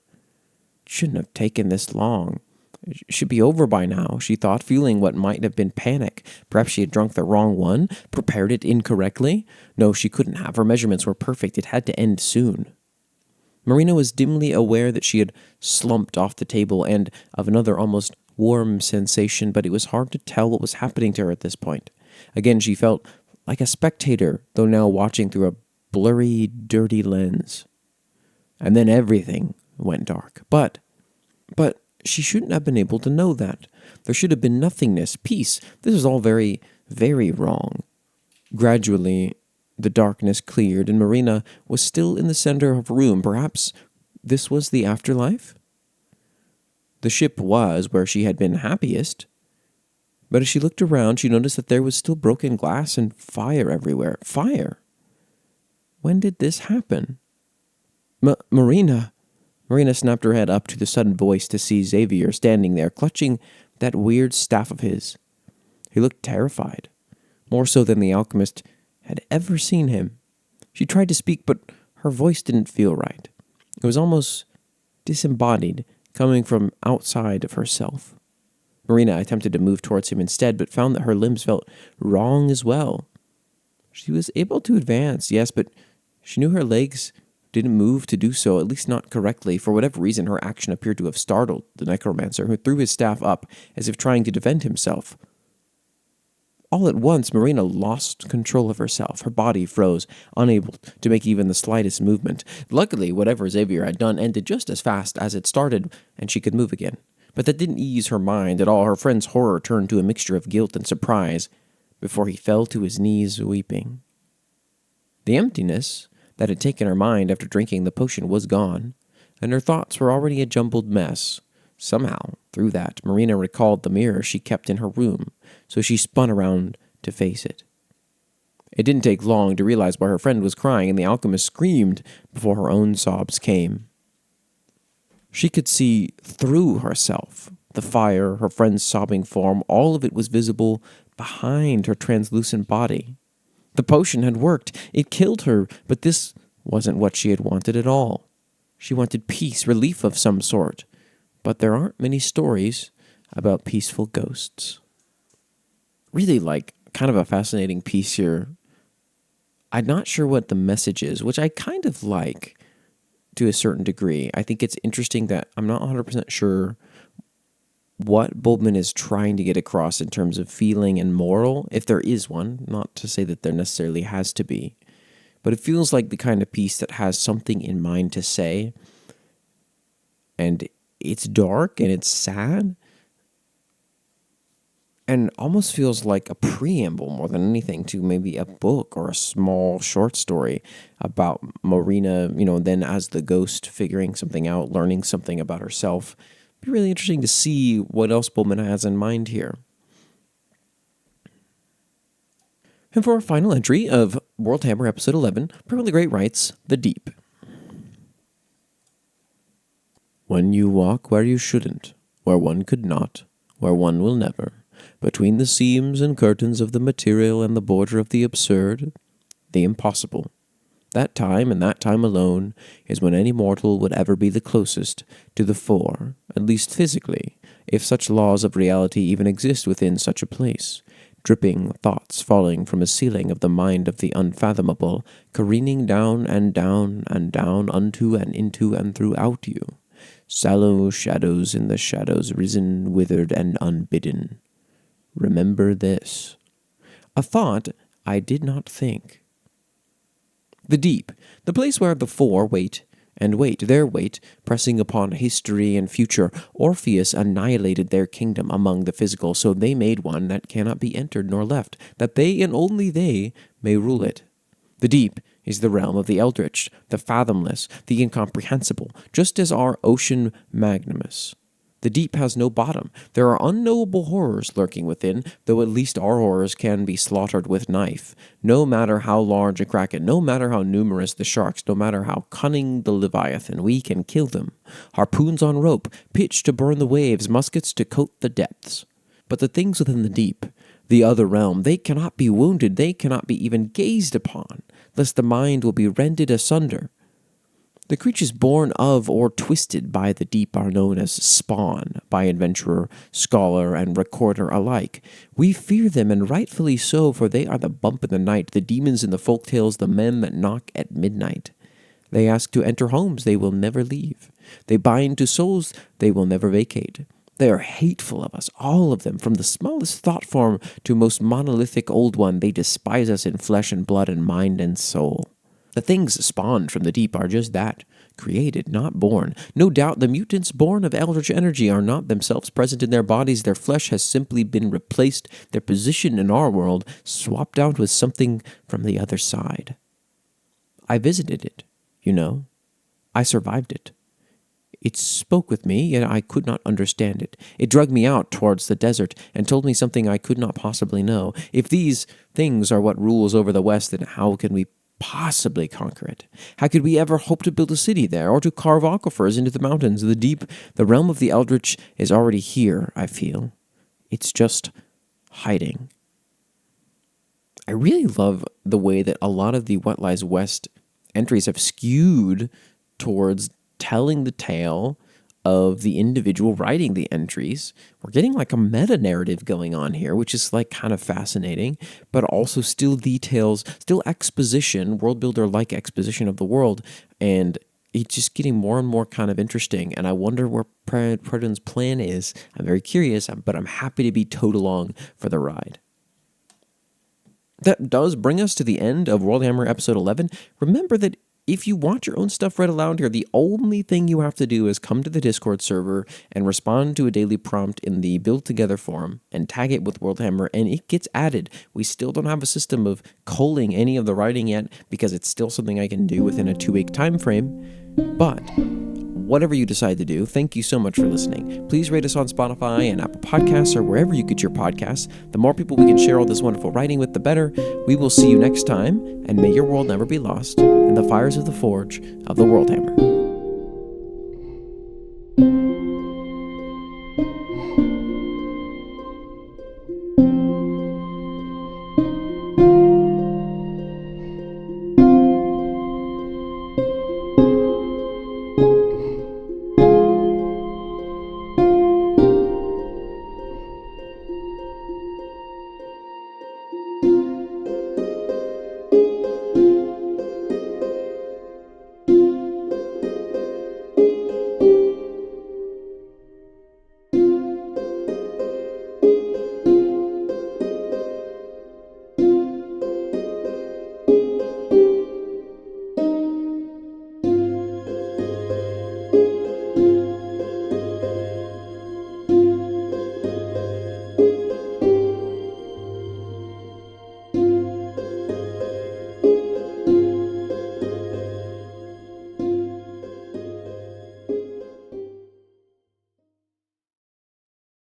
It shouldn't have taken this long. It should be over by now, she thought, feeling what might have been panic. Perhaps she had drunk the wrong one, prepared it incorrectly. No, she couldn't have. Her measurements were perfect. It had to end soon. Marina was dimly aware that she had slumped off the table and of another almost warm sensation, but it was hard to tell what was happening to her at this point. Again, she felt like a spectator, though now watching through a blurry, dirty lens. And then everything went dark. But she shouldn't have been able to know that. There should have been nothingness, peace. This is all very, very wrong. Gradually, the darkness cleared, and Marina was still in the center of a room. Perhaps this was the afterlife? The ship was where she had been happiest. But as she looked around, she noticed that there was still broken glass and fire everywhere. Fire? When did this happen? Marina! Marina snapped her head up to the sudden voice to see Xavier standing there, clutching that weird staff of his. He looked terrified, more so than the alchemist had ever seen him. She tried to speak, but her voice didn't feel right. It was almost disembodied, coming from outside of herself. Marina attempted to move towards him instead, but found that her limbs felt wrong as well. She was able to advance, yes, but she knew her legs didn't move to do so, at least not correctly. For whatever reason, her action appeared to have startled the necromancer, who threw his staff up as if trying to defend himself. All at once, Marina lost control of herself. Her body froze, unable to make even the slightest movement. Luckily, whatever Xavier had done ended just as fast as it started, and she could move again. But that didn't ease her mind at all. Her friend's horror turned to a mixture of guilt and surprise before he fell to his knees weeping. The emptiness that had taken her mind after drinking the potion was gone, and her thoughts were already a jumbled mess. Somehow, through that, Marina recalled the mirror she kept in her room, so she spun around to face it. It didn't take long to realize why her friend was crying, and the alchemist screamed before her own sobs came. She could see through herself. The fire, her friend's sobbing form, all of it was visible behind her translucent body. The potion had worked. It killed her, but this wasn't what she had wanted at all. She wanted peace, relief of some sort. But there aren't many stories about peaceful ghosts. Really, kind of a fascinating piece here. I'm not sure what the message is, which I kind of like to a certain degree. I think it's interesting that I'm not 100% sure what Bultmann is trying to get across in terms of feeling and moral, if there is one, not to say that there necessarily has to be. But it feels like the kind of piece that has something in mind to say, and it's dark and it's sad, and almost feels like a preamble more than anything to maybe a book or a small short story about Marina, then as the ghost figuring something out, learning something about herself. It'd be really interesting to see what else Bultmann has in mind here. And for our final entry of World Hammer Episode 11, Perfectly Great writes, The Deep. When you walk where you shouldn't, where one could not, where one will never, between the seams and curtains of the material and the border of the absurd, the impossible. That time, and that time alone, is when any mortal would ever be the closest to the fore, at least physically, if such laws of reality even exist within such a place. Dripping thoughts falling from a ceiling of the mind of the unfathomable, careening down and down and down unto and into and throughout you. Sallow shadows in the shadows, risen, withered, and unbidden. Remember this. A thought I did not think. The deep, the place where the four wait and wait, their weight pressing upon history and future. Orpheus annihilated their kingdom among the physical, so they made one that cannot be entered nor left, that they and only they may rule it. The deep is the realm of the eldritch, the fathomless, the incomprehensible, just as our ocean magnanimous. The deep has no bottom. There are unknowable horrors lurking within, though at least our horrors can be slaughtered with knife. No matter how large a kraken, no matter how numerous the sharks, no matter how cunning the leviathan, we can kill them. Harpoons on rope, pitch to burn the waves, muskets to coat the depths. But the things within the deep, the other realm, they cannot be wounded, they cannot be even gazed upon, lest the mind will be rended asunder. The creatures born of or twisted by the deep are known as spawn by adventurer, scholar, and recorder alike. We fear them, and rightfully so, for they are the bump in the night, the demons in the folktales, the men that knock at midnight. They ask to enter homes they will never leave. They bind to souls they will never vacate. They are hateful of us, all of them, from the smallest thought form to most monolithic old one. They despise us in flesh and blood and mind and soul. The things spawned from the deep are just that, created, not born. No doubt the mutants born of eldritch energy are not themselves present in their bodies. Their flesh has simply been replaced, their position in our world swapped out with something from the other side. I visited it, you know. I survived it. It spoke with me, yet I could not understand it. It dragged me out towards the desert and told me something I could not possibly know. If these things are what rules over the West, then how can we possibly conquer it? How could we ever hope to build a city there, or to carve aquifers into the mountains? The deep, the realm of the eldritch, is already here, I feel. It's just hiding. I really love the way that a lot of the What Lies West entries have skewed towards telling the tale of the individual writing the entries. We're getting like a meta-narrative going on here, which is like kind of fascinating, but also still details, still exposition, world builder-like exposition of the world, and it's just getting more and more kind of interesting, and I wonder where Predon's plan is. I'm very curious, but I'm happy to be towed along for the ride. That does bring us to the end of Worldhammer episode 11. Remember that if you want your own stuff read aloud here, the only thing you have to do is come to the Discord server and respond to a daily prompt in the Build Together forum and tag it with Worldhammer, and it gets added. We still don't have a system of culling any of the writing yet because it's still something I can do within a 2-week time frame, but whatever you decide to do, thank you so much for listening. Please rate us on Spotify and Apple Podcasts or wherever you get your podcasts. The more people we can share all this wonderful writing with, the better. We will see you next time, and may your world never be lost in the fires of the forge of the Worldhammer.